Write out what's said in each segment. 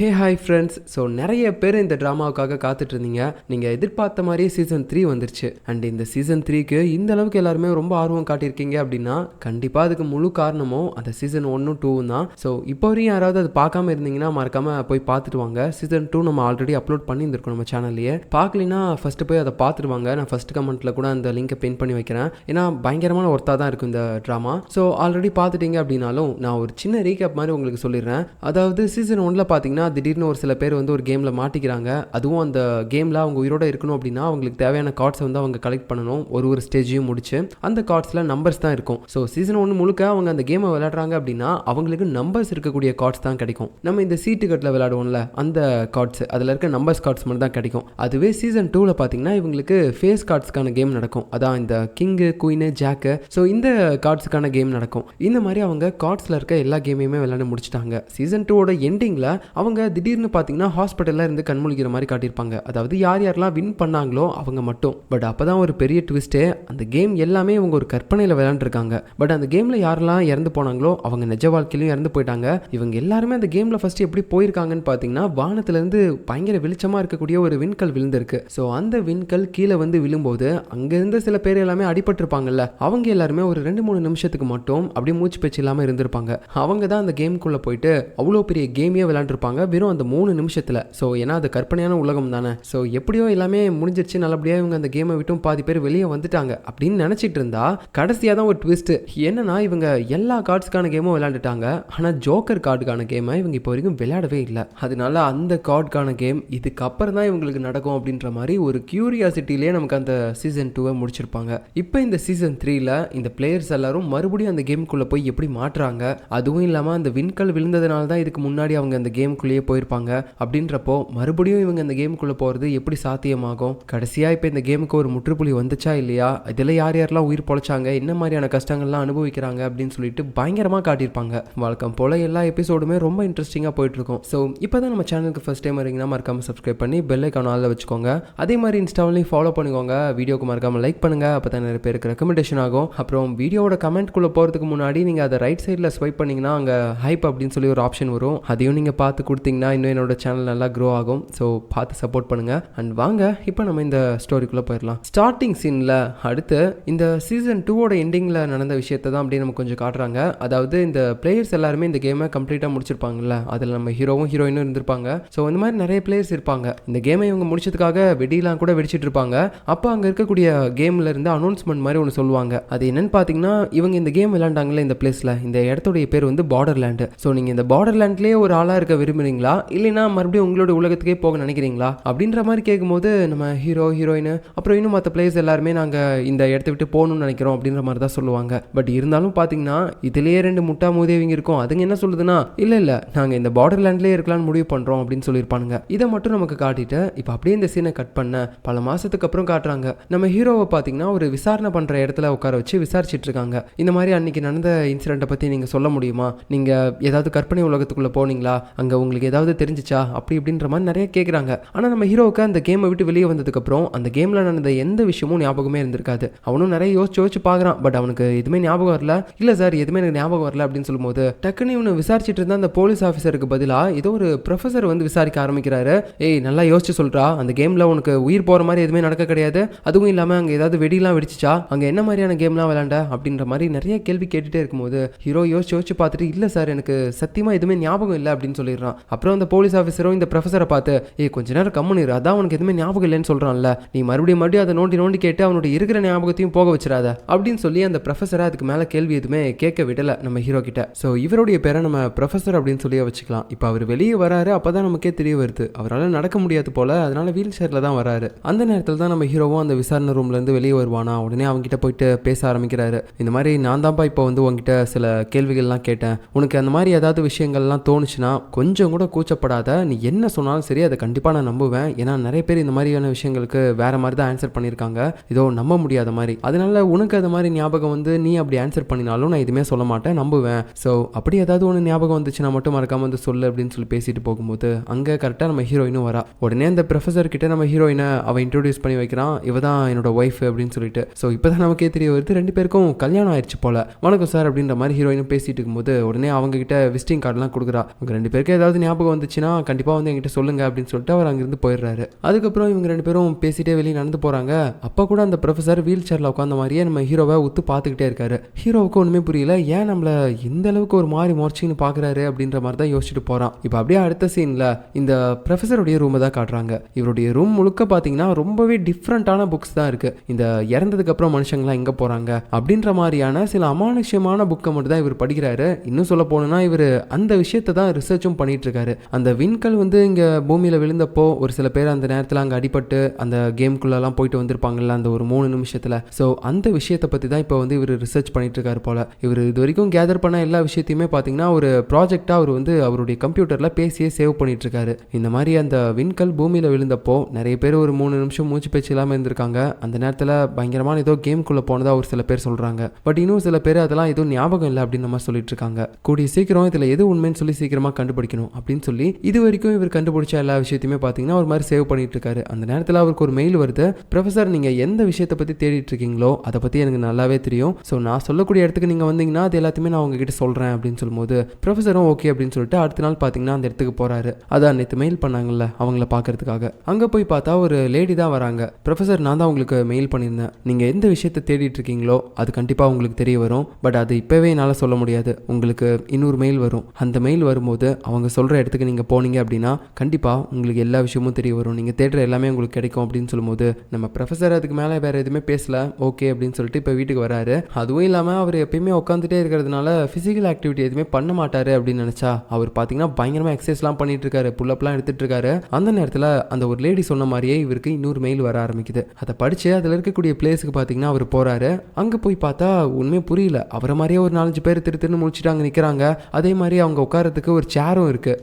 ஹே hi friends. So நிறைய பேர் இந்த ட்ராமாவுக்காக காத்துட்டு இருந்தீங்க. நீங்கள் எதிர்பார்த்த மாதிரியே சீசன் 3 வந்துருச்சு. அண்ட் இந்த சீசன் 3க்கு இந்த அளவுக்கு எல்லாருமே ரொம்ப ஆர்வம் காட்டியிருக்கீங்க அப்படின்னா கண்டிப்பாக அதுக்கு முழு காரணமும் அந்த சீசன் 1 2 தான். ஸோ இப்போ வரையும் யாராவது அது பார்க்காம இருந்தீங்கன்னா மறக்காமல் போய் பார்த்துட்டு வாங்க. சீசன் 2 நம்ம ஆல்ரெடி அப்லோட் பண்ணியிருந்திருக்கோம் நம்ம சேனல்லையே. பார்க்கலினா ஃபஸ்ட்டு போய் அதை பார்த்துட்டு வாங்க. நான் ஃபஸ்ட் கமெண்ட்டில் கூட அந்த லிங்கை பின் பண்ணி வைக்கிறேன். ஏன்னா பயங்கரமான ஒர்த்தாக தான் இருக்கும் இந்த ட்ராமா. ஸோ ஆல்ரெடி பார்த்துட்டீங்க அப்படின்னாலும் நான் ஒரு சின்ன ரீகேப் மாதிரி உங்களுக்கு சொல்லிடுறேன். அதாவது சீசன் 1ல் பார்த்தீங்கன்னா திடீர்னு ஒரு சில பேர் வந்து ஒரு கேமில் மாட்டிக்கிறாங்க. அதுவும் அந்த கேமில் அவங்க உயிரோட இருக்கணும் அப்படின்னா அவங்களுக்கு தேவையான கார்ட்ஸை வந்து அவங்க கலெக்ட் பண்ணணும். ஒரு ஸ்டேஜையும் முடிச்சு அந்த கார்ட்ஸில் நம்பர்ஸ் தான் இருக்கும். ஸோ சீசன் 1 முழுக்க அவங்க அந்த கேமை விளையாடுறாங்க அப்படின்னா அவங்களுக்கு நம்பர்ஸ் இருக்கக்கூடிய கார்ட்ஸ் தான் கிடைக்கும். நம்ம இந்த சீட்டு கட்டில் விளையாடுவோம்ல அந்த கார்ட்ஸ், அதில் இருக்க நம்பர்ஸ் கார்ட்ஸ் மட்டும் தான் கிடைக்கும். அதுவே சீசன் 2ல் பார்த்தீங்கன்னா இவங்களுக்கு ஃபேஸ் கார்ட்ஸ்க்கான கேம் நடக்கும். அதான் இந்த கிங்கு, குயினு, ஜாக்கு, ஸோ இந்த கார்ட்ஸுக்கான கேம் நடக்கும். இந்த மாதிரி அவங்க கார்ட்ஸில் இருக்க எல்லா கேமையுமே விளையாண்டு முடிச்சிட்டாங்க. சீசன் 2ஓட எண்டிங்கில் அவங்க திடீர்னு பார்த்தீங்கன்னா ஹாஸ்பிட்டலில் இருந்து கண்முழிக்கிற மாதிரி காட்டியிருப்பாங்க. அதாவது யார் யாரெல்லாம் வின் பண்ணாங்களோ அவங்க மட்டும். பட் அப்போ தான் ஒரு பெரிய ட்விஸ்ட்டே, அந்த கேம் எல்லாமே இவங்க ஒரு கற்பனையில் விளையாண்டுருக்காங்க. பட் அந்த கேமில் யாரெல்லாம் இறந்து போனாங்களோ அவங்க நிஜ வாழ்க்கையிலையும் இறந்து போயிட்டாங்க. இவங்க எல்லாருமே அந்த கேமில் ஃபஸ்ட்டு எப்படி போயிருக்காங்கன்னு பார்த்தீங்கன்னா வானத்திலேருந்து பயங்கர வெளிச்சமாக இருக்கக்கூடிய ஒரு விண்கல் விழுந்திருக்கு. ஸோ அந்த விண்கல் கீழே வந்து விழும்போது அங்கேருந்து சில பேர் எல்லாமே அடிபட்டிருப்பாங்கல்ல, அவங்க எல்லாருமே ஒரு 2-3 நிமிஷத்துக்கு மட்டும் அப்படியே மூச்சு பேச்சு இல்லாமல் இருந்திருப்பாங்க. அவங்க தான் அந்த கேமுக்குள்ளே போயிட்டு அவ்வளோ பெரிய கேமையே விளையாண்டுருப்பாங்க வெறும் அந்த 3 நிமிஷத்தில். ஸோ ஏன்னா அது கற்பனையான உலகம் தானே. ஸோ எப்படியோ எல்லாமே முடிஞ்சிருச்சு, நல்லபடியாக இவங்க அந்த கேமை விட்டும் பாதி பேர் வெளியே வந்துட்டாங்க அப்படின்னு நினச்சிட்டு இருந்தா கடைசியாக தான் ஒரு ட்விஸ்ட். என்னன்னா இவங்க எல்லா கார்ட்ஸ்க்கான கேமும் விளையாண்டுட்டாங்க. ஆனால் ஜோக்கர் கார்டுக்கான கேமை இவங்க இப்போ வரைக்கும் விளையாடவே இல்லை. அதனால அந்த கார்டுக்கான கேம் இதுக்கப்புறம் தான் இவங்களுக்கு நடக்கும் அப்படின்ற மாதிரி ஒரு கியூரியாசிட்டிலேயே நமக்கு அந்த சீசன் 2 முடிச்சிருப்பாங்க. இப்போ இந்த சீசன் 3ல் இந்த பிளேயர்ஸ் எல்லாரும் மறுபடியும் அந்த கேமுக்குள்ளே போய் எப்படி மாட்டுறாங்க, அதுவும் இல்லாமல் அந்த விண்கல் விழுந்ததுனால தான் இதுக்கு முன்னாடி அவங்க அந்த கேமுக்குள்ளேயே போயிருப்பாங்க. அப்படின்றப்போ மறுபடியும் இவங்க இந்த கேமுக்குள்ளே போகிறது எப்படி சாத்தியமாகும், கடைசியாக இப்போ இந்த கேமுக்கு ஒரு முற்றுப்புள்ளி வந்துச்சா இல்லையா, இதில் யார் யாரெல்லாம் உயிர் பொழைச்சாங்க, என்ன மாதிரியான கஷ்டங்கள்லாம் அனுபவிக்கிறாங்க அப்படின்னு சொல்லிட்டு பயங்கரமாக காட்டியிருப்பாங்க. வழக்கம் போல் எல்லா எபிசோடுமே ரொம்ப இன்ட்ரெஸ்டிங்காக போயிட்டுருக்கும். ஸோ இப்போ தான் நம்ம சேனலுக்கு ஃபஸ்ட் டைம் வரீங்கன்னா மறக்காமல் சப்ஸ்கிரைப் பண்ணி பெல் ஐக்கான் ஆல்ல வச்சுக்கோங்க. அதே மாதிரி இன்ஸ்டாவிலையும் ஃபாலோ பண்ணிக்கோங்க. வீடியோக்கு மறக்காமல் லைக் பண்ணுங்கள், அப்போ தான் நிறைய பேருக்கு ரெக்கமெண்டேஷன் ஆகும். அப்புறம் வீடியோட கமெண்ட்குள்ளே போகிறதுக்கு முன்னாடி நீங்கள் அதை ரைட் சைடில் ஸ்வைப் பண்ணிங்கன்னா அங்கே ஹைப் அப்படின்னு சொல்லி ஒரு ஆப்ஷன் வரும். அதையும் நீங்கள் பார்த்து கொடுத்தீங்கன்னா இன்னும் என்னோட சேனல் நல்லா க்ரோ ஆகும். ஸோ பார்த்து சப்போர்ட் பண்ணுங்க. அண்ட் வாங்க இப்போ நம்ம இந்த ஸ்டோரிக்குள்ளே போயிடலாம். ஸ்டார்டிங் சீனில் அடுத்து இந்த சீசன் 2ஓட எண்டிங்கில் நடந்த விஷயத்தை தான் அப்படியே நம்ம கொஞ்சம் காட்டுறாங்க. அதாவது இந்த பிளேயர்ஸ் எல்லாருமே இந்த கேமை கம்ப்ளீட்டாக முடிச்சிருப்பாங்கல்ல, அதில் நம்ம ஹீரோவும் ஹீரோயினும் இருந்திருப்பாங்க. ஸோ இந்த மாதிரி நிறைய பிளேயர்ஸ் இருப்பாங்க. இந்த கேமை இவங்க முடிச்சதுக்காக வெடிலாம் கூட வெடிச்சிட்டு இருப்பாங்க. அப்போ அங்கே இருக்கக்கூடிய கேமில் இருந்து அனௌன்ஸ்மெண்ட் மாதிரி ஒன்று சொல்லுவாங்க. அது என்னன்னு பார்த்தீங்கன்னா இவங்க இந்த கேம் விளையாண்டாங்களே இந்த பிளேஸில், இந்த இடத்துடைய பேர் வந்து பார்டர்லேண்டு. ஸோ நீங்கள் இந்த பார்டர்லேண்ட்லேயே ஒரு ஆளாக இருக்க விரும்புறீங்களா, இல்லைன்னா மறுபடியும் உங்களோட உலகத்துக்கே போக நினைக்கிறீங்களா அப்படின்ற மாதிரி கேட்கும்போது நம்ம ஹீரோ ஹீரோயின் அப்புறம் இன்னும் மற்ற பிளேயர்ஸ் எல்லாருமே நாங்கள் இந்த இடத்த விட்டு போகணும்னு நினைக்கிறோம் அப்படின்ற மாதிரி தான் சொல்லுவாங்க. பட் இருந்தாலும் பார்த்தீங்கன்னா இதுலேயே 2 முட்டா மூதேவிங்க இருக்கும். அதுங்க என்ன சொல்லுதுன்னா இல்லை நாங்கள் இந்த பார்டர்லேண்ட்லேயே இருக்கலாம்னு முடிவு பண்ணுறோம் அப்படின்னு சொல்லியிருப்பானுங்க. இதை மட்டும் நமக்கு காட்டிட்டு இப்போ அப்படியே இந்த சீனை கட் பண்ண பல மாதத்துக்கு அப்புறம் காட்டுறாங்க. நம்ம ஹீரோவை பார்த்தீங்கன்னா ஒரு விசாரணை பண்ணுற இடத்துல உட்கார வச்சு விசாரிச்சுட்டு இருக்காங்க. இந்த மாதிரி அன்னைக்கு நடந்த இன்சிடென்ட்டை பற்றி நீங்கள் சொல்ல முடியுமா, நீங்கள் ஏதாவது கற்பனை உலகத்துக்குள்ளே போனீங்களா, அங்கே உங்களுக்கு ஏதாவது தெரிஞ்சிச்சா அப்படி இப்படின்ற மாதிரி நிறைய கேட்குறாங்க. ஆனால் நம்ம ஹீரோவுக்கு அந்த கேமை விட்டு வெளியே வந்ததுக்கப்புறம் அந்த கேமில் நடந்த எந்த விஷயமும் ஞாபகமே இருந்திருக்காது. அவனும் நிறைய யோசிச்சு பார்க்குறான். பட் அவனுக்கு எதுவுமே ஞாபகம் வரல. இல்லை சார் எதுவுமே எனக்கு ஞாபகம் வரல அப்படின்னு சொல்லும்போது டக்குன்னு இவனை விசாரிச்சுட்டு இருந்தா அந்த போலீஸ் ஆஃபீஸருக்கு பதிலாக ஏதோ ஒரு ப்ரொஃபஸர் வந்து விசாரிக்க ஆரம்பிக்கிறாரு. ஏய் நல்லா யோசிச்சு சொல்றா, அந்த கேமில் உனக்கு உயிர் போகிற மாதிரி எதுவுமே நடக்க கிடையாது, அதுவும் இல்லாமல் அங்கே ஏதாவது வெடிலாம் வெடிச்சிச்சா, அங்கே என்ன மாதிரியான கேம்லாம் விளையாண்ட அப்படின்ற மாதிரி நிறைய கேள்வி கேட்டுகிட்டே இருக்கும்போது ஹீரோ யோசிச்சு பார்த்துட்டு இல்லை சார் எனக்கு சத்தியமாக எதுவுமே ஞாபகம் இல்லை அப்படின்னு சொல்லிடுறான். அப்புறம் அந்த போலீஸ் ஆஃபீஸரும் இந்த ப்ரொஃபஸரை பார்த்து கொஞ்ச நேரம் கம்முனிரு, அதான் உனக்கு எதுவுமே ஞாபகம் இல்லைன்னு சொல்கிறான்ல, நீ மறுபடியும் அதை நோண்டி கேட்டு அவனுடைய இருக்கிற ஞாபகத்தையும் போக வச்சிடாத அப்படின்னு சொல்லி அந்த ப்ரொஃபஸரை அதுக்கு மேலே கேள்வி எதுவுமே கேட்க விடலை நம்ம ஹீரோ கிட்ட. ஸோ இவருடைய பேரை நம்ம ப்ரொஃபஸர் அப்படின்னு சொல்லி வச்சுக்கலாம். இப்போ அவர் வெளியே வராரு. அப்போ தான் நமக்கே தெரிய வருது அவரால் நடக்க முடியாது போல, அதனால வீல் சேரில் தான் வராரு. அந்த நேரத்தில் தான் நம்ம ஹீரோவும் அந்த விசாரணை ரூம்லேருந்து வெளியே வருவானா. உடனே அவங்ககிட்ட போயிட்டு பேச ஆரம்பிக்கிறாரு. இந்த மாதிரி நான் தான்ப்பா இப்போ வந்து உங்ககிட்ட சில கேள்விகள்லாம் கேட்டேன், உனக்கு அந்த மாதிரி ஏதாவது விஷயங்கள்லாம் தோணுச்சுன்னா கொஞ்சம் கூட கூச்சப்படாத, நீ என்ன சொன்னாலும் சரி அதை கண்டிப்பாக நான் நம்புவேன். ஏன்னா நிறைய பேர் இந்த மாதிரியான விஷயங்களுக்கு வேற மாதிரி தான் ஆன்சர் பண்ணியிருக்காங்க, இதோ நம்ப முடியாத மாதிரி. அதனால உனக்கு அது மாதிரி ஞாபகம் வந்து நீ அப்படி ஆன்சர் பண்ணினாலும் நான் எதுவுமே சொல்ல மாட்டேன், நம்புவேன். ஸோ அப்படி ஏதாவது ஒன்று ஞாபகம் வந்துச்சுன்னா மட்டும் மறக்காம வந்து சொல்லு அப்படின்னு சொல்லி பேசிட்டு போகும்போது அங்கே கரெக்டாக நம்ம ஹீரோயினும் வரா. உடனே அந்த ப்ரொஃபஸர் கிட்ட நம்ம ஹீரோயினை அவன் இன்ட்ரோடியூஸ் பண்ணி வைக்கிறான். இவ தான் என்னோட ஒய்ஃப் அப்படின்னு சொல்லிட்டு. ஸோ இப்போ தான் நமக்கே தெரிய வருது 2 பேருக்கும் கல்யாணம் ஆயிடுச்சு போல. வணக்கம் சார் அப்படின்ற மாதிரி ஹீரோயினும் பேசிட்டு இருக்கும்போது உடனே அவங்க கிட்ட விசிட்டிங் கார்டெலாம் கொடுக்குறா. அவங்க 2 பேருக்கு ஏதாவது ஞாபகம் வந்துச்சுன்னா கண்டிப்பாக வந்து என்கிட்ட சொல்லுங்க அப்படின்னு சொல்லிட்டு அவர் அங்கிருந்து போயிடுறாரு. அதுக்கப்புறம் இவங்க 2 பேரும் பேசிட்டே வெளியே நடந்து போகிறாங்க. அப்போ கூட அந்த ப்ரொஃபஸர் வீல் சேரில் உட்காந்த மாதிரியே நம்ம ஹீரோவை உத்து பார்த்துக்கிட்டே இருக்காரு. ஹீரோவுக்கு ஒன்றுமே புரியல, ஏன் நம்மளை இந்த அளவுக்கு ஒரு மாதிரி மொர்ச்சின்னு பார்க்குறாரு அப்படின்ற மாதிரி தான் யோசிச்சுட்டு போகிறான். இப்போ அப்படியே அடுத்த சீனில் இந்த ப்ரொஃபஸருடைய ரூமை தான் காட்டுறாங்க. இவருடைய ரூம் முழுக்க பார்த்தீங்கன்னா ரொம்பவே டிஃப்ரெண்ட்டான புக்ஸ் தான் இருக்குது. இந்த இறந்ததுக்கப்புறம் மனுஷங்களாம் எங்கே போகிறாங்க அப்படின்ற மாதிரியான சில அமானுஷ்யமான புக்கை மட்டும் தான் இவர் படிக்கிறாரு. இன்னும் சொல்ல போனோம்னா இவர் அந்த விஷயத்தை தான் ரிசர்ச்சும் பண்ணிட்டு இருக்காரு. அந்த விண்கல் வந்து இங்கே பூமியில் விழுந்தப்போ ஒரு சில பேர் அந்த நேரத்தில் அங்கே அடிபட்டு அந்த கேம்குள்ளெல்லாம் போயிட்டு வந்திருப்பாங்கல்ல அந்த ஒரு 3 நிமிஷத்தில். ஸோ அந்த விஷயத்தை பற்றி தான் இப்போ வந்து இவர் ரிசர்ச் பண்ணிட்டு இருக்காரு போல. இவர் இது வரைக்கும் கேதர் பண்ண எல்லா விஷயத்தையுமே பார்த்தீங்கன்னா ஒரு ப்ராஜெக்டாக அவர் வந்து அவருடைய கம்ப்யூட்டரில் பேசியே சேவ் பண்ணிட்டு இருக்காரு. இந்த மாதிரி அந்த விண்கல் பூமியில் விழுந்தப்போ நிறைய பேர் ஒரு 3 நிமிஷம் மூச்சு பேச்சு இல்லாமல் இருந்திருக்காங்க. அந்த நேரத்தில் பயங்கரமான ஏதோ கேம்குள்ளே போனதாக ஒரு சில பேர் சொல்கிறாங்க. பட் இன்னும் சில பேர் அதெல்லாம் எதுவும் ஞாபகம் இல்லை அப்படின்னு நம்ம சொல்லிட்டு இருக்காங்க. கூடிய சீக்கிரம் இதில் எது உண்மைன்னு சொல்லி சீக்கிரமாக கண்டுபிடிக்கணும் அப்படின்னு சொல்லி இது வரைக்கும் இவர் கண்டுபிடிச்ச எல்லா விஷயத்தையுமே பார்த்தீங்கன்னா ஒரு மாதிரி சேவ் பண்ணிட்டு இருக்காரு. அந்த நேரத்தில் அவருக்கு ஒரு மெயில் வருது. ப்ரொஃபஸர், நீங்கள் எந்த விஷயத்தை பற்றி தேடிட்டு இருக்கீங்களோ அதை பற்றி எனக்கு நல்லாவே தெரியும். ஸோ நான் சொல்லக்கூடிய இடத்துக்கு நீங்கள் வந்தீங்கன்னா அது எல்லாத்தையுமே நான் உங்ககிட்ட சொல்கிறேன் அப்படின்னு சொல்லும்போது ப்ரொஃபஸரும் ஓகே அப்படின்னு சொல்லிட்டு அடுத்த நாள் பார்த்தீங்கன்னா அந்த இடத்துக்கு போகிறாரு. அதான் நேற்று மெயில் பண்ணாங்கல்ல அவங்கள பார்க்கறதுக்காக. அங்கே போய் பார்த்தா ஒரு லேடி தான் வராங்க. ப்ரொஃபஸர், நான் தான் உங்களுக்கு மெயில் பண்ணியிருந்தேன். நீங்கள் எந்த விஷயத்தை தேடிட்டு இருக்கீங்களோ அது கண்டிப்பாக உங்களுக்கு தெரிய வரும். பட் அது இப்போவே என்னால் சொல்ல முடியாது. உங்களுக்கு இன்னொரு மெயில் வரும். அந்த மெயில் வரும்போது அவங்க சொல்கிற இடத்துக்கு நீங்கள் போனீங்க அப்படின்னா கண்டிப்பாக உங்களுக்கு எல்லா விஷயமும் தெரிய வரும். நீங்கள் தேடுற எல்லாமே உங்களுக்கு கிடைக்கும் அப்படின்னு சொல்லும்போது நம்ம ப்ரொஃபஸர் அதுக்கு மேலே வேறு எதுவுமே பேசல. ஓகே அப்படின்னு சொல்லிட்டு இப்போ வீட்டுக்கு வராரு. அதுவும் இல்லாமல் அவர் எப்பயுமே உட்காந்துட்டே இருக்கிறதுனால ஃபிசிக்கல் ஆக்டிவிட்டி எதுவுமே பண்ண மாட்டார் அப்படின்னு நினச்சா அவர் பார்த்தீங்கன்னா பயங்கரமாக எக்ஸசைஸ்லாம் பண்ணிட்டு இருக்காரு, புல்லப்லாம் எடுத்துட்டு இருக்காரு. அந்த நேரத்தில் அந்த ஒரு லேடி சொன்ன மாதிரியே இவருக்கு இன்னொரு மெயில் வர ஆரம்பிக்குது. அதை படித்து அதில் இருக்கக்கூடிய பிளேஸுக்கு பார்த்தீங்கன்னா அவர் போகிறாரு. அங்கே போய் பார்த்தா உண்மையே புரியல. அவரை மாதிரியே ஒரு 4-5 பேர் திருன்னு முடிச்சுட்டு அங்கே நிற்கிறாங்க. அதே மாதிரி அவங்க உட்காரத்துக்கு ஒரு சேரும் இருக்குது.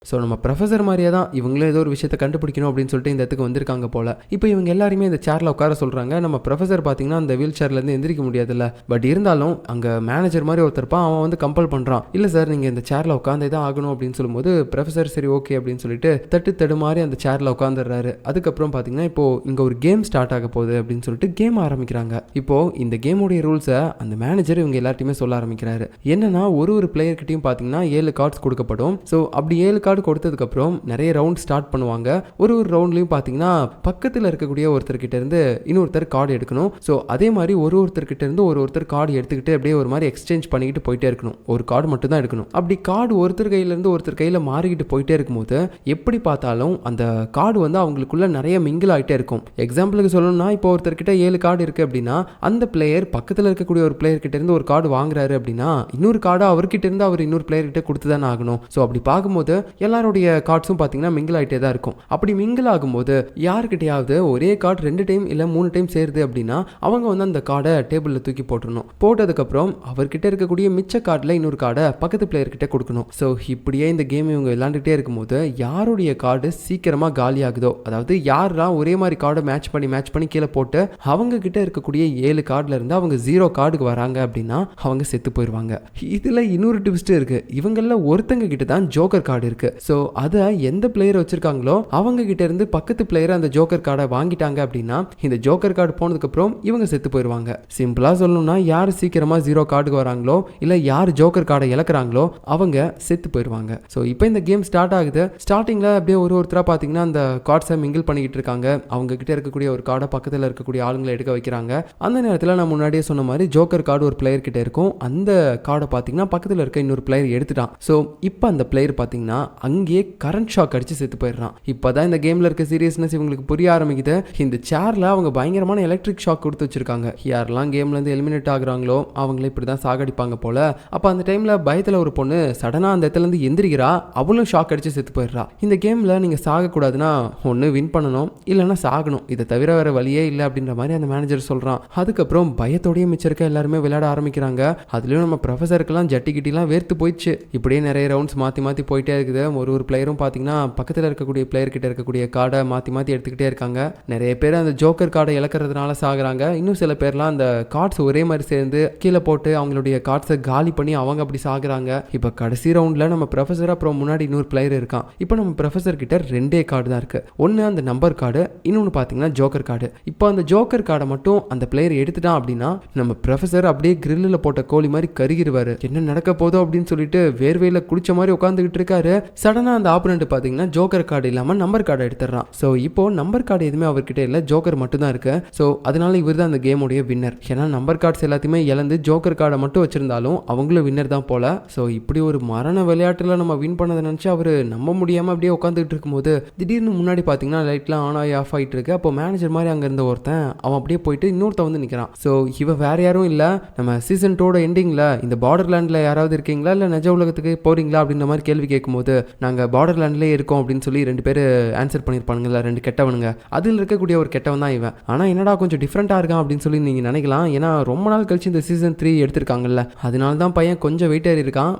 ஸோ நம்ம ப்ரொஃபஸர் மாதிரியே தான் இவங்களும் ஏதோ ஒரு விஷயத்தை கண்டுபிடிக்கணும் அப்படின்னு சொல்லிட்டு இந்த இடத்துக்கு வந்திருக்காங்க போல். இப்போ இவங்க எல்லாருமே இந்த சேரில் உட்கார சொல்கிறாங்க. நம்ம ப்ரொஃபஸர் பார்த்தீங்கன்னா அந்த வீல் சேர்லேருந்து எந்திரிக்க முடியாதுல்ல. பட் இருந்தாலும் அங்கே மேனேஜர் மாதிரி ஒருத்தருப்பான், அவன் வந்து கம்பல் பண்ணுறான். இல்லை சார் நீங்கள் இந்த சேரில் உட்காந்தே தான் ஆகணும் அப்படின்னு சொல்லும்போது ப்ரொஃபஸர் சரி ஓகே அப்படின்னு சொல்லிட்டு தட்டு மாதிரி அந்த சேரில் உட்காந்துடுறாரு. அதுக்கப்புறம் பார்த்தீங்கன்னா இப்போது இங்கே ஒரு கேம் ஸ்டார்ட் ஆக போகுது அப்படின்னு சொல்லிட்டு கேம் ஆரம்பிக்கிறாங்க. இப்போது இந்த கேமுடைய ரூல்ஸை அந்த மேனேஜர் இவங்க எல்லாத்தையுமே சொல்ல ஆரம்பிக்கிறாரு. என்னன்னா ஒரு பிளேயர்கிட்டையும் பார்த்தீங்கன்னா 7 கார்ட்ஸ் கொடுக்கப்படும். ஸோ அப்படி 7 கார்டு கொடுத்ததுக்கப்புறம் நிறைய ரவுண்ட் ஸ்டார்ட் பண்ணுவாங்க. ஒரு ரவுண்ட்லையும் பார்த்தீங்கன்னா பக்கத்தில் இருக்கக்கூடிய ஒருத்தர்கிட்ட இருந்து இன்னொருத்தர் கார்டு எடுக்கணும். ஸோ அதே மாதிரி ஒருத்தர்கிட்ட இருந்து ஒருத்தர் கார்டு எடுத்துக்கிட்டு அப்படியே ஒரு மாதிரி எக்ஸ்சேஞ்ச் பண்ணிக்கிட்டு போயிட்டே இருக்கணும். ஒரு கார்டு மட்டும் தான் எடுக்கணும். அப்படி கார்டு ஒருத்தர் கையிலேருந்து ஒருத்தர் கையில் மாறிக்கிட்டு போயிட்டே இருக்கும்போது எப்படி பார்த்தாலும் அந்த கார்டு வந்து அவங்களுக்குள்ள நிறைய மிங்கிள் ஆகிட்டே இருக்கும். எக்ஸாம்பிளுக்கு சொல்லணும்னா இப்போ ஒருத்தர்கிட்ட 7 கார்டு இருக்குது அப்படின்னா அந்த பிளேயர் பக்கத்தில் இருக்கக்கூடிய ஒரு பிளேயர் கிட்ட இருந்து ஒரு கார்டு வாங்குறாரு அப்படின்னா இன்னொரு கார்டு அவர்கிட்ட இருந்து அவர் இன்னொரு பிளேயர் கிட்ட கொடுத்து தானே ஆகணும். ஸோ அப்படி பார்க்கும்போது எல்லாருடைய கார்ட்ஸும் பார்த்தீங்கன்னா மிங்கிள் ஆகிட்டே தான் இருக்கும். அப்படி மிங்கிள் ஆகும்போது யாருக்கிட்டையாவது ஒரே கார்டு 2 டைம் இல்லை 3 டைம் சேருது அப்படின்னா அவங்க வந்து அந்த கார்டை டேபிளில் தூக்கி போட்டுடணும். போட்டதுக்கப்புறம் அவர்கிட்ட இருக்கக்கூடிய மிச்ச கார்டில் இன்னொரு கார்டை பக்கத்து பிளேயர்கிட்ட கொடுக்கணும். ஸோ இப்படியே இந்த கேம் இவங்க விளையாண்டுகிட்டே இருக்கும்போது யாருடைய கார்டு சீக்கிரமாக காலி ஆகுதோ, அதாவது யாரெல்லாம் ஒரே மாதிரி கார்டை மேட்ச் பண்ணி கீழே போட்டு அவங்க கிட்ட இருக்கக்கூடிய 7 கார்டில் இருந்து அவங்க 0 கார்டுக்கு வராங்க அப்படின்னா அவங்க செத்து போயிடுவாங்க. இதில் இன்னொரு ட்விஸ்ட் இருக்கு. இவங்கள ஒருத்தங்க கிட்ட தான் ஜோக்கர் கார்டு இருக்கு. ஸோ அதை எந்த பிளேயர் வச்சிருக்காங்களோ அவங்க கிட்ட இருந்து பக்கத்து பிளேயர் அந்த ஜோக்கர் கார்டை வாங்கிட்டாங்க அப்படின்னா இந்த ஜோக்கர் கார்டு போனதுக்கப்புறம் இவங்க செத்து போயிடுவாங்க. சிம்பிளாக சொல்லணும்னா யார் சீக்கிரமாக 0 கார்டுக்கு வராங்களோ இல்லை யார் ஜோக்கர் கார்டை இழக்கிறாங்களோ அவங்க செத்து போயிடுவாங்க. ஸோ இப்போ இந்த கேம் ஸ்டார்ட் ஆகுது. ஸ்டார்டிங்கில் அப்படியே ஒருத்தராக பார்த்தீங்கன்னா அந்த கார்ட்ஸை மிங்கிள் பண்ணிக்கிட்டு இருக்காங்க. அவங்க கிட்ட இருக்கக்கூடிய ஒரு கார்டை பக்கத்தில் இருக்கக்கூடிய ஆளுங்களை எடுக்க வைக்கிறாங்க. அந்த நேரத்தில் நான் முன்னாடியே சொன்ன மாதிரி ஜோக்கர் கார்டு ஒரு பிளேயர் கிட்ட இருக்கும். அந்த கார்டை பார்த்தீங்கன்னா பக்கத்தில் இருக்க இன்னொரு பிளேயர் எடுத்துட்டான். ஸோ இப்போ அந்த பிளேயர் பார்த்தீங்கன்னா அங்கேயே கரண்ட் ஷாக் அடிச்சு செத்து போயிடுறான். இப்போதான் இந்த கேமில் இருக்க சீரியஸ்னஸ் இவங்களுக்கு புரிய ஆரம்பிக்குது. இந்த சேர்ல அவங்க பயங்கரமான எலக்ட்ரிக் ஷாக் கொடுத்து வச்சிருக்காங்க. யாரெல்லாம் கேம்லேருந்து எலிமினேட் ஆகுறாங்களோ அவங்களே இப்படி தான் சாகடிப்பாங்க போல. அப்போ அந்த டைமில் பயத்தில் ஒரு பொண்ணு சடனாக அந்த இடத்துலேருந்து எந்திரிக்கிறா. அவளும் ஷாக் அடிச்சு செத்து போயிடுறா. இந்த கேமில் நீங்கள் சாகக்கூடாதுன்னா ஒன்று வின் பண்ணணும் இல்லைன்னா சாகணும். இதை தவிர வேற வழியே இல்லை அப்படின்ற மாதிரி அந்த மேனேஜர் சொல்கிறான். அதுக்கப்புறம் பயத்தோடய மிச்சிருக்க எல்லாருமே விளையாட ஆரம்பிக்கிறாங்க. அதுலேயும் நம்ம ப்ரொஃபஸருக்கெல்லாம் ஜட்டி கிட்டிலாம் வேர்த்து போயிடுச்சு. இப்படியே நிறைய ரவுண்ட்ஸ் மாற்றி போயிட்டே இருக்குது. ஒரு பிளேயரும் பார்த்தீங்கன்னா பக்கத்தில் இருக்கக்கூடிய பிளேயர் கிட்ட இருக்கக்கூடிய கார்டை மாற்றி எடுத்துக்கிட்டே இருக்காங்க. நிறைய பேர் அந்த ஜோக்கர் கார்டை இழக்கிறதுனால சாகுறாங்க. இன்னும் சில பேர்லாம் அந்த கார்ட்ஸ் ஒரே மாதிரி சேர்ந்து கீழே போட்டு அவங்களுடைய கார்ட்ஸை காலி பண்ணி அவங்க அப்படி சாகுறாங்க. இப்போ கடைசி ரவுண்டில் நம்ம ப்ரொஃபஸர் அப்புறம் முன்னாடி இன்னொரு பிளேயர் இருக்கான். இப்போ நம்ம ப்ரொஃபஸர் கிட்ட 2 கார்டு தான் இருக்கு. ஒன்று அந்த நம்பர் கார்டு, இன்னொன்று பார்த்தீங்கன்னா ஜோக்கர் கார்டு. இப்போ அந்த ஜோக்கர் கார்டை மட்டும் அந்த பிளேயர் எடுத்துட்டான் அப்படின்னா நம்ம ப்ரொஃபஸர் அப்படியே கிரில்லில் போட்ட கோழி மாதிரி கருகிடுவார். என்ன நடக்க போதோ அப்படின்னு சொல்லிட்டு வேர்வையில் குளிச்ச மாதிரி உட்காந்துக்கிட்டு இருக்காரு. சடனாக அந்த ஆப்போனண்ட் பார்த்தீங்கன்னா ஜோக்கர் கார்டு இல்லாமல் நம்பர் கார்டு எடுத்துடுறான். ஸோ இப்போ நம்பர் கார்டு எதுவுமே அவர்கிட்ட இல்லை, ஜோக்கர் மட்டும் தான் இருக்கு. ஸோ அதனால இவர் தான் அந்த கேமுடைய வின்னர். ஏன்னா நம்பர் கார்ட்ஸ் எல்லாத்தையுமே இழந்து ஜோக்கர் கார்டை மட்டும் வச்சிருந்தாலும் அவங்களும் வின்னர் தான் போல. ஸோ இப்படி ஒரு மரண விளையாட்டில் நம்ம வின் பண்ணதை நினச்சி அவர் நம்ப முடியாமல் அப்படியே உட்காந்துட்டு இருக்கும்போது திடீர்னு முன்னாடி பார்த்தீங்கன்னா லைட்லாம் ஆன் ஆகி ஆஃப் ஆகிட்டு இருக்கு. அப்போ மேனேஜர் மாதிரி அங்கே இருந்த ஒருத்தன் அவன் அப்படியே போயிட்டு இன்னொருத்தன் வந்து நிற்கிறான். ஸோ இவன் வேற யாரும் இல்லை, நம்ம சீசன் 2 எண்டிங்கில் இந்த பார்டர் லேண்டில் யாராவது இருக்கீங்களா இல்லை நிஜ உலகத்துக்கு போறீங்களா அப்படின்ற மாதிரி கேள்வி கேட்கும்போது நாங்கள் பார்டர் லேண்ட்லேயே இருக்கோம் அப்படின்னு சொல்லி 2 பேர் ஆன்சர் பண்ணியிருப்பானுங்களா, 2 கெட்டவனுங்க. அதில் இருக்கக்கூடிய ஒரு கெட்டவன் தான் இவன். ஆனால் என்னடா கொஞ்சம் டிஃப்ரெண்ட்டாக இருக்கான் அப்படின்னு சொல்லி நீங்கள் நினைக்கலாம். ஏன்னா ரொம்ப நாள் கழிச்சு இந்த சீசன் 3 எடுத்திருக்காங்கல்ல, அதனால தான் பையன் கொஞ்சம் வெயிட் ஏறி இருக்கான்.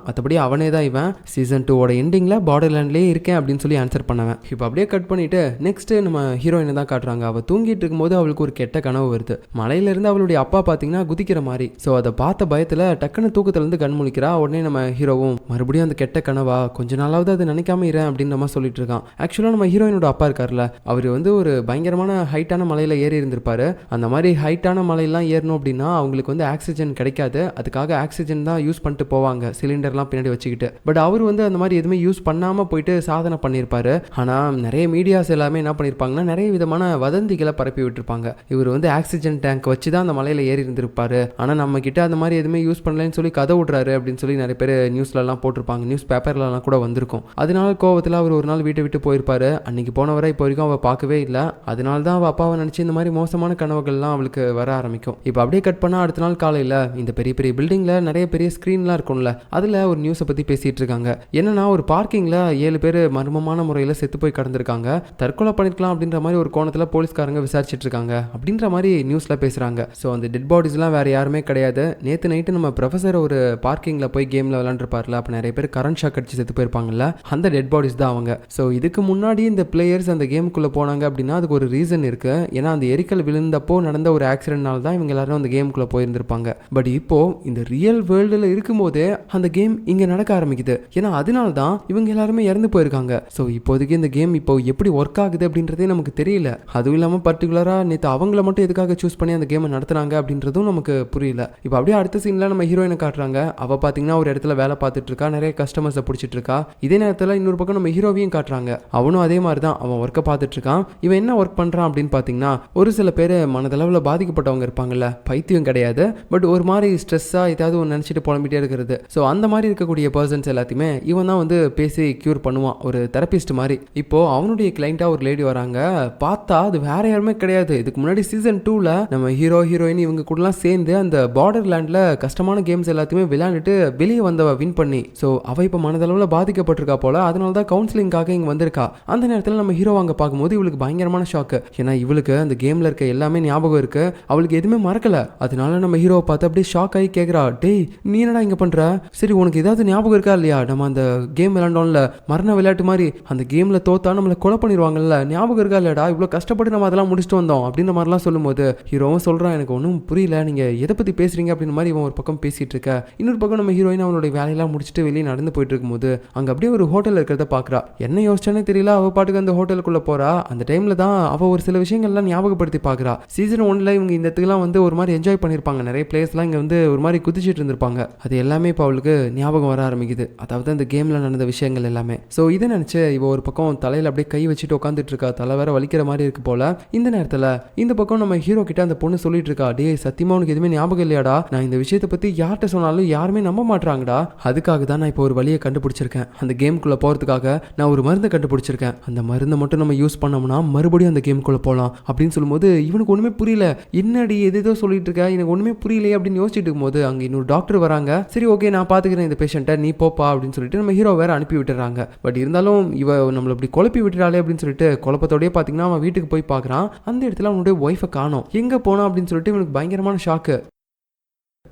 மற்றபடி அவனே தான் இவன். சீசன் 2 எண்டிங்கில் பார்டர் லேண்ட்லேயே இருக்கேன் அப்படின்னு சொல்லி ஆன்சர் பண்ணவன். இப்போ அப்படியே கட் பண்ணிட்டு நெக்ஸ்ட் நம்ம ஹீரோயினை தான் காட்டுறாங்க. அவள் தூங்கிட்டு இருக்கும்போது அவளுக்கு ஒரு கெட்ட கனவு வருது. மலையிலேருந்து அவளுடைய அப்பா பார்த்தீங்கன்னா குதிக்கிற மாதிரி. ஸோ அதை பார்த்த பயத்தில் டக்குன்னு தூக்கத்துலேருந்து கண் முழிக்கிறா. உடனே நம்ம ஹீரோவும் மறுபடியும் அந்த கெட்ட கனவா கொஞ்ச நாளாவது அதை நினைக்காம இரு அப்படின்ற மாதிரி சொல்லிட்டு இருக்கான். ஆக்சுவலாக நம்ம ஹீரோயினோட அப்பா இருக்கார்ல, அவர் வந்து ஒரு பயங்கரமான ஹைட்டான மலையில் ஏறி இருந்திருப்பாரு. அந்த மாதிரி ஹைட்டான மலையெல்லாம் ஏறணும் அப்படின்னா அவங்களுக்கு வந்து ஆக்சிஜன் கிடைக்காது. அதுக்காக ஆக்சிஜன் தான் யூஸ் பண்ணிட்டு போவாங்க, சிலிண்டர்லாம் பின்னாடி வச்சுக்கிட்டு. பட் அவர் வந்து அந்த மாதிரி எதுவுமே யூஸ் பண்ணாமல் போயிட்டு சாதனை பண்ணியிருப்பாரு. ஆனால் நிறைய மீடியாஸ் எல்லாமே என்ன பண்ணியிருப்பாங்கன்னா நிறைய விதமான வதந்திகளை பரப்பி விட்டுருப்பாங்க. இவர் வந்து ஆக்சிஜன் டேங்க் வச்சு தான் அந்த மலையில் ஏறி இருந்திருப்பாரு, ஆனால் நம்ம கிட்ட அந்த மாதிரி எதுவுமே யூஸ் பண்ணலன்னு சொல்லி கதை விட்றாரு அப்படின்னு சொல்லி நிறைய பேர் நியூஸ்லலாம் போட்டிருப்பாங்க, நியூஸ் பேப்பர்லலாம் கூட வந்திருக்கும். அதனால கோவத்தில் அவர் ஒரு நாள் வீட்டை விட்டு போயிருப்பாரு. அன்னைக்கு போனவரை இப்போ வரைக்கும் அவள் பார்க்கவே இல்லை. அதனால தான் அவள் அப்பாவை நினச்சி இந்த மாதிரி மோசமான கனவுகள்லாம் அவளுக்கு வர ஆரம்பிக்கும். இப்போ அப்படியே கட் பண்ணால் அடுத்த நாள் காலையில் இந்த பெரிய பெரிய பில்டிங்கில் நிறைய பெரிய ஸ்க்ரீன்லாம் இருக்கும்ல, அதில் ஒரு நியூஸை பற்றி பேசிகிட்டு இருக்காங்க. என்னன்னா ஒரு பார்க்கிங்கில் 7 பேர் மர்மமான முறையில் செத்து போய் கடந்திருக்காங்க, தற்கொலை பண்ணிருக்கலாம் அப்படின்ற மாதிரி ஒரு கோணத்தில் போலீஸ்காரங்க விசாரிச்சுட்டு இருக்காங்க அப்படின்ற மாதிரி நியூஸில் பேசுகிறாங்க. ஸோ அந்த டெட் பாடிஸ்லாம் வேறு யாருமே கிடையாது. நேற்று நைட்டு நம்ம ப்ரொஃபஸர் ஒரு பார்க்கிங்கில் போய் கேமில் விளாண்டுருப்பார்ல, அப்போ நிறைய பேர் கரண்ட் ஷாக் அடிச்சு செத்து போயிருப்பாங்கல்ல, அந்த டெட் பாடிஸ் தான் அவங்க. ஸோ இதுக்கு முன்னாடி இந்த பிளேயர்ஸ் அந்த கேமுக்குள்ளே போனாங்க அப்படின்னா அதுக்கு ஒரு ரீசன் இருக்குது. ஏன்னா அந்த எரிக்கல் விழுந்தப்போ நடந்த ஒரு ஆக்சிடென்ட்னால தான் இவங்க எல்லாரும் அந்த கேமுக்குள்ளே போயிருந்திருப்பாங்க. பட் இப்போ இந்த ரியல் வேர்ல்டில் இருக்கும்போதே அந்த கேம் இங்கே நடக்க ஆரம்பிக்குது. ஏன்னா அதனால தான் இவங்க எல்லாருமே இறந்து போயிருக்காங்க. ஸோ இப்போதைக்கு இந்த கேம் இப்போ எப்படி ஒர்க் ஆகுது அப்படின்றதே நமக்கு தெரியல. அதுவும் இல்லாமல் பர்டிகுலராக நேற்று அவங்கள மட்டும் எதுக்காக சூஸ் பண்ணி அந்த கேமை நடத்துனாங்க அப்படின்றதும் நமக்கு புரியல. இப்போ அப்படியே அடுத்த சீனில் நம்ம ஹீரோயினை காட்டுறாங்க. அவள் பார்த்தீங்கன்னா ஒரு இடத்துல வேலை பார்த்துட்டு இருக்கா, நிறைய கஸ்டமர்ஸை பிடிச்சிட்டு இருக்கா. இதே நேரத்தில் இன்னொரு பக்கம் நம்ம ஹீரோவையும் காட்டுறாங்க. அவனும் அதே மாதிரி தான் அவன் ஒர்க்கை பார்த்துட்டு இருக்கான். இவன் என்ன ஒர்க் பண்ணுறான் அப்படின்னு பார்த்தீங்கன்னா, ஒரு சில பேர் மனதளவில் பாதிக்கப்பட்டவங்க இருப்பாங்கல்ல, பைத்தியம் கிடையாது, பட் ஒரு மாதிரி ஸ்ட்ரெஸ்ஸாக ஏதாவது ஒன்று நினச்சிட்டு புலம்பிட்டே இருக்கிறது. ஸோ அந்த மாதிரி இருக்கக்கூடிய பர்சன்ஸ் எல்லாத்தையுமே இவன் தான் வந்து பேசி க்யூர் பண்ணுவான், ஒரு தெரபிஸ்ட் மாதிரி. இப்போ அவனுடைய கிளைண்ட்டாக ஒரு லேடி வராங்க. பார்த்தா அது வேற யாருமே கிடையாது. இதுக்கு முன்னாடி சீசன் 2ல நம்ம ஹீரோ ஹீரோயின் இவங்க கூடலாம் சேர்ந்து அந்த பார்டர் லேண்டில் கஷ்டமான கேம்ஸ் எல்லாத்தையுமே விளையாண்டுட்டு வெளியே வந்தவ வின் பண்ணி. ஸோ அவள் இப்போ மனதளவில் பாதிக்கப்பட்டிருக்கா போல, அதனால தான் கவுன்சிலிங்காக இங்கே வந்திருக்கா. அந்த நேரத்தில் நம்ம ஹீரோ அங்கே பார்க்கும்போது இவளுக்கு பயங்கரமான ஷாக்கு. ஏன்னா இவளுக்கு அந்த கேமில் இருக்க எல்லாமே ஞாபகம் இருக்கு, அவளுக்கு எதுவுமே மறக்கல. அதனால நம்ம ஹீரோவை பார்த்து அப்படியே ஷாக் ஆகி கேட்குறா, டேய் நீ என்னடா இங்கே பண்ணுற? சரி உனக்கு ஏதாவது ஞாபகம் இருக்கா இல்லையா? நம்ம அந்த கேம் விளையாண்டோம்ல, மரண விளையாட்டு மாதிரி, அந்த கேமில் தோத்தா நம்மளை கொலை பண்ணிடுவாங்கல்ல, ஞாபகம் இருக்கா இல்லையாடா? இவ்வளோ கஷ்டப்பட்டு நம்ம அதெல்லாம் முடிச்சுட்டு வந்தோம் அப்படின்ற மாதிரிலாம் சொல்லும்போது ஹீரோவும் சொல்கிறான், எனக்கு ஒன்றும் புரியல, நீங்கள் எதை பற்றி பேசுகிறீங்க அப்படின்ற மாதிரி இவன் ஒரு பக்கம் பேசிகிட்டு இருக்க. இன்னொரு பக்கம் நம்ம ஹீரோயின் அவனுடைய வேலையெல்லாம் முடிச்சுட்டு வெளியே நடந்து போயிட்டு இருக்கும்போது அங்கே அப்படியே ஒரு ஹோட்டல் இருக்கிறத பார்க்குறா. என்ன யோசிச்சானே தெரியல, அவள் பாட்டுக்கு அந்த ஹோட்டலுக்குள்ளே போகிறா. அந்த டைமில் தான் அவள் ஒரு சில விஷயங்கள்லாம் ஞாபகப்படுத்தி பார்க்குறா. சீசன் 1ல் இவங்க இந்த இடத்துக்குலாம் வந்து ஒரு மாதிரி என்ஜாய் பண்ணியிருப்பாங்க, நிறைய பிளேஸ்லாம் இங்கே வந்து ஒரு மாதிரி குதிச்சுட்டு இருந்திருப்பாங்க. அது எல்லாமே இப்போ அவளுக்கு ஞாபகம் வர ஆரம்பிக்குது, அதாவது அந்த கேமில் நடந்த விஷயங்கள் எல்லாமே. ஸோ இதை நினச்சி இவ ஒரு பக்கம் தலையில் அப்படியே கை வச்சுட்டு உட்காந்துட்டு இருக்கா. தலை வேற வலிக்கிற மாதிரி இருக்கு போல. இந்த நேரத்தில் இந்த பக்கம் நம்ம ஹீரோ கிட்ட அந்த பொண்ணு சொல்லிட்டு இருக்கா, டே சத்தியமா உனக்கு எதுவுமே ஞாபகம் இல்லையாடா? நான் இந்த விஷயத்தை பற்றி யார்கிட்ட சொன்னாலும் யாருமே நம்ப மாட்டாங்கடா. அதுக்காக தான் நான் இப்போ ஒரு வழியை கண்டுபிடிச்சிருக்கேன். அந்த கேமுக்குள்ளே போகிறதுக்காக நான் ஒரு மருந்தை கண்டுபிடிச்சிருக்கேன். அந்த மருந்தை மட்டும் நம்ம யூஸ் பண்ணோம்னா மறுபடியும் அந்த கேமுக்குள்ளே போகலாம் அப்படின்னு சொல்லும்போது இவனுக்கு ஒன்றுமே புரியல. என்னடி எதோ சொல்லிட்டு இருக்க, எனக்கு ஒன்றுமே புரியலையே அப்படின்னு யோசிச்சுட்டு இருக்கும்போது அங்கே இன்னொரு டாக்டர் வராங்க. சரி ஓகே நான் பார்த்துக்கிறேன் இந்த பேஷண்ட்டை, நீ போப்பா அப்படின்னு சொல்லிட்டு நம்ம ஹீரோ வேற அனுப்பி விட்டுறாங்க. பட் இருந்தாலும் இவ நம்மளை இப்படி குழப்பி விட்டுறாளே அப்படின்னு சொல்லிட்டு குழப்பத்தோடய பார்த்தீங்கன்னா அவன் வீட்டுக்கு போய் பார்க்குறான். அந்த இடத்துல அவனுடைய ஒய்ஃபை காணோம். எங்கே போனா அப்படின்னு சொல்லிட்டு இவனுக்கு பயங்கரமான ஷாக்கு.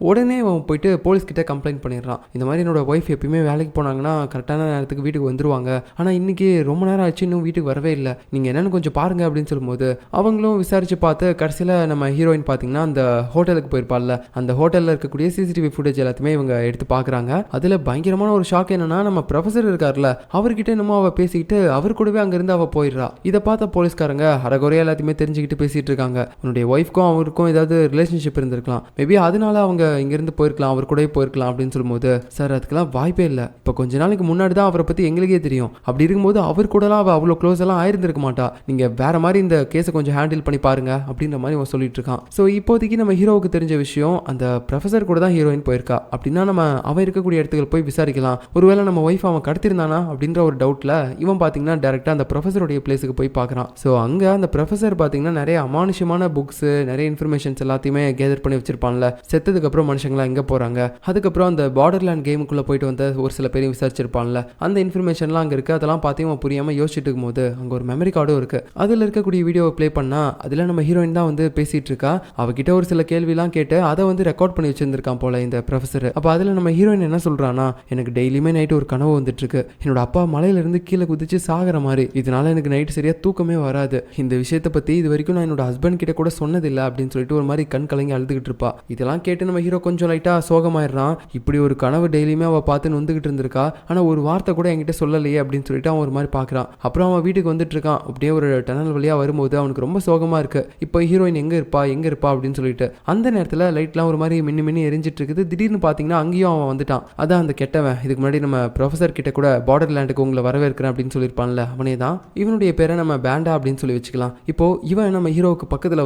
உடனே அவன் போயிட்டு போலீஸ்கிட்ட கம்ப்ளைண்ட் பண்ணிடுறான். இந்த மாதிரி என்னோட ஒய்ஃப் எப்பயுமே வேலைக்கு போனாங்கன்னா கரெக்டான நேரத்துக்கு வீட்டுக்கு வந்துருவாங்க, ஆனால் இன்றைக்கி ரொம்ப நேரம் ஆச்சு இன்னும் வீட்டுக்கு வரவே இல்லை, நீங்கள் என்னென்னு கொஞ்சம் பாருங்கள் அப்படின்னு சொல்லும்போது அவங்களும் விசாரித்து பார்த்து கடைசியில் நம்ம ஹீரோயின் பார்த்தீங்கன்னா அந்த ஹோட்டலுக்கு போயிருப்பாள்ல, அந்த ஹோட்டலில் இருக்கக்கூடிய சிசிடிவி ஃபுட்டேஜ் எல்லாத்தையுமே இவங்க எடுத்து பார்க்குறாங்க. அதில் பயங்கரமான ஒரு ஷாக் என்னன்னா, நம்ம ப்ரொஃபஸர் இருக்கார்ல, அவர்கிட்ட என்னமோ அவள் பேசிக்கிட்டு அவர் கூடவே அங்கேருந்து அவள் போயிடுறா. இதை பார்த்த போலீஸ்காரங்க அரைகுறையாக எல்லாத்தையுமே தெரிஞ்சுக்கிட்டு பேசிகிட்டு இருக்காங்க. உன்னுடைய ஒய்ஃப்க்கும் அவருக்கும் ஏதாவது ரிலேஷன்ஷிப் இருந்திருக்கலாம், மேபி அதனால அவங்க நாங்கள் இங்கேருந்து போயிருக்கலாம், அவர் கூடயே போயிருக்கலாம் அப்படின்னு சொல்லும்போது, சார் அதுக்கெல்லாம் வாய்ப்பே இல்லை. இப்போ கொஞ்ச நாளைக்கு முன்னாடி தான் அவரை பற்றி எங்களுக்கே தெரியும். அப்படி இருக்கும்போது அவர் கூடலாம் அவள் அவ்வளோ க்ளோஸ் எல்லாம் ஆயிருந்திருக்க மாட்டா. நீங்கள் வேற மாதிரி இந்த கேஸை கொஞ்சம் ஹேண்டில் பண்ணி பாருங்க அப்படின்ற மாதிரி அவன் சொல்லிட்டு இருக்கான். ஸோ இப்போதைக்கு நம்ம ஹீரோவுக்கு தெரிஞ்ச விஷயம், அந்த ப்ரொஃபஸர் கூட தான் ஹீரோயின் போயிருக்கா. அப்படின்னா நம்ம அவன் இருக்கக்கூடிய இடத்துக்கு போய் விசாரிக்கலாம். ஒருவேளை நம்ம ஒய்ஃப் அவன் கடத்திருந்தானா அப்படின்ற ஒரு டவுட்டில் இவன் பார்த்தீங்கன்னா டேரெக்டாக அந்த ப்ரொஃபஸருடைய பிளேஸுக்கு போய் பார்க்குறான். ஸோ அங்கே அந்த ப்ரொஃபஸர் பார்த்தீங்கன்னா நிறைய அமானுஷமான புக்ஸ், நிறைய இன்ஃபர்மேஷன்ஸ் எல்லாத்தையுமே கேதர் பண்ணி வச்சிருப்பான்ல. செத்ததுக்கு அப்புறம் மனுஷங்களாம் எங்கே போகிறாங்க, அதுக்கப்புறம் அந்த பார்டர்லேண்ட் கேமுக்குள்ளே போயிட்டு வந்த ஒரு சில பேரையும் விசாரிச்சிருப்பான்ல, அந்த இன்ஃபர்மேஷன்லாம் அங்கே இருக்குது. அதெல்லாம் பார்த்து புரியாமல் யோசிச்சுட்டு இருக்கும்போது அங்கே ஒரு மெமரி கார்டும் இருக்குது. அதில் இருக்கக்கூடிய வீடியோவை ப்ளே பண்ணால் அதில் நம்ம ஹீரோயின் தான் பேசிகிட்டு இருக்கா. அவகிட்ட ஒரு சில கேள்விலாம் கேட்டு அதை ரெக்கார்ட் பண்ணி வச்சிருந்திருக்கான் போல இந்த ப்ரொஃபஸர். அப்போ அதில் நம்ம ஹீரோயின் என்ன சொல்கிறான்னா, எனக்கு டெய்லியுமே நைட்டு ஒரு கனவு வந்துட்டு இருக்கு. என்னோட அப்பா மலையிலிருந்து கீழே குதிச்சு சாகிற மாதிரி. இதனால எனக்கு நைட்டு சரியாக தூக்கமே வராது. இந்த விஷயத்தை பற்றி இது வரைக்கும் நான் என்னோட ஹஸ்பண்ட் கிட்ட கூட சொன்னதில்லை அப்படின்னு சொல்லிட்டு ஒரு மாதிரி கண் கலங்கி அழுதுகிட்டு இருப்பா. இதெல்லாம் கேட்டு நம்ம ஹீரோ கொஞ்சம் லைட்டாக சோகமாயிடுறான். இப்படி ஒரு கனவு டெய்லியுமே அவள் பார்த்து நொந்துகிட்டு இருந்திருக்கா, ஆனால் ஒரு வார்த்தை கூட என்கிட்ட சொல்லலையே அப்படின்னு சொல்லிட்டு அவன் ஒரு மாதிரி பார்க்குறான். அப்புறம் அவன் வீட்டுக்கு வந்துட்டு இருக்கான். அப்படியே ஒரு டனல் வழியாக வரும்போது அவனுக்கு ரொம்ப சோகமாக இருக்கு. இப்போ ஹீரோயின் எங்கே இருப்பா அப்படின்னு சொல்லிட்டு அந்த நேரத்தில் லைட்லாம் ஒரு மாதிரி மின்னி எரிஞ்சிட்டு இருக்குது. திடீர்னு பார்த்தீங்கன்னா அங்கேயும் அவன் வந்துட்டான். அதான் அந்த கெட்டவன். இதுக்கு முன்னாடி நம்ம ப்ரொஃபஸர் கிட்ட கூட பார்டர் லேண்டுக்கு உங்களை வரவேற்கிறேன் அப்படின்னு சொல்லியிருப்பான்ல, அவனே தான். இவனுடைய பேரை நம்ம பேண்டா அப்படின்னு சொல்லி வச்சுக்கலாம். இப்போ இவன் நம்ம ஹீரோவுக்கு பக்கத்தில்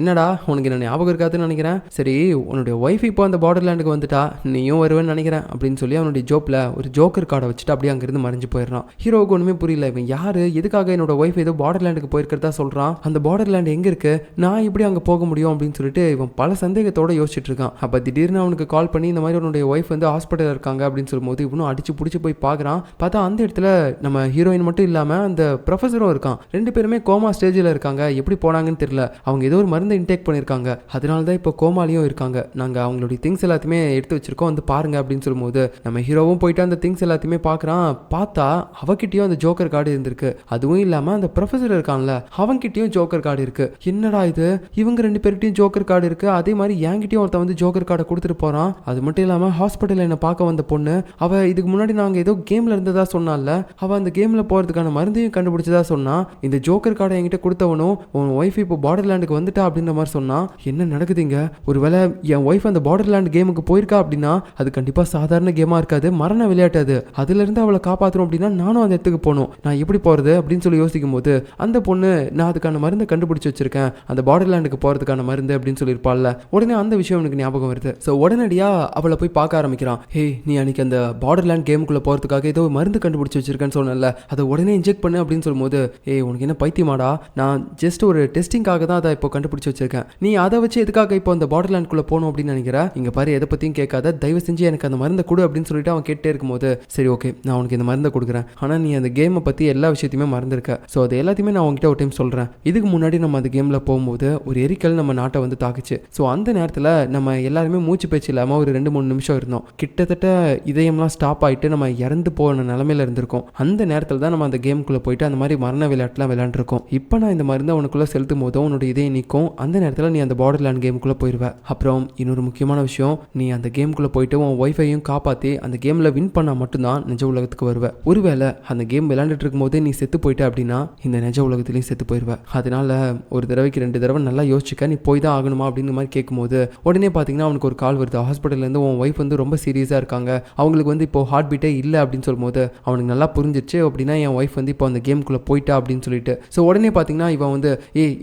என்னடா உனக்கு என்ன ஞாபகம் இருக்காதுன்னு நினைக்கிறேன், சரி உன்னுடைய ஒய்ஃப் இப்போ அந்த பார்டர் லேண்டுக்கு வந்துட்டா, நீயும் வருவேன்னு நினைக்கிறேன் அப்படின்னு சொல்லி அவனுடைய ஜோப்பில் ஒரு ஜோக்கர் கார்டை வச்சுட்டு அப்படியே அங்கிருந்து மறைஞ்சு போயிடுறான். ஹீரோவுக்கு ஒன்றுமே புரியல, இவன் யாரு, எதுக்காக என்னோட ஒய்ஃப் ஏதோ பார்டர் லேண்டுக்கு போயிருக்கிறதா சொல்கிறான், அந்த பார்டர் லேண்ட் எங்கே இருக்கு, நான் எப்படி அங்கே போக முடியும் அப்படின்னு சொல்லிட்டு இவன் பல சந்தேகத்தோட யோசிச்சுட்டு இருக்கான். அப்போ திடீர்னு அவனுக்கு கால் பண்ணி இந்த மாதிரி உன்னுடைய ஒய்ஃப் ஹாஸ்பிட்டலில் இருக்காங்க அப்படின்னு சொல்லும்போது இவனும் அடிச்சு பிடிச்சி போய் பார்க்குறான். பார்த்தா அந்த இடத்துல நம்ம ஹீரோயின் மட்டும் இல்லாமல் அந்த ப்ரொஃபஸரும் இருக்கான். ரெண்டு பேருமே கோமா ஸ்டேஜில் இருக்காங்க. எப்படி போனாங்கன்னு தெரியல. அவங்க ஏதோ ஒரு மருந்து இன்டேக் பண்ணியிருக்காங்க, அதனால தான் இப்போ கோமாலையும் இருக்காங்க. நாங்கள் அவங்களுடைய திங்ஸ் எல்லாத்தையுமே எடுத்து வச்சிருக்கோம், பாருங்க அப்படின்னு சொல்லும்போது நம்ம ஹீரோவும் போயிட்டு அந்த திங்ஸ் எல்லாத்தையுமே பார்க்குறான். பார்த்தா அவகிட்டயும் அந்த ஜோக்கர் கார்டு இருந்திருக்கு. அதுவும் இல்லாமல் அந்த ப்ரொஃபஸர் இருக்கான்ல, அவன்கிட்டயும் ஜோக்கர் கார்டு இருக்கு. என்னடா இது, இவங்க ரெண்டு பேர்கிட்டையும் ஜோக்கர் கார்டு இருக்கு, அதே மாதிரி என்கிட்டயும் ஒருத்தன் ஜோக்கர் கார்டை கொடுத்துட்டு போறான். அது மட்டும் இல்லாமல் ஹாஸ்பிட்டலில் என்ன பார்க்க வந்த பொண்ணு, அவ இதுக்கு முன்னாடி நாங்கள் ஏதோ கேம்ல இருந்ததா சொன்னால, அவ அந்த கேம்ல போறதுக்கான மருந்தையும் கண்டுபிடிச்சதா சொன்னா. இந்த ஜோக்கர் கார்டை என்கிட்ட கொடுத்தவனும் உன் ஒய்ஃப் இப்போ பார்டர்லேண்டுக்கு வந்துட்டா அப்படின்ற மாதிரி சொன்னா. என்ன நடக்குதுங்க, ஒருவேளை என் ஒய்ஃப் அந்த பார்டர்லேண்ட் கேமுக்கு போயிருக்கா அப்படின்னா அது கண்டிப்பாக சாதாரண கேமாக இருக்காது, மரண விளையாட்டு அது. அதுலேருந்து அவளை காப்பாற்றணும் அப்படின்னா நானும் அந்த இடத்துக்கு போகணும், நான் எப்படி போகிறது அப்படின்னு சொல்லி யோசிக்கும் போது அந்த பொண்ணு நான் அதுக்கான மருந்தை கண்டுபிடிச்சி வச்சிருக்கேன், அந்த பார்டர்லேண்டுக்கு போகிறதுக்கான மருந்து அப்படின்னு சொல்லியிருப்பாள்ல. உடனே அந்த விஷயம் எனக்கு ஞாபகம் வருது. ஸோ உடனடியாக அவளை போய் பார்க்க ஆரம்பிக்கிறான். ஹே, நீ அன்னைக்கு அந்த பார்டர்லேண்ட் கேமுக்குள்ளே போகிறதுக்காக ஏதோ மருந்து கண்டுபிடிச்சி வச்சிருக்கேன்னு சொன்னல, அதை உடனே இன்ஜெக்ட் பண்ணு அப்படின்னு சொல்லும்போது, உனக்கு என்ன பைத்தியமாடா, நான் ஜஸ்ட் ஒரு டெஸ்டிங்காக தான் அதை இப்போ கண்டுபிடிச்சி வச்சிருக்கேன், நீ அதை வச்சு எதுக்காக இப்போ அந்த பார்டர்லேண்டுக்குள்ளே போகணும் அப்படின்னு நினைக்கிறேன், இங்கே பாரு எதை பற்றியும் கேட்காத, தயவு செஞ்சு எனக்கு அந்த மருந்தை கொடு அப்படின்னு சொல்லிட்டு அவன் கேட்டே இருக்கும்போது, சரி ஓகே நான் உனக்கு இந்த மருந்தை கொடுக்குறேன், ஆனால் நீ அந்த கேமை பற்றி எல்லா விஷயத்தையுமே மறந்துருக்க, ஸோ அது எல்லாத்தையுமே நான் உங்ககிட்ட ஒரு டைம் சொல்கிறேன். இதுக்கு முன்னாடி நம்ம அந்த கேமில் போகும்போது ஒரு எரிக்கல் நம்ம நாட்டை தாக்குச்சு. ஸோ அந்த நேரத்தில் நம்ம எல்லாருமே மூச்சு பேச்சு இல்லாமல் ஒரு 2-3 நிமிஷம் இருந்தோம். கிட்டத்தட்ட இதயம்லாம் ஸ்டாப் ஆகிட்டு நம்ம இறந்து போன நிலமையில இருந்திருக்கோம். அந்த நேரத்தில் தான் நம்ம அந்த கேமுக்குள்ளே போயிட்டு அந்த மாதிரி மரண விளையாட்டுலாம் விளையாண்டுருக்கோம். இப்போ நான் இந்த மருந்தை உனக்குள்ளே செலுத்தும் போதும் உன்னோட இதயம் நிற்கும். அந்த நேரத்தில் நீ அந்த பார்டர்லேண்ட் கேமுக்குள்ளே போயிடுவேன். அப்புறம் இன்னொரு முக்கியமான விஷயம், நீ அந்த கேமுக்குள்ளே போயிட்டு உன் ஒய்ஃபையும் காப்பாற்றி அந்த கேமில் வின் பண்ணால் மட்டும்தான் நிஜ உலகத்துக்கு வருவேன். ஒருவேளை அந்த கேம் விளையாண்டுட்டு இருக்கும் போதே நீ செத்து போயிட்ட அப்படின்னா இந்த நிஜ உலகத்துலேயும் செத்து போயிடுவேன். அதனால ஒரு தடவைக்கு 2 தடவை நல்லா யோசிச்சுக்க, நீ போய் தான் ஆகணுமா அப்படின்ற மாதிரி கேட்கும்போது உடனே பார்த்தீங்கன்னா அவனுக்கு ஒரு கால் வருது. ஹாஸ்பிட்டல்லேருந்து உன் ஒய்ஃப் ரொம்ப சீரியஸாக இருக்காங்க, அவங்களுக்கு இப்போ ஹார்ட் பீட்டே இல்லை அப்படின்னு சொல்லும்போது அவனுக்கு நல்லா புரிஞ்சிச்சு. அப்படின்னா என் ஒய்ஃப் இப்போ அந்த கேமுக்குள்ளே போயிட்டா அப்படின்னு சொல்லிட்டு. ஸோ உடனே பார்த்தீங்கன்னா இவன்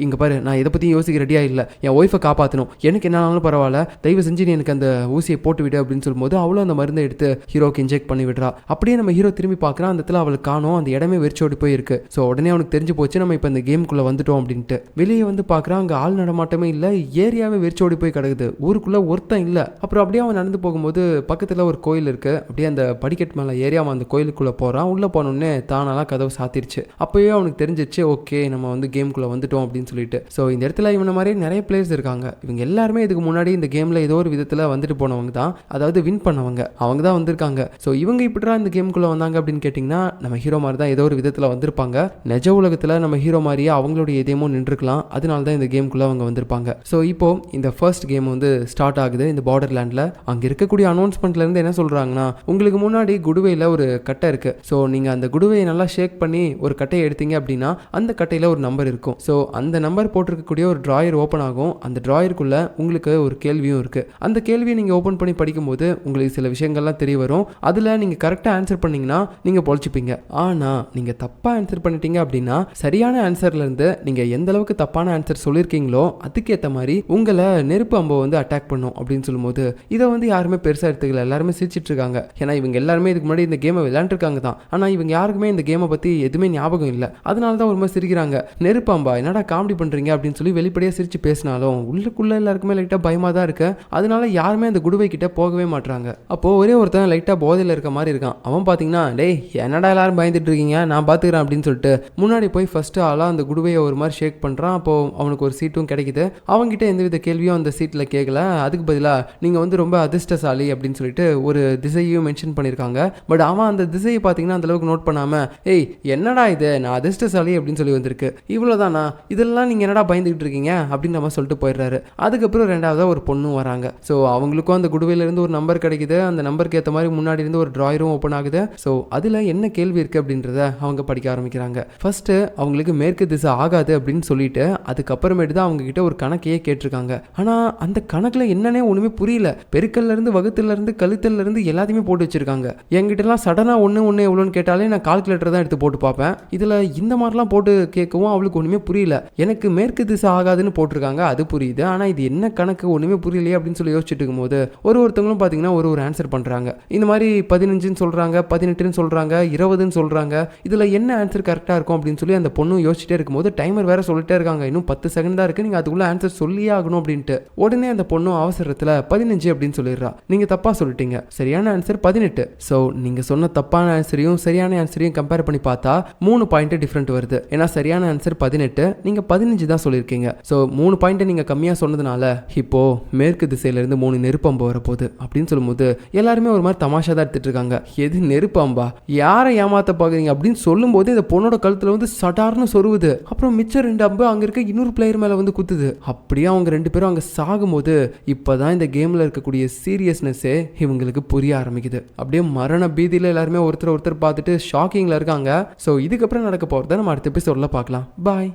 இங்கே பாரு, நான் இதை பற்றி யோசிக்க ரெடியாக இல்லை, என் ஒய்ஃபை காப்பாற்றணும், எனக்கு என்னாலும் பரவாயில்ல, தயவு செஞ்சு நீ எனக்கு அந்த ஊசியை போட்டு விடு அப்படின்னு சொல்லும்போது அவளும் அந்த மருந்தை எடுத்து ஹீரோக்கு இன்ஜெக்ட் பண்ணி விடுறா. அப்படியே நம்ம ஹீரோ திரும்பி பார்க்குறான், அந்த இடத்துல அவளுக்கு காணோம், அந்த இடமே வெறிச்சோடி போயிருக்கு. ஸோ உடனே அவனுக்கு தெரிஞ்சு போச்சு நம்ம இப்போ இந்த கேமுக்குள்ளே வந்துட்டோம் அப்படின்ட்டு. வெளியே பார்க்குறான், அங்கே ஆள் நடமாட்டமே இல்லை, ஏரியாவே வெறிச்சோடி போய் கிடக்குது, ஊருக்குள்ளே ஒருத்தன் இல்லை. அப்புறம் அப்படியே அவன் நடந்து போகும்போது பக்கத்தில் ஒரு கோயில் இருக்குது. அப்படியே அந்த படிக்கட்டு மேலே ஏறி அவன் அந்த கோயிலுக்குள்ளே போகிறான். உள்ளே போனோடனே தானாலாம் கதவு சாத்திருச்சு. அப்போயே அவனுக்கு தெரிஞ்சிச்சு, ஓகே நம்ம கேமுக்குள்ளே வந்துட்டோம் அப்படின்னு சொல்லிட்டு. ஸோ இந்த இடத்துல இவனை மாதிரி நிறைய பிளேயர்ஸ் இருக்காங்க. இவங்க எல்லாருமே இதுக்கு முன்னாடி இந்த கேமில் ஏதோ ஒரு விதத்தில் வந்துட்டு போனவங்க தான், அதாவது வின் பண்ணவங்க, அவங்க தான் வந்திருக்காங்க. ஸோ இவங்க இப்படிதான் இந்த கேமுக்குள்ளே வந்தாங்க அப்படின்னு கேட்டிங்கன்னா நம்ம ஹீரோ மாதிரி தான் ஏதோ ஒரு விதத்தில் வந்திருப்பாங்க. நிஜ உலகத்தில் நம்ம ஹீரோ மாதிரியே அவங்களுடைய இதயமும் நின்றுக்கலாம், அதனால தான் இந்த கேமுக்குள்ளே அவங்க வந்திருப்பாங்க. ஸோ இப்போ இந்த ஃபர்ஸ்ட் கேம் ஸ்டார்ட் ஆகுது இந்த பார்டர்லேண்டில். அங்கே இருக்கக்கூடிய அனௌன்ஸ்மெண்ட்லேருந்து என்ன சொல்கிறாங்கன்னா, உங்களுக்கு முன்னாடி குடுவையில் ஒரு கட்டை இருக்குது. ஸோ நீங்கள் அந்த குடுவையை நல்லா ஷேக் பண்ணி ஒரு கட்டையை எடுத்தீங்க அப்படின்னா அந்த கட்டையில் ஒரு நம்பர் இருக்கும். ஸோ அந்த நம்பர் போட்டிருக்கக்கூடிய ஒரு ட்ராயர் ஓப்பன் ஆகும். அந்த ட்ராயருக்குள்ளே உங்களுக்கு ஒரு கேள்வியும் இருக்குது. இருக்கு. அந்த கேள்வியை நீங்க ஓபன் பண்ணி படிக்கும்போது உங்களுக்கு சில விஷயங்கள்லாம் தெரிய வரும். அதுல நீங்க கரெக்டா ஆன்சர் பண்ணீங்கன்னா நீங்க பொழைச்சுப்பீங்க. ஆனா நீங்க தப்பா ஆன்சர் பண்ணிட்டீங்க அப்படின்னா சரியான ஆன்சர்ல இருந்து நீங்க எந்த அளவுக்கு தப்பான ஆன்சர் சொல்லிருக்கீங்களோ அதுக்கேற்ற மாதிரி உங்களை நெருப்பு அம்பை வந்து அட்டாக் பண்ணும் அப்படின்னு சொல்லும்போது இதை வந்து யாருமே பெருசா எடுத்துக்கல. எல்லாருமே சிரிச்சிட்டு இருக்காங்க. ஏன்னா இவங்க எல்லாருமே இதுக்கு முன்னாடி இந்த கேமை விளையாண்டுருக்காங்க தான். ஆனா இவங்க யாருக்குமே இந்த கேமை பத்தி எதுவுமே ஞாபகம் இல்லை. அதனால தான் ஒரு மாதிரி சிரிக்கிறாங்க. நெருப்பு அம்பா என்னடா காமெடி பண்றீங்க அப்படின்னு சொல்லி வெளிப்படையா சிரிச்சு பேசினாலும் உள்ளுக்குள்ள எல்லாருக்குமே லைட்டா பயமா தான் இருக்கு. அதனால யாருமே அந்த குடுவை கிட்ட போகவே மாட்டாங்க. அப்போ ஒரே ஒருத்தன் லைட்டா போதையில இருக்க மாதிரி இருக்கான். அவன் பாத்தீங்கன்னா டேய் என்னடா எல்லாரும் பயந்துட்டு இருக்கீங்க நான் பாத்துக்கிறேன் அப்படின்னு சொல்லிட்டு முன்னாடி போய் ஃபர்ஸ்ட் ஆளா அந்த குடுவையை ஒரு மாதிரி ஷேக் பண்றான். அப்போ அவனுக்கு ஒரு சீட்டும் கிடைக்குது. அவன்கிட்ட எந்தவித கேள்வியும் அந்த சீட்ல கேட்கல. அதுக்கு பதிலா நீங்க வந்து ரொம்ப அதிர்ஷ்டசாலி அப்படின்னு சொல்லிட்டு ஒரு திசையும் மென்ஷன் பண்ணிருக்காங்க. பட் அவன் அந்த திசையை பாத்தீங்கன்னா அந்த அளவுக்கு நோட் பண்ணாம ஏய் என்னடா இது நான் அதிர்ஷ்டசாலி அப்படின்னு சொல்லி வந்திருக்கு இவ்வளவுதானா இதெல்லாம் நீங்க என்னடா பயந்துகிட்டு இருக்கீங்க அப்படின்னு நம்ம சொல்லிட்டு போயிடுறாரு. அதுக்கப்புறம் ரெண்டாவதா ஒரு பொண்ணும் வராங்க. ஸோ அவங்களுக்கும் அந்த குடுவையில இருந்து ஒரு நம்பர் கிடைக்குது. அந்த நம்பருக்கு ஏற்ற மாதிரி முன்னாடி இருந்து ஒரு டிராயரும் ஓப்பன் ஆகுது. ஸோ அதுல என்ன கேள்வி இருக்கு அப்படின்றத அவங்க படிக்க ஆரம்பிக்கிறாங்க. ஃபர்ஸ்ட் அவங்களுக்கு மேற்கு திசை ஆகாது அப்படின்னு சொல்லிட்டு அதுக்கப்புறமேட்டு தான் அவங்க கிட்ட ஒரு கணக்கையே கேட்டிருக்காங்க. ஆனா அந்த கணக்குல என்னன்னே ஒண்ணுமே புரியல. பெருக்கல்ல இருந்து வகுத்துல இருந்து கழுத்தல்ல இருந்து எல்லாத்தையுமே போட்டு வச்சிருக்காங்க. என்கிட்ட எல்லாம் சடனா ஒண்ணு எவ்வளோன்னு கேட்டாலே நான் கால்குலேட்டர் தான் எடுத்து போட்டு பார்ப்பேன். இதுல இந்த மாதிரிலாம் போட்டு கேட்கவும் அவளுக்கு ஒண்ணுமே புரியல. எனக்கு மேற்கு திசை ஆகாதுன்னு போட்டிருக்காங்க அது புரியுது. ஆனா இது என்ன கணக்கு ஒண்ணுமே புரியலையே அப்படின்னு சொல்லி யோசிச்சுட்டு இருக்கும்போது ஒருத்தவங்களும் பாத்தீங்கன்னா ஒரு ஆன்சர் பண்றாங்க. இந்த மாதிரி 15ன்னு சொல்றாங்க, 18ன்னு சொல்றாங்க, 20ன்னு சொல்றாங்க. இதுல என்ன ஆன்சர் கரெக்டா இருக்கும் அப்படின்னு சொல்லி அந்த பொண்ணு யோசிச்சுட்டே இருக்கும்போது டைமர் வேற சொல்லிட்டே இருக்காங்க. இன்னும் 10 செகண்ட் தான் இருக்கு. நீங்க அதுக்குள்ள ஆன்சர் சொல்லியே ஆகணும் அப்படின்ட்டு. உடனே அந்த பொண்ணு அவசரத்துல 15 அப்படின்னு சொல்லிடுறா. நீங்க தப்பா சொல்லிட்டீங்க. சரியான ஆன்சர் 18. சோ நீங்க சொன்ன தப்பான ஆன்சரையும் சரியான ஆன்சரையும் கம்பேர் பண்ணி பார்த்தா 3 பாயிண்ட் டிஃபரெண்ட் வருது. ஏன்னா சரியான ஆன்சர் 18, நீங்க 15 தான் சொல்லியிருக்கீங்க. சோ 3 பாயிண்ட் நீங்க கம்மியா சொன்னதுனால இப்போ மேற்கு திசையில இருந்து 3 நெருப்பம்பு வரப்போகுது அப்படின்னு சொல்லும்போது எல்லாருமே ஒரு மாதிரி தமாஷா தான் எடுத்துட்டு இருக்காங்க. எது நெருப்பம்பா யாரை ஏமாத்த பாக்குறீங்க அப்படின்னு சொல்லும் போது இந்த பொண்ணோட கழுத்துல வந்து சடார்னு சொருவுது. அப்புறம் மிச்சம் 2 அம்பு அங்க இருக்க இன்னொரு பிளேயர் மேல வந்து குத்துது. அப்படியே அவங்க 2 பேரும் அங்க சாகும்போது இப்பதான் இந்த கேம்ல இருக்கக்கூடிய சீரியஸ்னஸே இவங்களுக்கு புரிய ஆரம்பிக்குது. அப்படியே மரண பீதியில எல்லாருமே ஒருத்தர் பார்த்துட்டு ஷாக்கிங்ல இருக்காங்க. ஸோ இதுக்கப்புறம் நடக்க போறத நம்ம அடுத்த எபிசோட்ல பார்க்கலாம். Bye.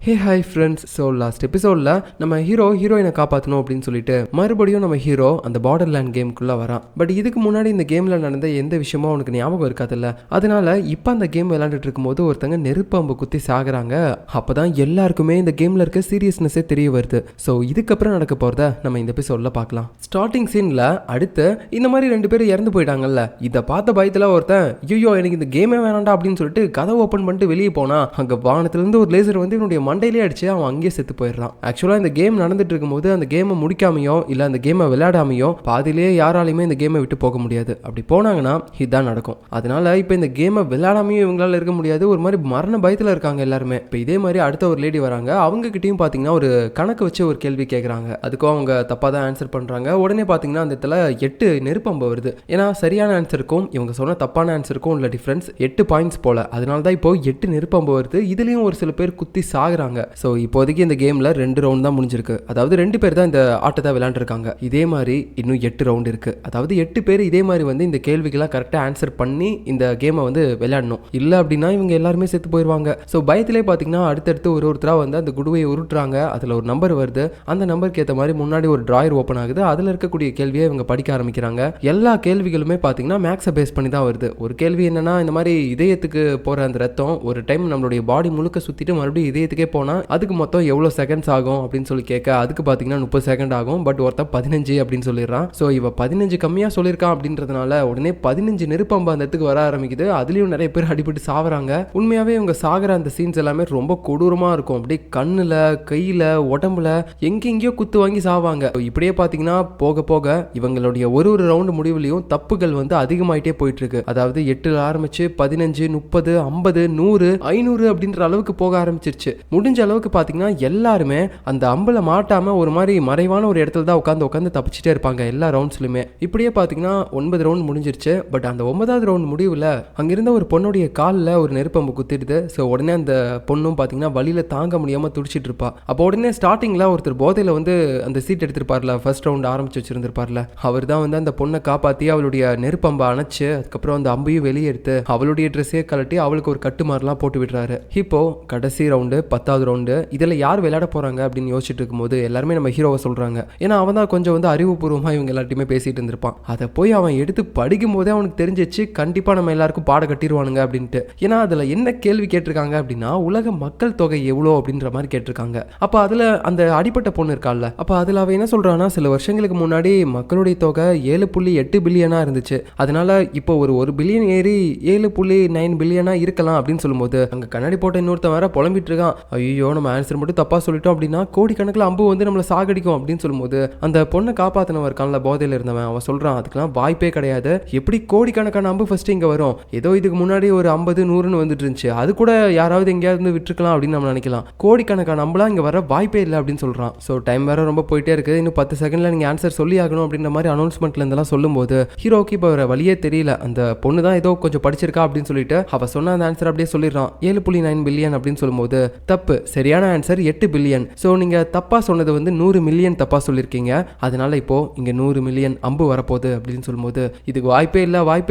Hey hi friends. So last எபிசோடில் நம்ம ஹீரோயினை காப்பாற்றணும் அப்படின்னு சொல்லிட்டு மறுபடியும் நம்ம ஹீரோ அந்த பார்டர் லேண்ட் கேமுக்குள்ளே வரான். பட் இதுக்கு முன்னாடி இந்த கேமில் நடந்த எந்த விஷயமும் அவனுக்கு ஞாபகம் இருக்காதுல்ல. அதனால இப்போ அந்த கேம் விளையாண்டுட்டு இருக்கும்போது ஒருத்தங்க நெருப்பம்பு குத்தி சாகுறாங்க. அப்போ தான் எல்லாருக்குமே இந்த கேமில் இருக்க சீரியஸ்னஸே தெரிய வருது. ஸோ இதுக்கப்புறம் நடக்க போகிறத நம்ம இந்த எபிசோடில் பார்க்கலாம். ஸ்டார்டிங் சீனில் அடுத்து இந்த மாதிரி 2 பேர் இறந்து போயிட்டாங்கல்ல. இதை பார்த்த பயத்தில் ஒருத்தன் ஐயோ எனக்கு இந்த கேமே வேணாண்டா அப்படின்னு சொல்லிட்டு கதை ஓப்பன் பண்ணிட்டு வெளியே போனா அங்கே வானத்திலிருந்து ஒரு லேசர் வந்து இவனுடைய மண்டையிலே அடிச்சு அவன் அங்கேயே செத்து போயிடுறான். ஆக்சுவலா இந்த கேம் நடந்துட்டு இருக்கும்போது அந்த கேமை முடிக்காமையோ இல்ல அந்த கேமை விளையாடாமையோ பாதியிலேயே யாராலையுமே இந்த கேமை விட்டு போக முடியாது. அப்படி போனாங்கன்னா இதுதான் நடக்கும். அதனால இப்போ இந்த கேமை விளையாடாமையும் இவங்களால இருக்க முடியாது. ஒரு மாதிரி மரண பயத்துல இருக்காங்க எல்லாருமே. இப்போ இதே மாதிரி அடுத்த ஒரு லேடி வராங்க. அவங்க கிட்டயும் பாத்தீங்கன்னா ஒரு கணக்கு வச்சு ஒரு கேள்வி கேட்கறாங்க. அதுக்கும் அவங்க தப்பா தான் ஆன்சர் பண்றாங்க. உடனே பாத்தீங்கன்னா அந்த இடத்துல 8 நெருப்பம்பு வருது. ஏன்னா சரியான ஆன்சருக்கும் இவங்க சொன்ன தப்பான ஆன்சருக்கும் உள்ள டிஃபரன்ஸ் 8 பாயிண்ட்ஸ் போல. அதனால தான் இப்போ 8 நெருப்பம்பு வருது. இதுலயும் ஒரு சில பேர் குத்தி சாகுறாங்க. ஸோ இப்போதைக்கு இந்த கேமில் 2 ரவுண்ட் தான் முடிஞ்சிருக்கு. அதாவது 2 பேர் தான் இந்த ஆட்டத்தை விளையாண்டுருக்காங்க. இதே மாதிரி இன்னும் 8 ரவுண்ட் இருக்கு. அதாவது 8 பேர் இதே மாதிரி வந்து இந்த கேள்விக்கெல்லாம் கரெக்டாக ஆன்சர் பண்ணி இந்த கேமை வந்து விளையாடணும். இல்லை அப்படின்னா இவங்க எல்லாருமே செத்து போயிடுவாங்க. ஸோ பயத்திலே பார்த்தீங்கன்னா அடுத்தடுத்து ஒருத்தராக வந்து அந்த குடுவையை உருட்டுறாங்க. அதில் ஒரு நம்பர் வருது. அந்த நம்பருக்கு ஏற்ற மாதிரி முன்னாடி ஒரு டிராயர் ஓப்பன் ஆகுது. அதில் இருக்கக்கூடிய கேள்வியை இவங்க படிக்க ஆரம்பிக்கிறாங்க. எல்லா கேள்விகளுமே பார்த்தீங்கன்னா மேக்ஸை பேஸ் பண்ணி தான் வருது. ஒரு கேள்வி என்னன்னா இந்த மாதிரி இதயத்துக்கு போகிற அந்த ரத்தம் ஒரு டைம் நம்மளுடைய பாடி முழுக்க சுற்றிட்டு மறுபடியும் இதயத்துக்கே போனால் அதுக்கு மொத்தம் எவ்வளோ செகண்ட்ஸ் ஆகும் அப்படின்னு சொல்லி கேட்க அதுக்கு பார்த்தீங்கன்னா 30 செகண்ட் ஆகும். பட் ஒருத்தன் 15 அப்படின்னு சொல்லிடுறான். ஸோ இவ 15 கம்மியாக சொல்லியிருக்கான் அப்படின்றதுனால உடனே 15 நெருப்பம்பு அந்த இடத்துக்கு வர ஆரம்பிக்குது. அதுலேயும் நிறைய பேர் அடிபட்டு சாகுறாங்க. உண்மையாகவே இவங்க சாகுற அந்த சீன்ஸ் எல்லாமே ரொம்ப கொடூரமாக இருக்கும். அப்படியே கண்ணில் கையில் உடம்புல எங்கெங்கேயோ குத்து வாங்கி சாவாங்க. இப்படியே பார்த்தீங்கன்னா போக போக இவங்களுடைய ஒரு ரவுண்டு முடிவுலையும் தப்புகள் வந்து அதிகமாயிட்டே போயிட்டு இருக்கு. அதாவது 8ல் ஆரம்பிச்சு 15, 30, 50, 100, 500 அப்படின்ற அளவுக்கு போக ஆரம்பிச்சிருச்சு. முடிஞ்ச அளவுக்கு பார்த்தீங்கன்னா எல்லாருமே அந்த அம்புல மாட்டாம ஒரு மாதிரி மறைவான ஒரு இடத்துல தான் உட்காந்து தப்பிச்சுட்டே இருப்பாங்க எல்லா ரவுண்ட்ஸ்லுமே. இப்படியே பார்த்தீங்கன்னா 9 ரவுண்ட் முடிஞ்சிருச்சு. பட் அந்த 9வது ரவுண்ட் முடிவில் அங்கிருந்த ஒரு பொண்ணுடைய காலில் ஒரு நெருப்பம்பு குத்திடுது. ஸோ உடனே அந்த பொண்ணும் பார்த்தீங்கன்னா வழியில தாங்க முடியாமல் துடிச்சிட்டு இருப்பா. அப்போ உடனே ஸ்டார்டிங்கில் ஒருத்தர் போதையில் வந்து அந்த சீட் எடுத்திருப்பார்ல, ஃபர்ஸ்ட் ரவுண்ட் ஆரம்பிச்சு வச்சிருந்திருப்பார்ல, அவர் தான் வந்து அந்த பொண்ணை காப்பாற்றி அவளுடைய நெருப்பம்பை அணைச்சு அதுக்கப்புறம் அந்த அம்பையும் வெளியே எடுத்து அவளுடைய ட்ரெஸ்ஸே கலட்டி அவளுக்கு ஒரு கட்டு மாதிரிலாம் போட்டு விடுறாரு. இப்போ கடைசி ரவுண்டு 10 10வது ரவுண்டு. இதில் யார் விளையாட போகிறாங்க அப்படின்னு யோசிச்சுட்டு இருக்கும்போது எல்லாருமே நம்ம ஹீரோவை சொல்கிறாங்க. ஏன்னா அவன் தான் கொஞ்சம் வந்து அறிவுபூர்வமாக இவங்க எல்லாத்தையுமே பேசிகிட்டு இருந்திருப்பான். அதை போய் அவன் எடுத்து படிக்கும் போதே அவனுக்கு தெரிஞ்சிச்சு கண்டிப்பாக நம்ம எல்லாருக்கும் பாட கட்டிடுவானுங்க அப்படின்ட்டு. ஏன்னா அதில் என்ன கேள்வி கேட்டிருக்காங்க அப்படின்னா உலக மக்கள் தொகை எவ்வளோ அப்படின்ற மாதிரி கேட்டிருக்காங்க. அப்போ அதில் அந்த அடிப்பட்ட பொண்ணு இருக்கால, அப்போ அதில் அவன் என்ன சொல்கிறான்னா சில வருஷங்களுக்கு முன்னாடி மக்களுடைய தொகை 7.8 பில்லியனாக இருந்துச்சு. அதனால இப்போ ஒரு பில்லியன் ஏறி 7.9 பில்லியனா இருக்கலாம் அப்படின்னு சொல்லும்போது அங்கே கண்ணாடி போட்ட இன்னொருத்தன் வேற புலம்பிட்டு இருக்கான். ஐயோ நம்ம ஆன்சர் மட்டும் தப்பாக சொல்லிட்டோம் அப்படின்னா கோடிக்கணக்கில் அம்பு வந்து நம்மளை சாகடிக்கும் அப்படின்னு சொல்லும்போது அந்த பொண்ணை காப்பாற்றினவன் இருக்கான்ல போதையில் இருந்தவன், அவன் சொல்கிறான் அதுக்கெல்லாம் வாய்ப்பே கிடையாது. எப்படி கோடிக்கணக்கான அம்பு ஃபர்ஸ்ட் இங்கே வரும்? ஏதோ இதுக்கு முன்னாடி ஒரு 50 100ன்னு வந்துட்டு இருந்துச்சு, அது கூட யாராவது எங்கேயாவது விட்டுருக்கலாம் அப்படின்னு நம்ம நினைக்கலாம். கோடிக்கணக்கான அம்புலாம் இங்கே வர வாய்ப்பே இல்லை அப்படின்னு சொல்கிறான். ஸோ டைம் வேற ரொம்ப போயிட்டே இருக்குது. இன்னும் 10 செகண்டில் நீங்கள் ஆன்சர் சொல்லி ஆகணும் அப்படின்ற மாதிரி அனௌன்ஸ்மெண்ட்ல இருந்தெல்லாம் சொல்லும்போது ஹீரோக்கு இப்போ வேற வழியே தெரியல. அந்த பொண்ணு தான் ஏதோ கொஞ்சம் படிச்சிருக்கா அப்படின்னு சொல்லிட்டு அவ சொன்ன அந்த ஆன்சர் அப்படியே சொல்லிடுறான். 7.9 பில்லியன் அப்படின்னு சொல்லும்போது தப்பு, சரியான ஆன்சர் 8 பில்லியன். ஸோ நீங்கள் தப்பாக சொன்னது வந்து 100 மில்லியன் தப்பாக சொல்லியிருக்கீங்க. அதனால இப்போ இங்கே 100 மில்லியன் அம்பு வரப்போகுது அப்படின்னு சொல்லும்போது இதுக்கு வாய்ப்பே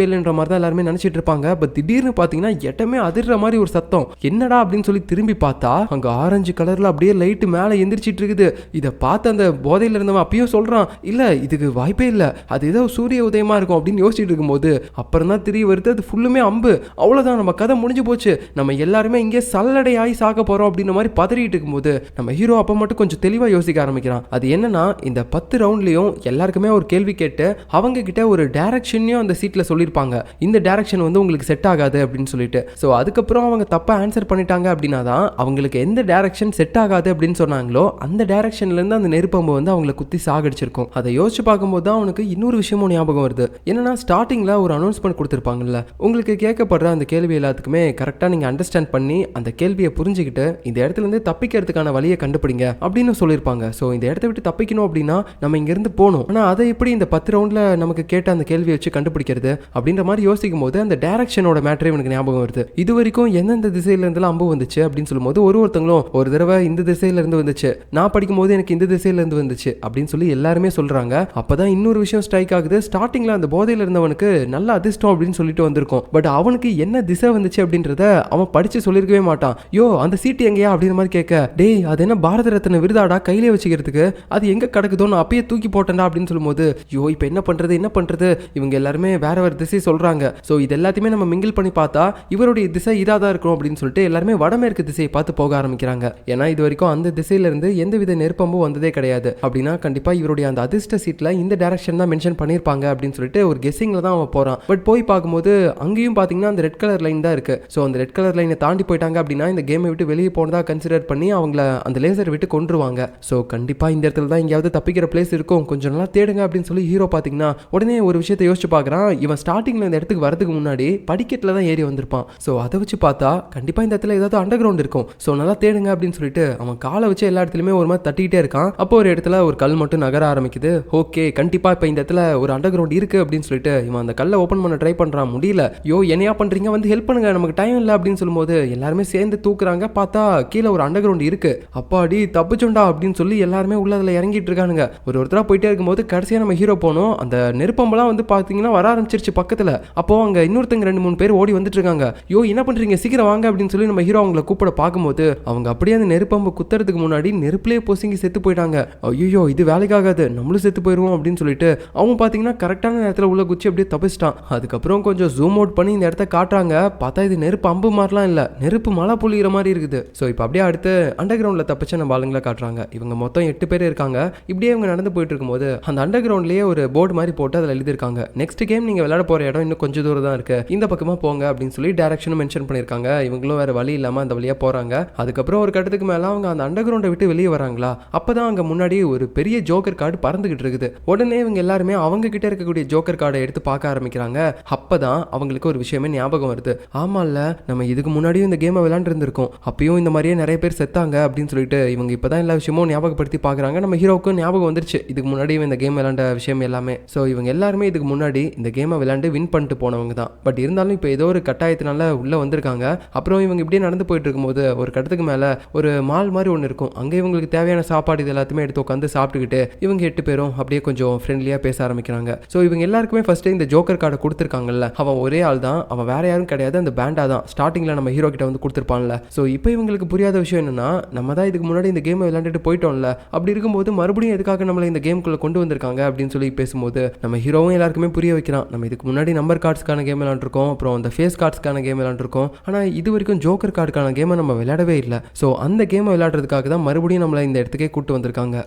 இல்லைன்ற மாதிரி தான் எல்லாருமே நினச்சிட்டு இருப்பாங்க. பட் திடீர்னு பார்த்தீங்கன்னா இடமே அதிர்ற மாதிரி ஒரு சத்தம். என்னடா அப்படின்னு சொல்லி திரும்பி பார்த்தா அங்கே ஆரஞ்சு கலரில் அப்படியே லைட்டு மேலே எந்திரிச்சிட்டு இருக்குது. இதை பார்த்து அந்த போதையில் இருந்தவன் அப்பயும் சொல்கிறான் இல்லை இதுக்கு வாய்ப்பே இல்லை, அது ஏதோ சூரிய உதயமாக இருக்கும் அப்படின்னு யோசிச்சுட்டு இருக்கும்போது அப்புறம் தான் தெரிய வருது அது ஃபுல்லுமே அம்பு. அவ்வளோதான், நம்ம கதை முடிஞ்சு போச்சு, நம்ம எல்லாருமே இங்கே சல்லடையாகி சாக்க போகிறோம் அப்படின்ற மாதிரி பதறிட்டு இருக்கும்போது நம்ம ஹீரோ அப்போ மட்டும் கொஞ்சம் தெளிவாக யோசிக்க ஆரம்பிக்கிறான். அது என்னன்னா இந்த 10 ரவுண்ட்லையும் எல்லாருக்குமே ஒரு கேள்வி கேட்டு அவங்க கிட்ட ஒரு டைரக்ஷனையும் அந்த சீட்டில் சொல்லியிருப்பாங்க. இந்த டைரக்ஷன் வந்து உங்களுக்கு செட் ஆகாது அப்படின்னு சொல்லிட்டு. ஸோ அதுக்கப்புறம் அவங்க தப்பாக ஆன்சர் பண்ணிட்டாங்க அப்படின்னா தான் அவங்களுக்கு எந்த டைரக்ஷன் செட் ஆகாது அப்படின்னு சொன்னாங்களோ அந்த டைரக்ஷன்லேருந்து அந்த நெருப்பம்பு வந்து அவங்களை குத்தி சாகடிச்சிருக்கும். அதை யோசிச்சு பார்க்கும்போது தான் அவனுக்கு இன்னொரு விஷயமும் ஞாபகம் வருது. என்னன்னா ஸ்டார்டிங்கில் ஒரு அனௌன்ஸ்மெண்ட் கொடுத்துருப்பாங்கல்ல, உங்களுக்கு கேட்கப்படுற அந்த கேள்வி எல்லாத்துக்குமே கரெக்டாக நீங்கள் அண்டர்ஸ்டாண்ட் பண்ணி அந்த கேள்வியை புரிஞ்சுக்கிட்டு இந்த இடத்துல இருந்து தப்பிக்கிறதுக்கான வழியை கண்டுபிடிங்க அப்படின்னு சொல்லியிருப்பாங்க. ஸோ இந்த இடத்த விட்டு தப்பிக்கணும் அப்படின்னா நம்ம இங்கேருந்து போகணும். ஆனால் அதை எப்படி இந்த 10 ரவுண்டில் நமக்கு கேட்ட அந்த கேள்வியை வச்சு கண்டுபிடிக்கிறது அப்படின்ற மாதிரி யோசிக்கும் போது அந்த டைரக்ஷனோட மேட்டரே எனக்கு ஞாபகம் வருது. இது வரைக்கும் எந்தெந்த திசையில இருந்தெல்லாம் அம்பு வந்துச்சு அப்படின்னு சொல்லும்போது ஒருத்தங்களும் ஒரு தடவை இந்த திசையில இருந்து வந்துச்சு, நான் படிக்கும் போது எனக்கு இந்த திசையில இருந்து வந்துச்சு அப்படின்னு சொல்லி எல்லாருமே சொல்றாங்க. அப்பதான் இன்னொரு விஷயம் ஸ்ட்ரைக் ஆகுது. ஸ்டார்டிங்ல அந்த போதையில இருந்தவனுக்கு நல்ல அதிர்ஷ்டம் அப்படின்னு சொல்லிட்டு வந்திருக்கும். பட் அவனுக்கு என்ன திசை வந்துச்சு அப்படின்றத அவன் படிச்சு சொல்லிருக்கவே மாட்டான். யோ அந்த சீட்டு எங்கயா அப்படின்ற மாதிரி கேட்க, டேய் அது என்ன பாரத ரத்ன விருதாடா கையிலே வச்சுக்கிறதுக்கு, அது எங்க கிடக்குதோ நான் அப்பயே தூக்கி போட்டேன்டா அப்படின்னு சொல்லும்போது யோ இப்போ என்ன பண்றது இவங்க எல்லாருமே வேற திசை சொல்றாங்க. ஸோ இது எல்லாத்தையுமே நம்ம மிங்கிள் பண்ணி பார்த்தா இவருடைய திசை இதாக தான் இருக்கும் அப்படின்னு சொல்லிட்டு எல்லாருமே வடமேற்கு திசையை பார்த்து போக ஆரம்பிக்கிறாங்க. ஏன்னா இது வரைக்கும் அந்த திசையில இருந்து எந்தவித நெருப்பமும் வந்ததே கிடையாது. அப்படின்னா கண்டிப்பா இவருடைய அந்த அதிர்ஷ்ட சீட்ல இந்த டைரக்ஷன் தான் மென்ஷன் பண்ணியிருப்பாங்க அப்படின்னு சொல்லிட்டு ஒரு கெஸ்ஸிங்ல தான் அவன் போறான். பட் போய் பார்க்கும்போது அங்கேயும் பார்த்தீங்கன்னா அந்த ரெட் கலர் லைன் தான் இருக்கு. ஸோ அந்த ரெட் கலர் லைனை தாண்டி போயிட்டாங்க அப்படின்னா இந்த கேமை விட்டு வெளியே போனதா கன்சிடர் பண்ணி அவங்கள அந்த லேசர் விட்டு கொண்டுருவாங்க. ஸோ கண்டிப்பா இந்த இடத்துல தான் எங்கேயாவது தப்பிக்கிற பிளேஸ் இருக்கும், கொஞ்சம் நல்லா தேடுங்க அப்படின்னு சொல்லி ஹீரோ பார்த்தீங்கன்னா உடனே ஒரு விஷயத்தை யோசிச்சு பார்க்குறான். இவன் ஸ்டார்டிங்ல இந்த இடத்துக்கு வரதுக்கு முன்னாடி படிக்கட்டில் தான் ஏறி வந்திருப்பான். ஸோ அதை வச்சு பார்த்தா கண்டிப்பாக இந்த இடத்துல ஏதாவது அண்டர் கிரவுண்ட் இருக்கும். ஸோ நல்லா தேடுங்க அப்படின்னு சொல்லிட்டு அவன் காலை வச்சு எல்லா இடத்துலையுமே ஒரு மாதிரி தட்டிக்கிட்டே இருக்கான். அப்போ ஒரு இடத்துல ஒரு கல் மட்டும் நகர ஆரம்பிக்குது. ஓகே கண்டிப்பாக இப்போ இந்த இடத்துல ஒரு அண்டர் கிரவுண்ட் இருக்கு அப்படின்னு சொல்லிட்டு இவன் அந்த கல்லை ஓப்பன் பண்ண ட்ரை பண்ணுறான். முடியல. யோ என்னையா பண்ணுறீங்க, வந்து ஹெல்ப் பண்ணுங்க, நமக்கு டைம் இல்லை அப்படின்னு சொல்லும்போது எல்லாருமே சேர்ந்து தூக்குறாங்க. பார்த்தா கீழே ஒரு அண்டர் கிரவுண்ட் இருக்கு. அப்பாடி தப்பிச்சோண்டா அப்படின்னு சொல்லி எல்லாருமே உள்ள அதில் இறங்கிட்டு இருக்கானுங்க. ஒருத்தராக போயிட்டே இருக்கும்போது கடைசியாக நம்ம ஹீரோ போனோம். அந்த நெருப்பம்பெல்லாம் வந்து பார்த்தீங்கன்னா வர ஆரம்பிச்சிருச்சு பக்கத்தில். அப்போ அங்கே இன்னொருத்தங்க 2-3 பேர் ஓடி வந்துட்டு இருக்காங்க. யோ என்ன பண்றீங்க, சீக்கிரம் வாங்க அப்படின்னு சொல்லி நம்ம ஹீரோ அவங்களை கூப்பிட பார்க்கும்போது அவங்க அப்படியே அந்த நெருப்பம்பு குத்துறதுக்கு முன்னாடி நெருப்புலேயே பொசுங்கி செத்து போயிட்டாங்க. ஐயோ இது வேலைக்காகாது, நம்மளும் செத்து போயிடுவோம் அப்படின்னு சொல்லிட்டு அவங்க பார்த்தீங்கன்னா கரெக்டான நேரத்தில் உள்ள குச்சி அப்படியே தப்பிச்சிட்டான். அதுக்கப்புறம் கொஞ்சம் ஜூம் அவுட் பண்ணி இந்த இடத்த காட்டுறாங்க. பார்த்தா இது நெருப்பு அம்பு மாதிரிலாம் இல்லை, நெருப்பு மழை பொழிகிற மாதிரி இருக்குது. ஸோ இப்போ அப்படியே அடுத்து அண்டர் கிரவுண்டில் தப்பிச்சு நம்ம ஆளுங்களை காட்டுறாங்க. இவங்க மொத்தம் 8 பேர் இருக்காங்க. இப்படியே இவங்க நடந்து போயிட்டு இருக்கும்போது அந்த அண்டர் கிரவுண்ட்லேயே ஒரு போர்டு மாதிரி போட்டு அதில் எழுதியிருக்காங்க, நெக்ஸ்ட் கேம் நீங்கள் விளையாட போகிற இடம் இன்னும் கொஞ்சம் தூரம் தான் இருக்கு, இந்த பக்கமாக போங்க அப்படின்னு சொல்லி டைரக்ஷனும் மென்ஷன் பண்ணியிருக்காங்க. இவங்களும் வேற வழி இல்லாமல் அந்த வழியாக போகிறாங்க. அதுக்கப்புறம் ஒரு கட்டத்துக்கு மேலே அவங்க அந்த அண்டர் கிரவுண்டை விட்டு வெளியே வராங்களா, அப்போ தான் அங்கே முன்னாடி ஒரு பெரிய ஜோக்கர் கார்டு பறந்துகிட்டு இருக்குது. உடனே இவங்க எல்லாருமே அவங்க கிட்ட இருக்கக்கூடிய ஜோக்கர் கார்டை எடுத்து பார்க்க ஆரம்பிக்கிறாங்க. அப்பதான் அவங்களுக்கு ஒரு விஷயமே ஞாபகம் வருது. ஆமாம்ல, நம்ம இதுக்கு முன்னாடியும் இந்த கேமை விளையாண்டு இருந்திருக்கோம், அப்பயும் இந்த மாதிரியே நிறைய பேர் செத்தாங்க அப்படின்னு சொல்லிட்டு இவங்க இப்போதான் எல்லா விஷயமும் ஞாபகப்படுத்தி பார்க்குறாங்க. நம்ம ஹீரோவுக்கும் ஞாபகம் வந்துருச்சு இதுக்கு முன்னாடி இந்த கேம் விளையாண்ட விஷயம் எல்லாமே. ஸோ இவங்க எல்லாருமே இதுக்கு முன்னாடி இந்த கேமை விளையாண்டு வின் பண்ணிட்டு போனவங்க தான். பட் இருந்தாலும் இப்போ ஏதோ ஒரு கட்டாயத்தினால உள்ளே வந்திருக்காங்க. அப்புறம் இவங்க இப்படியே நடந்து போயிட்டு இருக்கும்போது ஒரு கட்டத்துக்கு மேலே ஒரு மால் மாதிரி ஒன்று இருக்கும். அங்கே இவங்களுக்கு தேவையான சாப்பாடு இது எல்லாத்தையுமே எடுத்து உட்காந்து சாப்பிட்டுக்கிட்டு இவங்க 8 பேரும் அப்படியே கொஞ்சம் ஃப்ரெண்ட்லியாக பேச ஆரம்பிக்கிறாங்க. ஸோ இவங்க எல்லாருக்குமே ஃபர்ஸ்ட் இந்த ஜோக்கர் கார்டை கொடுத்துருக்காங்கல்ல, அவன் ஒரே ஆள் தான், அவன் வேற யாரும் கிடையாது, அந்த பேண்டா தான் ஸ்டார்டிங்கில் நம்ம ஹீரோ கிட்ட வந்து கொடுத்துருப்பான்ல. ஸோ இப்போ இவங்களுக்கு இவங்களுக்கு புரியாத விஷயம் என்னன்னா, நம்ம தான் இதுக்கு முன்னாடி இந்த கேமை விளையாண்டுட்டு போயிட்டோம்ல, அப்படி இருக்கும்போது மறுபடியும் எதுக்காக நம்மளை இந்த கேமுக்குள்ள கொண்டு வந்திருக்காங்க அப்படின்னு சொல்லி பேசும்போது நம்ம ஹீரோவும் எல்லாருக்குமே புரிய வைக்கிறான். நம்ம இதுக்கு முன்னாடி நம்பர் கார்ட்ஸ்க்கான கேம் விளையாண்டுருக்கோம், அப்புறம் அந்த ஃபேஸ் கார்ட்ஸ்க்கான கேம் விளையாண்டுருக்கோம், ஆனால் இது வரைக்கும் ஜோக்கர் கார்டுக்கான கேமை நம்ம விளையாடவே இல்லை. ஸோ அந்த கேமை விளையாடுறதுக்காக தான் மறுபடியும் நம்மளை இந்த இடத்துக்கே கூட்டு வந்திருக்காங்க.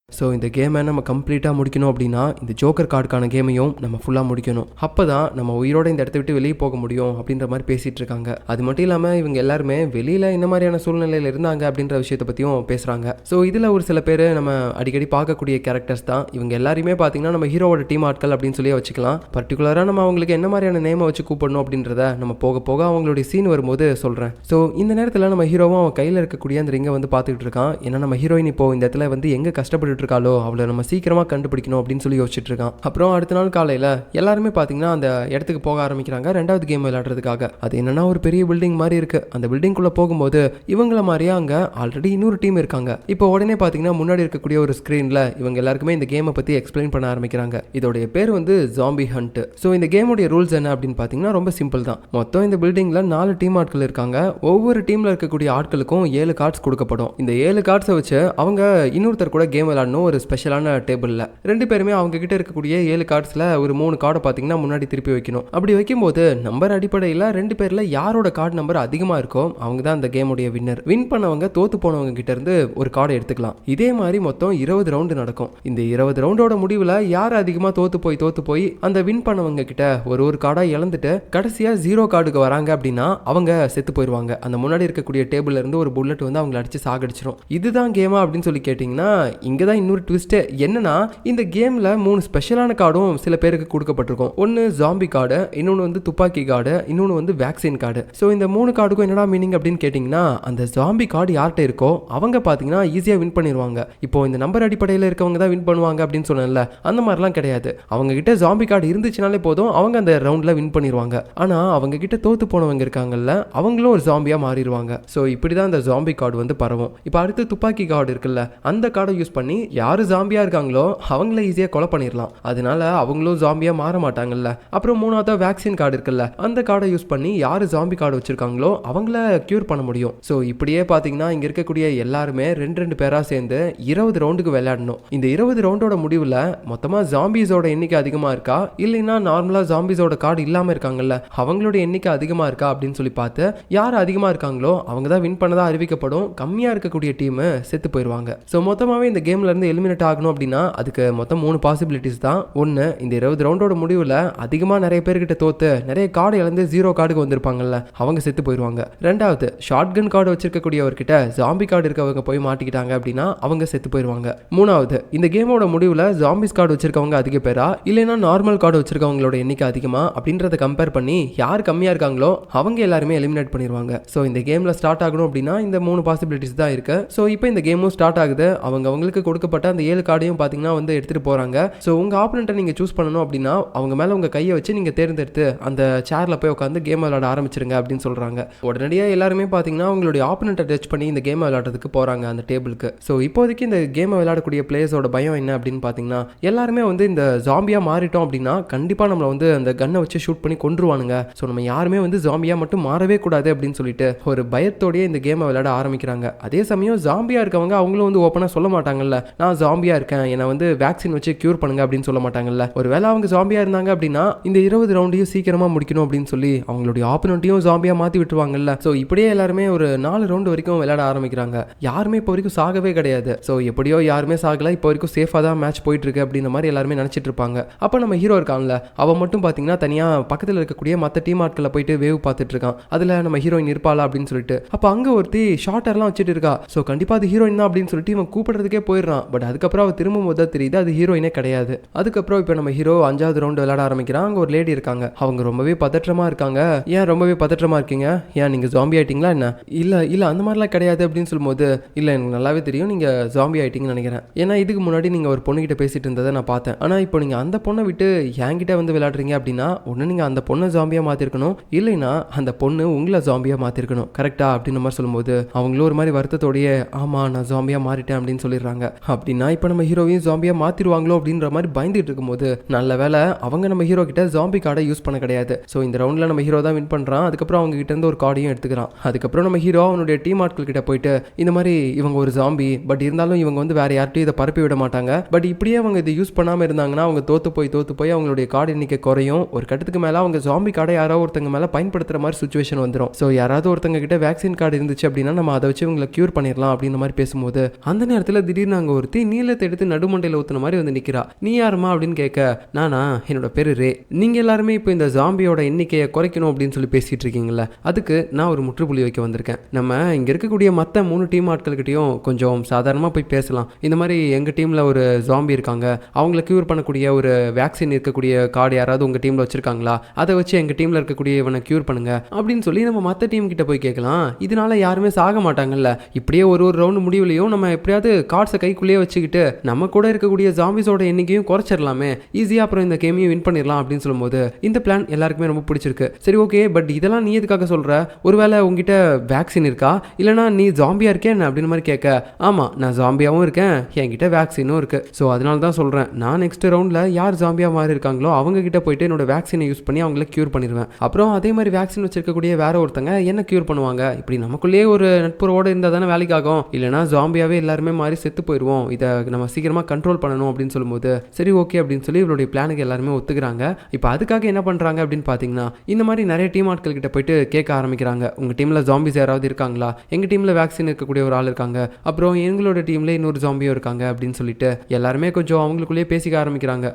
ஸோ இந்த கேமை நம்ம கம்ப்ளீட்டாக முடிக்கணும் அப்படின்னா இந்த ஜோக்கர் கார்டுக்கான கேமையும் நம்ம ஃபுல்லாக முடிக்கணும். அப்போ தான் நம்ம உயிரோட இந்த இடத்த விட்டு வெளியே போக முடியும் அப்படின்ற மாதிரி பேசிகிட்டு இருக்காங்க. அது மட்டும் இல்லாமல் இவங்க எல்லாருமே வெளியில் இந்த மாதிரியான சூழ்நிலையில் இருந்தாங்க அப்படின்ற விஷயத்தை பற்றியும் பேசுகிறாங்க. ஸோ இதில் ஒரு சில பேர் நம்ம அடிக்கடி பார்க்கக்கூடிய கேரக்டர்ஸ் தான். இவங்க எல்லாருமே பார்த்தீங்கன்னா நம்ம ஹீரோவோட டீம் ஆட்கள் அப்படின்னு சொல்லி வச்சுக்கலாம். பர்டிகுலராக நம்ம அவங்களுக்கு என்ன மாதிரியான நேமை வச்சு கூப்பிடணும் அப்படின்றத நம்ம போக போக அவங்களுடைய சீன் வரும்போது சொல்கிறேன். ஸோ இந்த நேரத்தில் நம்ம ஹீரோவும் அவன் கையில் இருக்கக்கூடிய அந்த ரிங்கை வந்து பார்த்துக்கிட்டு இருக்கான். ஏன்னா நம்ம ஹீரோயின் இப்போ இந்த இடத்துல வந்து எங்கே கஷ்டப்பட்டு இருக்காளோ அவளை நம்ம சீக்கிரமா கண்டுபிடிக்கணும் அப்படின்னு சொல்லி யோசிச்சுட்டு இருக்கான். அப்புறம் அடுத்த நாள் காலையில எல்லாருமே பாத்தீங்கன்னா அந்த இடத்துக்கு போக ஆரம்பிக்கிறாங்க ரெண்டாவது கேம் விளையாடுறதுக்காக. அது என்னன்னா ஒரு பெரிய பில்டிங் மாதிரி இருக்கு. அந்த பில்டிங்குள்ள போகும்போது இவங்கள மாதிரியே அங்க ஆல்ரெடி இன்னொரு டீம் இருக்காங்க. இப்போ உடனே பாத்தீங்கன்னா முன்னாடி இருக்கக்கூடிய ஒரு ஸ்கிரீன்ல இவங்க எல்லாருக்குமே இந்த கேமை பத்தி எக்ஸ்பிளைன் பண்ண ஆரம்பிக்கிறாங்க. இதோடைய பேர் வந்து ஜாம்பி ஹண்ட். ஸோ இந்த கேமுடைய ரூல்ஸ் என்ன அப்படின்னு பாத்தீங்கன்னா ரொம்ப சிம்பிள் தான். மொத்தம் இந்த பில்டிங்ல 4 டீம் ஆட்கள் இருக்காங்க. ஒவ்வொரு டீம்ல இருக்கக்கூடிய ஆட்களுக்கும் 7 கார்ட்ஸ் கொடுக்கப்படும். இந்த 7 கார்ட்ஸை வச்சு அவங்க இன்னொருத்தர் கூட கேம் விளையாடணும். ஒரு ஸ்பெஷலான டேபிள்ல 2 பேருமே அவங்க கிட்ட இருக்கக்கூடிய 7 கார்ட்ஸ்ல ஒரு 3 கார்டை பாத்தீங்கன்னா முன்னாடி திருப்பி வைக்கணும். அப்படி வைக்கும்போது நம்பர் அடிப்படையில் 2 பேர்ல யாரோட கார்டு நம்பர் அதிகமா இருக்கோ அவங்க தான் அந்த கேமுடைய வின்னர். வின் பண்ணவங்க தோத்து போனவங்க கிட்ட இருந்து ஒரு கார்டை எடுத்துக்கலாம். இதே மாதிரி மொத்தம் 20 ரவுண்டு நடக்கும். இந்த 20 ரவுண்டோட முடிவுல யார் அதிகமா தோத்து போய் அந்த வின் பண்ணவங்க கிட்ட ஒரு கார்டா இழந்துட்டு கடைசியா 0 கார்டுக்கு வராங்க அப்படின்னா அவங்க செத்து போயிருவாங்க. அந்த முன்னாடி இருக்கக்கூடிய டேபிள்ல இருந்து ஒரு புல்லட் வந்து அவங்களை அடிச்சு சாகடிச்சிடும். இதுதான் கேமா அப்படின்னு சொல்லி கேட்டீங்கன்னா இங்கதான் இன்னொரு ட்விஸ்ட் என்னன்னா இந்த கேம்ல 3 ஸ்பெஷலான கார்டும் சில பேருக்கு கொடுக்கப்பட்டிருக்கும். ஒன்னு ஜாம்பி கார்டு, இன்னொன்னு வந்து துப்பாக்கி கார்டு, இன்னொன்னு வந்து வேக்சின் கார்டு. ஸோ இந்த 3 கார்டுக்கும் என்னடா மீனிங் அப்படின்னு கேட்டீங்கன்னா அந்த ஜாம்பி கார்டு யார்கிட்ட இருக்கோ அவங்க பாத்தீங்கன்னா ஈஸியா வின் பண்ணிடுவாங்க. இப்போ இந்த நம்பர் அடிப்படையில் இருக்கவங்க தான் வின் பண்ணுவாங்க அப்படின்னு சொன்னேன்ல, அந்த மாதிரிலாம் கிடையாது. அவங்க கிட்ட ஜாம்பி கார்டு இருந்துச்சுனாலே போதும் அவங்க அந்த ரவுண்ட்ல வின் பண்ணிடுவாங்க. ஆனா அவங்க கிட்ட தோத்து போனவங்க இருக்காங்கல்ல அவங்களும் ஒரு ஜாம்பியா மாறிடுவாங்க. ஸோ இப்படிதான் அந்த ஜாம்பி கார்டு வந்து பரவும். இப்போ அடுத்து துப்பாக்கி கார்டு இருக்குல்ல, அந்த கார்டை யூஸ் பண்ணி யாரு ஜாம்பியா இருக்காங்களோ அவங்கள ஈஸியா கொலை பண்ணிடலாம். அதனால அவங்களும் ஜாம்பியா மாற மாட்டாங்கல்ல. அப்புறம் மூணாவது வேக்சின் கார்டு இருக்குல்ல, அந்த கார்டை யூஸ் பண்ணி யாரு ஜாம்பி கார்டு வச்சிருக்காங்களோ அவங்கள கியூர் பண்ண முடியும். ஸோ இப்படியே பாத்தீங்கன்னா இங்க இருக்கக்கூடிய எல்லாருமே 2 பேரா சேர்ந்து 20 ரவுண்டுக்கு விளையாடணும். இந்த 20 ரவுண்டோட முடிவுல மொத்தமா ஜாம்பிஸோட எண்ணிக்கை அதிகமா இருக்கா இல்லைன்னா நார்மலா ஜாம்பிஸோட கார்டு இல்லாம இருக்காங்கல்ல அவங்களோட எண்ணிக்கை அதிகமா இருக்கா அப்படின்னு சொல்லி பார்த்து யார் அதிகமா இருக்காங்களோ அவங்க தான் வின் பண்ணதா அறிவிக்கப்படும். கம்மியா இருக்கக்கூடிய டீம் செத்து போயிருவாங்க. ஸோ மொத்தமாவே இந்த கேம்ல இருந்து எலிமினேட் ஆகணும் அப்படின்னா அதுக்கு மொத்தம் 3 பாசிபிலிட்டிஸ் தான். ஒன்று, இந்த 20 ரவுண்டோட முடிவில் அதிகமாக நிறைய பேர்கிட்ட தோத்து நிறைய கார்டு இழந்து 0 கார்டுக்கு வந்திருப்பாங்கல்ல அவங்க செத்து போயிடுவாங்க. ரெண்டாவது, ஷார்ட் கன் கார்டு வச்சிருக்கக்கூடியவர்கிட்ட ஜாம்பி கார்டு இருக்கவங்க போய் மாட்டிக்கிட்டாங்க அப்படின்னா அவங்க செத்து போயிடுவாங்க. மூணாவது, இந்த கேமோட முடிவில் ஜாம்பிஸ் கார்டு வச்சிருக்கவங்க அதிக பேரா இல்லைன்னா நார்மல் கார்டு வச்சிருக்கவங்களோட எண்ணிக்கை அதிகமா அப்படின்றத கம்பேர் பண்ணி யார் கம்மியா இருக்காங்களோ அவங்க எல்லாருமே எலிமினேட் பண்ணிடுவாங்க. ஸோ இந்த கேம்ல ஸ்டார்ட் ஆகணும் அப்படின்னா இந்த 3 பாசிபிலிட்டிஸ் தான் இருக்கு. ஸோ இப்போ இந்த கேமும் ஸ்டார்ட் ஆகுது. அவங்களுக்கு கொடுக்கப்பட்ட அந்த 7 கார்டையும் பார்த்தீங்கன்னா வந்து எடுத்துட்டு போறாங்க. ஸோ உங்க ஆப்பனண்ட்டை நீங்க சூஸ் பண்ணணும் அப்படின்னா அவங்க மேல உங்க கையை வச்சு நீங்க தேர்ந்தெடுத்து அந்த சேர்ல போய் உட்காந்து கேம் விளையாட ஆரம்பிச்சிருங்க அப்படின்னு சொல்றாங்க. உடனடியாக எல்லாருமே பார்த்தீங்கன்னா அவங்களுடைய ஆப்பனண்ட்டை டச் பண்ணி இந்த கேம் விளையாடுறதுக்கு போறாங்க அந்த டேபிளுக்கு. ஸோ இப்போதைக்கு இந்த கேமை விளையாடக்கூடிய பிளேயர்ஸோட பயம் என்ன அப்படின்னு பார்த்தீங்கன்னா எல்லாருமே வந்து இந்த ஜாம்பியா மாறிட்டோம் அப்படின்னா கண்டிப்பா நம்மளை வந்து அந்த கன்னை வச்சு ஷூட் பண்ணி கொன்றுவானுங்க. ஸோ நம்ம யாருமே வந்து ஜாம்பியா மட்டும் மாறவே கூடாது அப்படின்னு சொல்லிட்டு ஒரு பயத்தோடய இந்த கேமை விளையாட ஆரம்பிக்கிறாங்க. அதே சமயம் ஜாம்பியா இருக்கவங்க அவங்களும் வந்து ஓப்பனா சொல்ல மாட்டாங்கல்ல, நான் ஜாம்பியா இருக்கேன், என்னை வந்து வேக்சின் வச்சு கியூர் பண்ணுங்க அப்படின்னு சொல்ல மாட்டாங்கல்ல. ஒருவேளை அவங்க ஜாம்பியா இருந்தாங்க அப்படின்னா இந்த 20 ரவுண்டையும் சீக்கிரமா முடிக்கணும் அப்படின்னு சொல்லி அவங்களுடைய ஆப்பனண்ட்டையும் ஜாம்பியா மாத்தி விட்டுருவாங்கல்ல. ஸோ இப்படியே எல்லாருமே ஒரு 4 ரவுண்டு வரைக்கும் விளையாட ஆரம்பிக்கிறாங்க. யாருமே இப்போ வரைக்கும் சாகவே கிடையாது. ஸோ எப்படியோ யாருமே சாகல, இப்போ வரைக்கும் சேஃபாக தான் மேட்ச் போயிட்டு இருக்கு அப்படின்ற மாதிரி எல்லாருமே நினைச்சிட்டு இருப்பாங்க. அப்போ நம்ம ஹீரோ இருக்கான்ல, அவன் மட்டும் பார்த்தீங்கன்னா தனியா பக்கத்தில் இருக்கக்கூடிய மற்ற டீம் ஆட்களை போயிட்டு வேவ் பார்த்துட்டு இருக்கான். அதுல நம்ம ஹீரோயின் இருப்பாளா அப்படின்னு சொல்லிட்டு. அப்போ அங்க ஒருத்தி ஷார்ட்டர்லாம் வச்சுட்டு இருக்கா. ஸோ கண்டிப்பா அது ஹீரோயின் தான் அப்படின்னு சொல்லிட்டு இவன் கூப்பிடுறதுக்கே போயிடுறான். பட் அதுக்கப்புறம் அவ திரும்பும் போது தெரியுது அது ஹீரோயினே கிடையாது. அதுக்கப்புறம் இப்போ நம்ம ஹீரோ 5வது ரவுண்டு விளையாட ஆரம்பிக்கிறான். அங்கே ஒரு லேடி இருக்காங்க. அவங்க ரொம்பவே பதற்றமா இருக்காங்க. ஏன் ரொம்பவே பதற்றமா இருக்கீங்க? ஏன் நீங்க ஜாம்பி ஆயிட்டீங்களா என்ன? இல்ல அந்த மாதிரிலாம் கிடையாது அப்படின்னு சொல்லும்போது, இல்ல எனக்கு நல்லாவே தெரியும் நீங்க ஜாம்பி ஆயிட்டீங்கன்னு நினைக்கிறேன். ஏன்னா இதுக்கு முன்னாடி நீங்க ஒரு பொண்ணுகிட்ட பேசிட்டு இருந்ததை நான் பார்த்தேன். ஆனா இப்போ நீங்க அந்த பொண்ணை விட்டு என்கிட்ட வந்து விளையாடுறீங்க அப்படின்னா ஒன்னு நீங்க அந்த பொண்ணை ஜாம்பியா மாத்திருக்கணும், இல்லைன்னா அந்த பொண்ணு உங்களை ஜாம்பியா மாத்திருக்கணும். கரெக்டா அப்படின்னு மாதிரி சொல்லும்போது அவங்களும் ஒரு மாதிரி வருத்தத்தோடய ஆமா நான் ஜாம்பியா மாறிட்டேன் அப்படின்னு சொல்லிடுறாங்க. அப்படின்னா இப்போ நம்ம ஹீரோவையும் ஜாம்பியாக மாற்றிடுவாங்களோ அப்படின்ற மாதிரி பயந்துட்டு இருக்கும்போது நல்ல வேலை அவங்க நம்ம ஹீரோ கிட்ட ஜாம்பி கார்டை யூஸ் பண்ண கிடையாது. ஸோ இந்த ரவுண்டில் நம்ம ஹீரோ தான் வின் பண்ணுறான். அதுக்கப்புறம் அவங்க கிட்ட இருந்து ஒரு கார்டையும் எடுத்துக்கிறான். அதுக்கப்புறம் நம்ம ஹீரோ அவனுடைய டீம் ஆட்கள் கிட்ட போயிட்டு இந்த மாதிரி இவங்க ஒரு ஜாம்பி, பட் இருந்தாலும் இவங்க வந்து வேற யார்ட்டையும் இதை பரப்பி விட மாட்டாங்க, பட் இப்படியே அவங்க இதை யூஸ் பண்ணாமல் இருந்தாங்கன்னா அவங்க தோத்து போய் அவங்களுடைய கார்டு எண்ணிக்கை குறையும். ஒரு கட்டத்துக்கு மேலே அவங்க ஜாம்பி கார்டை யாராவது ஒருத்தங்க மேலே பயன்படுத்துகிற மாதிரி சுச்சுவேஷன் வந்துடும். ஸோ யாராவது ஒருத்தங்க கிட்ட வேக்சின் கார்டு இருந்துச்சு அப்படின்னா நம்ம அதை வச்சு இவங்களை க்யூர் பண்ணிடலாம் அப்படின்ற மாதிரி பேசும்போது அந்த நேரத்தில் திடீர்னு அங்கே ஒருத்தி நீளத்தை எடுத்து நடுமண்டையில் ஊற்றுன மாதிரி வந்து நிற்கிறா. நீ யாருமா அப்படின்னு கேட்க, நானா, என்னோட பேரு ரே, நீங்கள் எல்லாருமே இப்போ இந்த ஜாம்பியோட எண்ணிக்கையை குறைக்கணும் அப்படின்னு சொல்லி பேசிட்டு இருக்கீங்களா, அதுக்கு நான் ஒரு முற்றுப்புள்ளி வைக்க வந்திருக்கேன். நம்ம இங்கே இருக்கக்கூடிய மற்ற 3 டீம் ஆட்கள்கிட்டையும் கொஞ்சம் சாதாரணமாக போய் பேசலாம். இந்த மாதிரி எங்கள் டீமில் ஒரு ஜாம்பி இருக்காங்க, அவங்கள க்யூர் பண்ணக்கூடிய ஒரு வேக்சின் இருக்கக்கூடிய கார்டு யாராவது உங்கள் டீமில் வச்சுருக்காங்களா, அதை வச்சு எங்கள் டீமில் இருக்கக்கூடிய இவனை க்யூர் பண்ணுங்க அப்படின்னு சொல்லி நம்ம மற்ற டீம் கிட்ட போய் கேட்கலாம். இதனால யாருமே சாக மாட்டாங்கல்ல. இப்படியே ஒரு ரவுண்டு முடிவுலையும் நம்ம எப்படியாவது கார்ட்ஸை கைக்குள்ளேயே வச்சுக்கிட்டு நம்ம கூட இருக்கக்கூடிய ஜாம்பிஸோட எண்ணிக்கையும் குறைச்சிடலாமே, ஈஸியாக அப்புறம் இந்த கேமையும் வின் பண்ணிடலாம் அப்படின்னு சொல்லும்போது இந்த பிளான் எல்லாருக்குமே ரொம்ப பிடிச்சிருக்கு. சரி ஓகே, பட் இதெல்லாம் நீ எதுக்காக சொல்கிற, ஒருவேளை உங்ககிட்ட வேக்சின் இருக்கா, இல்லைனா நீ ஜாம்பியாக இருக்கேன் அப்படின்னு மாதிரி கேட்க, ஆமாம் நான் ஜாம்பியாகவும் இருக்கேன், என்கிட்ட வேக்சினும் இருக்குது. ஸோ அதனால தான் சொல்கிறேன், நான் நெக்ஸ்ட் ரவுண்டில் யார் ஜாம்பியாக மாறி இருக்காங்களோ அவங்க கிட்ட போயிட்டு என்னோட வேக்சினை யூஸ் பண்ணி அவங்கள க்யூர் பண்ணிடுவேன். அப்புறம் அதே மாதிரி வேக்சின் வச்சிருக்கக்கூடிய வேற ஒருத்தங்க என்ன க்யூர் பண்ணுவாங்க. இப்படி நமக்குள்ளேயே ஒரு நட்புறவோடு இருந்தால் தானே வேலைக்கு ஆகும், இல்லைனா ஜாம்பியாகவே எல்லாருமே மாறி செத்து போயிடுவோம், இதை நம்ம சீக்கிரமாக கண்ட்ரோல் பண்ணணும் அப்படின்னு சொல்லும்போது சரி ஓகே அப்படின்னு சொல்லி இவருடைய பிளானுக்கு எல்லாருமே ஒத்துக்கிறாங்க. இப்போ அதுக்காக என்ன பண்ணுறாங்க அப்படின்னு பார்த்தீங்கன்னா இந்த மாதிரி நிறைய டீம் ஆட்கள் கிட்ட போயிட்டு கேட்க ஆரம்பிக்கிறாங்க, உங்கள் டீமில் ஜாம்பிஸ் யாராவது இருக்காங்களா, எங்கள் டீமில் வேக்சின் இருக்கக்கூடிய ஒரு ஆள் இருக்காங்க, அப்புறம் எங்களோட டீமில் இன்னொரு ஜாம்பியும் இருக்காங்க அப்படின்னு சொல்லிட்டு எல்லாருமே கொஞ்சம் அவங்களுக்குள்ளேயே பேசிக்க ஆரம்பிக்கிறாங்க.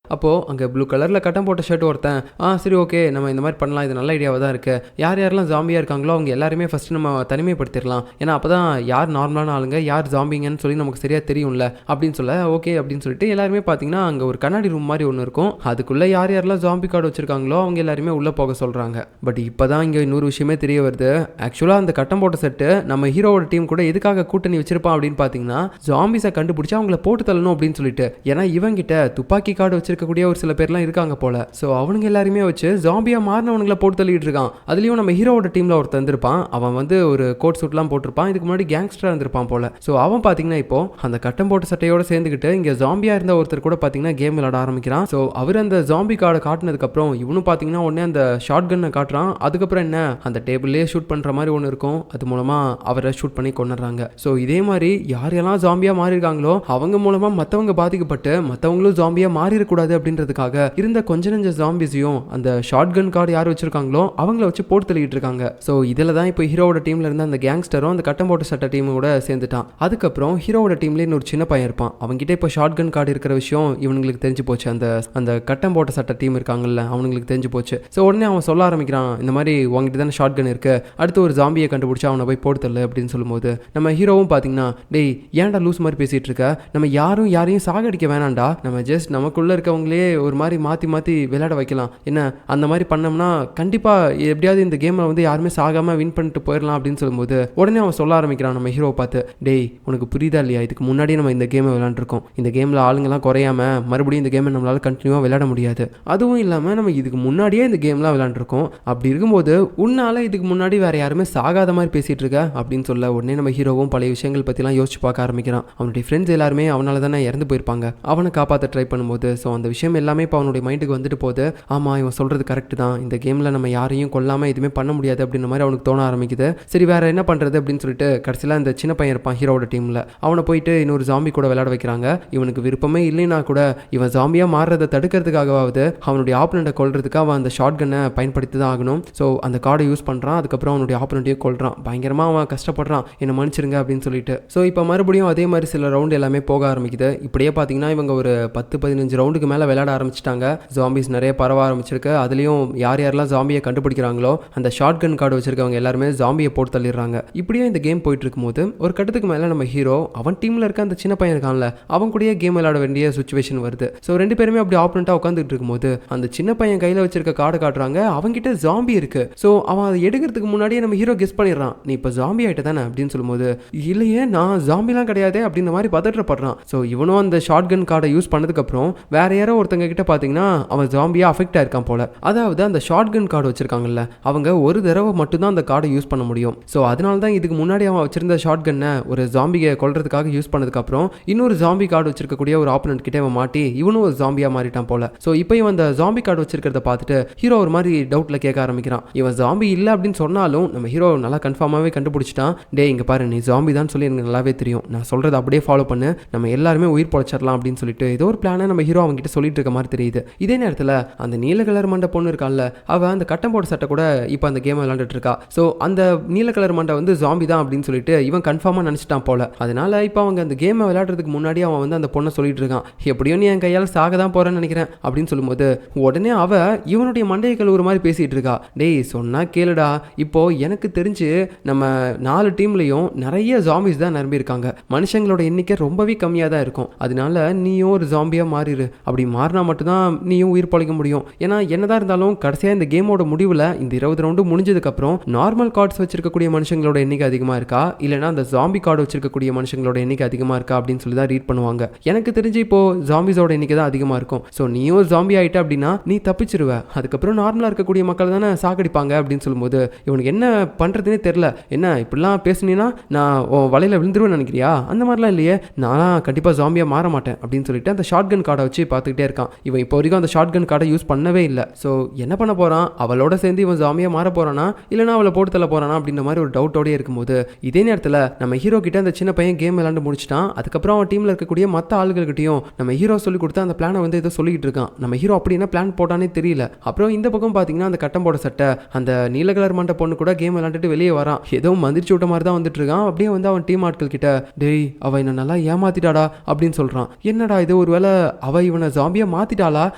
அப்போது அங்கே ப்ளூ கலரில் கட்டம் போட்ட ஷர்ட் ஒருத்தன், சரி ஓகே நம்ம இந்த மாதிரி பண்ணலாம், இது நல்ல ஐடியாவாக தான் இருக்குது, யார் யாரெல்லாம் ஜாம்பியாக இருக்காங்களோ அவங்க எல்லாருமே ஃபஸ்ட்டு நம்ம தனிமைப்படுத்திடலாம், ஏன்னா அப்போ தான் யார் நார்மலான ஆளுங்க யார் ஜாம்பிங்கன்னு சொல்லி நமக்கு சரியாக தெரியும்ல அப்படின்னு சொல்ல ஓகே அப்படின்னு சொல்லிட்டு எல்லாருமே பார்த்தீங்கன்னா அங்கே ஒரு கண்ணாடி ரூம் மாதிரி ஒன்று இருக்கும், அதுக்குள்ளே யார் யாரெல்லாம் ஜாம்பி கார்டு வச்சுருக்காங்களோ அவங்க எல்லாருமே உள்ளே போக சொல்கிறாங்க. பட் இப்போ தான் இங்கே இன்னொரு விஷயமே தெரிய வருது. ஆக்சுவலாக அந்த கட்டம் போட்ட செட்டு நம்ம ஹீரோவோட டீம் கூட எதுக்காக கூட்டணி வச்சிருப்பான் அப்படின்னு பார்த்தீங்கன்னா ஜாம்பிஸை கண்டுபிடிச்சி அவங்கள போட்டு தள்ளணும் அப்படின்னு சொல்லிட்டு, ஏன்னா இவங்கிட்ட துப்பாக்கி கார்டு வச்சு இருக்கக்கூடிய ஒரு சில பேர்லாம் இருக்காங்க போல. ஸோ அவனுங்க எல்லாருமே வச்சு ஜாம்பியா மாறினவனுங்களை போட்டு தள்ளிட்டு இருக்கான். அதுலயும் நம்ம ஹீரோவோட டீம்ல ஒருத்தர் இருந்திருப்பான், அவன் வந்து ஒரு கோட் சூட்லாம் போட்டிருப்பான், இதுக்கு முன்னாடி கேங்ஸ்டரா இருந்திருப்பான் போல. ஸோ அவன் பாத்தீங்கன்னா இப்போ அந்த கட்டம் போட்ட சட்டையோட சேர்ந்துக்கிட்டு இங்க ஜாம்பியா இருந்த ஒருத்தர் கூட பாத்தீங்கன்னா கேம் விளையாட ஆரம்பிக்கிறான். ஸோ அவர் அந்த ஜாம்பி கார்டை காட்டினதுக்கு அப்புறம் இவனும் பாத்தீங்கன்னா உடனே அந்த ஷார்ட் கன்னை காட்டுறான். அதுக்கப்புறம் என்ன அந்த டேபிள்லேயே ஷூட் பண்ற மாதிரி ஒன்று இருக்கும், அது மூலமா அவரை ஷூட் பண்ணி கொண்டுறாங்க. ஸோ இதே மாதிரி யாரெல்லாம் ஜாம்பியா மாறி இருக்காங்களோ அவங்க மூலமா மற்றவங்க பாதிக்கப்பட்டு மற்றவங்களும் ஜாம்பியா மாறிடக்கூடாது அப்படின்றதுக்காக இருந்த கொஞ்ச நெஞ்ச ஜாம்பிஸையும் அந்த ஷார்ட் கன் கார்டு யார் வச்சிருக்காங்களோ அவங்கள வச்சு போட்டு தள்ளிட்டு இருக்காங்க. ஸோ இதில் தான் இப்போ ஹீரோவோட டீம்ல இருந்த அந்த கேங்ஸ்டரும் அந்த கட்டம் போட்ட சட்ட டீமோட சேர்ந்துட்டான். அதுக்கப்புறம் ஹீரோவோட டீம்ல இன்னொரு சின்ன பையன் இருப்பான், அவங்ககிட்ட இப்போ ஷார்ட் கன் கார்டு இருக்கிற விஷயம் இவங்களுக்கு தெரிஞ்சு போச்சு. அந்த அந்த கட்டம் போட்ட சட்ட டீம் இருக்காங்கல்ல அவங்களுக்கு தெரிஞ்சு போச்சு. ஸோ உடனே அவன் சொல்ல ஆரம்பிக்கிறான், இந்த மாதிரி உங்ககிட்ட தானே ஷார்ட் கன் இருக்கு, அடுத்து ஒரு ஜாம்பியை கண்டுபிடிச்சு அவனை போய் போட்டு தள்ளு அப்படின்னு சொல்லும்போது நம்ம ஹீரோவும் பார்த்தீங்கன்னா, டேய் ஏன்டா லூஸ் மாதிரி பேசிட்டு இருக்க, நம்ம யாரையும் சாகடிக்க வேணாண்டா, நம்ம ஜஸ்ட் நமக்குள்ள இருக்கவங்களே ஒரு மாதிரி மாற்றி விளையாட வைக்கலாம், என்ன அந்த மாதிரி பண்ணோம்னா கண்டிப்பாக எப்படியாவது இந்த கேமை வந்து யாருமே சாகாமல் வின் பண்ணிட்டு போயிடலாம் அப்படின்னு சொல்லும்போது உடனே அவன் சொல்ல ஆரம்பிக்கிறான் நம்ம ஹீரோவை பார்த்து, டேய் உனக்கு புரியுதா இல்லையா, இதுக்கு முன்னாடி நம்ம இந்த கேமை விளையாண்டுருக்கோம், இந்த கேமில் ஆளுங்கெல்லாம் குறையாம மறுபடியும் இந்த கேமை நம்மளால் கண்டினியூவாக விளையாட முடியாது, அதுவும் இல்லாமல் நம்ம இதுக்கு முன்னாடியே இந்த கேம்லாம் விளையாண்டுருக்கோம், அப்படி இருக்கும்போது உன்னால் இதுக்கு முன்னாடி வேறு யாருமே சாகாத மாதிரி பேசிகிட்டு இருக்க அப்படின்னு சொல்ல உடனே நம்ம ஹீரோவும் பழைய விஷயங்கள் பற்றிலாம் யோசிச்சு பார்க்க ஆரம்பிக்கிறான். அவனுடைய ஃப்ரெண்ட்ஸ் எல்லாருமே அவனால தானே இறந்து போயிருப்பாங்க, அவனை காப்பாற்ற ட்ரை பண்ணும்போது ஸோ அந்த விஷயம் எல்லாமே இப்போ அவனுடைய மைண்டுக்கு வந்துட்டு போகுது. ஆமாம் இவன் சொல்கிறது கரெக்டு தான், இந்த கேமில் நம்ம யாரையும் கொல்லாமல் எதுவுமே பண்ண முடியாது அப்படின்ற மாதிரி அவனுக்கு தோண ஆரம்பிக்குது. சரி வேறு என்ன பண்ணுறது அப்படின்னு சொல்லிட்டு கடைசியில் அந்த சின்ன பையன் இருப்பான் ஹீரோட டீமில், அவனை போயிட்டு இன்னொரு ஜாம்பி கூட விளையாட வைக்கிறாங்க. இவனுக்கு விருப்பமே இல்லைன்னா கூட இவன் ஜாம்பியாக மாறுறதை தடுக்கிறதுக்காகவாவது அவனுடைய ஆப்பனண்ட்டை கொல்றதுக்கு அவன் அந்த ஷார்ட் கன்னை பயன்படுத்தி தான் ஆகணும். ஸோ அந்த கார்டை யூஸ் பண்ணுறான், அதுக்கப்புறம் அவனுடைய ஆப்பனண்ட்டையும் கொல்றான். பயங்கரமாக அவன் கஷ்டப்படுறான், என்னை மன்னிச்சிருங்க அப்படின்னு சொல்லிட்டு. ஸோ இப்போ மறுபடியும் அதே மாதிரி சில ரவுண்டு எல்லாமே போக ஆரம்பிக்குது. இப்படியே பார்த்தீங்கன்னா இவங்க ஒரு 10-15 ரவுண்டுக்கு மேலே விளையாட ஆரம்பிச்சிட்டாங்க. ஜாம்பிஸ் நிறைய பரவ ஆரம்பிச்சிருக்கு. அதுலேயும் யாரெல்லாம் ஜாம்பியை கண்டுபிடிக்கிறாங்களோ அந்த ஷார்ட் கன் கார்டு வச்சிருக்கவங்க எல்லாருமே ஜாம்பியை போட்டு தள்ளிடுறாங்க. இப்படியே இந்த கேம் போயிட்டு இருக்கும்போது ஒரு கட்டத்துக்கு மேலே நம்ம ஹீரோ அவன் டீமில் இருக்க அந்த சின்ன பையன் இருக்கான்ல அவன் கூடயே கேம் விளையாட வேண்டிய சுச்சுவேஷன் வருது. ஸோ ரெண்டு பேருமே அப்படி ஆப்பனண்ட்டாக உட்காந்துட்டு இருக்கும்போது அந்த சின்ன பையன் கையில் வச்சிருக்க கார்டு காட்டுறாங்க, அவன்கிட்ட ஜாம்பி இருக்கு. ஸோ அவன் அதை எடுக்கிறதுக்கு முன்னாடியே நம்ம ஹீரோ கெஸ் பண்ணிடுறான், நீ இப்போ ஜாம்பி ஆகிட்ட தானே அப்படின்னு சொல்லும்போது, இல்லையே நான் ஜாம்பிலாம் கிடையாது அப்படின்ற மாதிரி பதற்றப்படுறான். ஸோ இவனும் அந்த ஷார்ட் கன் கார்டை யூஸ் பண்ணதுக்கப்புறம் வேற நேரம் ஒருத்தங்க கிட்ட பார்த்தீங்கன்னா அவன் ஜாம்பியா அஃபெக்ட் ஆயிருக்கான் போல. அதாவது அந்த ஷார்ட் கன் கார்டு வச்சிருக்காங்கல்ல, அவங்க ஒரு தடவை மட்டும்தான் அந்த கார்டை யூஸ் பண்ண முடியும். ஸோ அதனால தான் இதுக்கு முன்னாடி அவன் வச்சிருந்த ஷார்ட் கன்னை ஒரு ஜாம்பியை கொல்றதுக்காக யூஸ் பண்ணதுக்கப்புறம் இன்னொரு ஜாம்பி கார்டு வச்சிருக்கக்கூடிய ஒரு ஆப்பனண்ட் கிட்ட அவன் மாட்டி இவனும் ஒரு ஜாம்பியா மாறிட்டான் போல. ஸோ இப்போ இவன் அந்த ஜாம்பி கார்டு வச்சிருக்கிறத பார்த்துட்டு ஹீரோ ஒரு மாதிரி டவுட்ல கேட்க ஆரம்பிக்கிறான். இவன் ஜாம்பி இல்லை அப்படின்னு சொன்னாலும் நம்ம ஹீரோ நல்லா கன்ஃபார்மாகவே கண்டுபிடிச்சிட்டான். டே இங்கே பாரு, நீ ஜாம்பி தான் சொல்லி எனக்கு நல்லாவே தெரியும், நான் சொல்றதை அப்படியே ஃபாலோ பண்ணு, நம்ம எல்லாருமே உயிர் பொழைச்சிடலாம் அப்படின்னு சொல்லிட்டு ஏதோ ஒரு பிளானை நம்ம ஹீரோ அவங்க கிட்ட சொல்லிட்டு இருக்க மாதிரி தெரியுது. இதே நேரத்தில் அந்த நீல கலர் மண்டை பொண்ணு இருக்கான்ல, அவ அந்த கட்டம் போட சட்டை கூட இப்போ அந்த கேம் விளையாண்டுட்டு இருக்கா. ஸோ அந்த நீல கலர் மண்டை வந்து ஜாம்பி தான் அப்படின்னு சொல்லிட்டு இவன் கன்ஃபார்மாக நினச்சிட்டான் போல. அதனால இப்போ அவங்க அந்த கேமை விளையாடுறதுக்கு முன்னாடி அவன் வந்து அந்த பொண்ணை சொல்லிட்டு இருக்கான், எப்படியும் நீ என் கையால் சாக தான் போறேன்னு நினைக்கிறேன் அப்படின்னு சொல்லும்போது உடனே அவ இவனுடைய மண்டையை கழுவுற மாதிரி பேசிட்டு இருக்கா. டேய் சொன்னா கேளுடா, இப்போ எனக்கு தெரிஞ்சு நம்ம 4 டீம்லையும் நிறைய ஜாம்பிஸ் தான் நிரம்பி இருக்காங்க, மனுஷங்களோட எண்ணிக்கை ரொம்பவே கம்மியாக தான் இருக்கும். அதனால நீயும் ஒரு ஜாம்பியா மாறிடு, அப்படி மாறினா மட்டும்தான் நீயும் உயிர் பொழைக்க முடியும். ஏன்னா என்னதான் இருந்தாலும் கடைசியாக இந்த கேமோட முடிவில் இந்த 20 ரவுண்டு முடிஞ்சதுக்கப்புறம் நார்மல் கார்ட்ஸ் வச்சிருக்கக்கூடிய மனுஷங்களோட எண்ணிக்கை அதிகமாக இருக்கா, இல்லைனா அந்த ஜாம்பி கார்டு வச்சிருக்கக்கூடிய மனுஷங்களோட எண்ணிக்கை அதிகமாக இருக்கா அப்படின்னு சொல்லி தான் ரீட் பண்ணுவாங்க. எனக்கு தெரிஞ்சு இப்போ ஜாம்பிஸோட எண்ணிக்கை தான் அதிகமாக இருக்கும். ஸோ நீயும் ஜாம்பி ஆகிட்ட அப்படின்னா நீ தப்பிச்சிருவ, அதுக்கப்புறம் நார்மலாக இருக்கக்கூடிய மக்கள் தானே சாகடிப்பாங்க அப்படின்னு சொல்லும்போது இவனுக்கு என்ன பண்ணுறதுனே தெரில. என்ன இப்படிலாம் பேசுனீங்கன்னா நான் வலையில் விழுந்துருவேன்னு நினைக்கிறியா? அந்த மாதிரிலாம் இல்லையே, நான் கண்டிப்பாக ஜாம்பியாக மாற மாட்டேன் அப்படின்னு சொல்லிட்டு அந்த ஷார்ட் கன் கார்டை வச்சு பார்த்துக்கிட்டே இருக்கான். இவன் இப்போ வரைக்கும் அந்த ஷார்ட் கன் கார்டை யூஸ் பண்ணவே இல்லை. ஸோ என்ன பண்ண போகிறான், அவளோட சேர்ந்து இவன் ஜாம்பியாக மாற போகிறானா இல்லைனா அவளை போட்டு தள்ள போகிறானா அப்படின்ற மாதிரி ஒரு டவுட்டோடய இருக்கும்போது இதே நேரத்தில் நம்ம ஹீரோ கிட்ட அந்த சின்ன பையன் கேம் விளையாண்டு முடிச்சிட்டான். அதுக்கப்புறம் அவன் டீமில் இருக்கக்கூடிய மற்ற ஆளுகள்கிட்டையும் நம்ம ஹீரோ சொல்லி கொடுத்து அந்த பிளானை வந்து ஏதோ சொல்லிட்டு இருக்கான். நம்ம ஹீரோ அப்படி என்ன பிளான் போட்டானே தெரியல. அப்புறம் இந்த பக்கம் பார்த்தீங்கன்னா அந்த கட்டம் போட சட்டை அந்த நீல கலர் மண்டை பொண்ணு கூட கேம் விளையாண்டுட்டு வெளியே வரான். ஏதோ மந்திரிச்சு விட்ட மாதிரி தான் வந்துட்டு இருக்கான். அப்படியே வந்து அவன் டீம் ஆட்கள் கிட்ட டேய் அவ என்ன நல்லா ஏமாத்திட்டாடா அப்படின்னு சொல்றான். என்னடா இது, ஒருவேளை அவ இவனை ஜாம்பியா மாத்திட்டாளா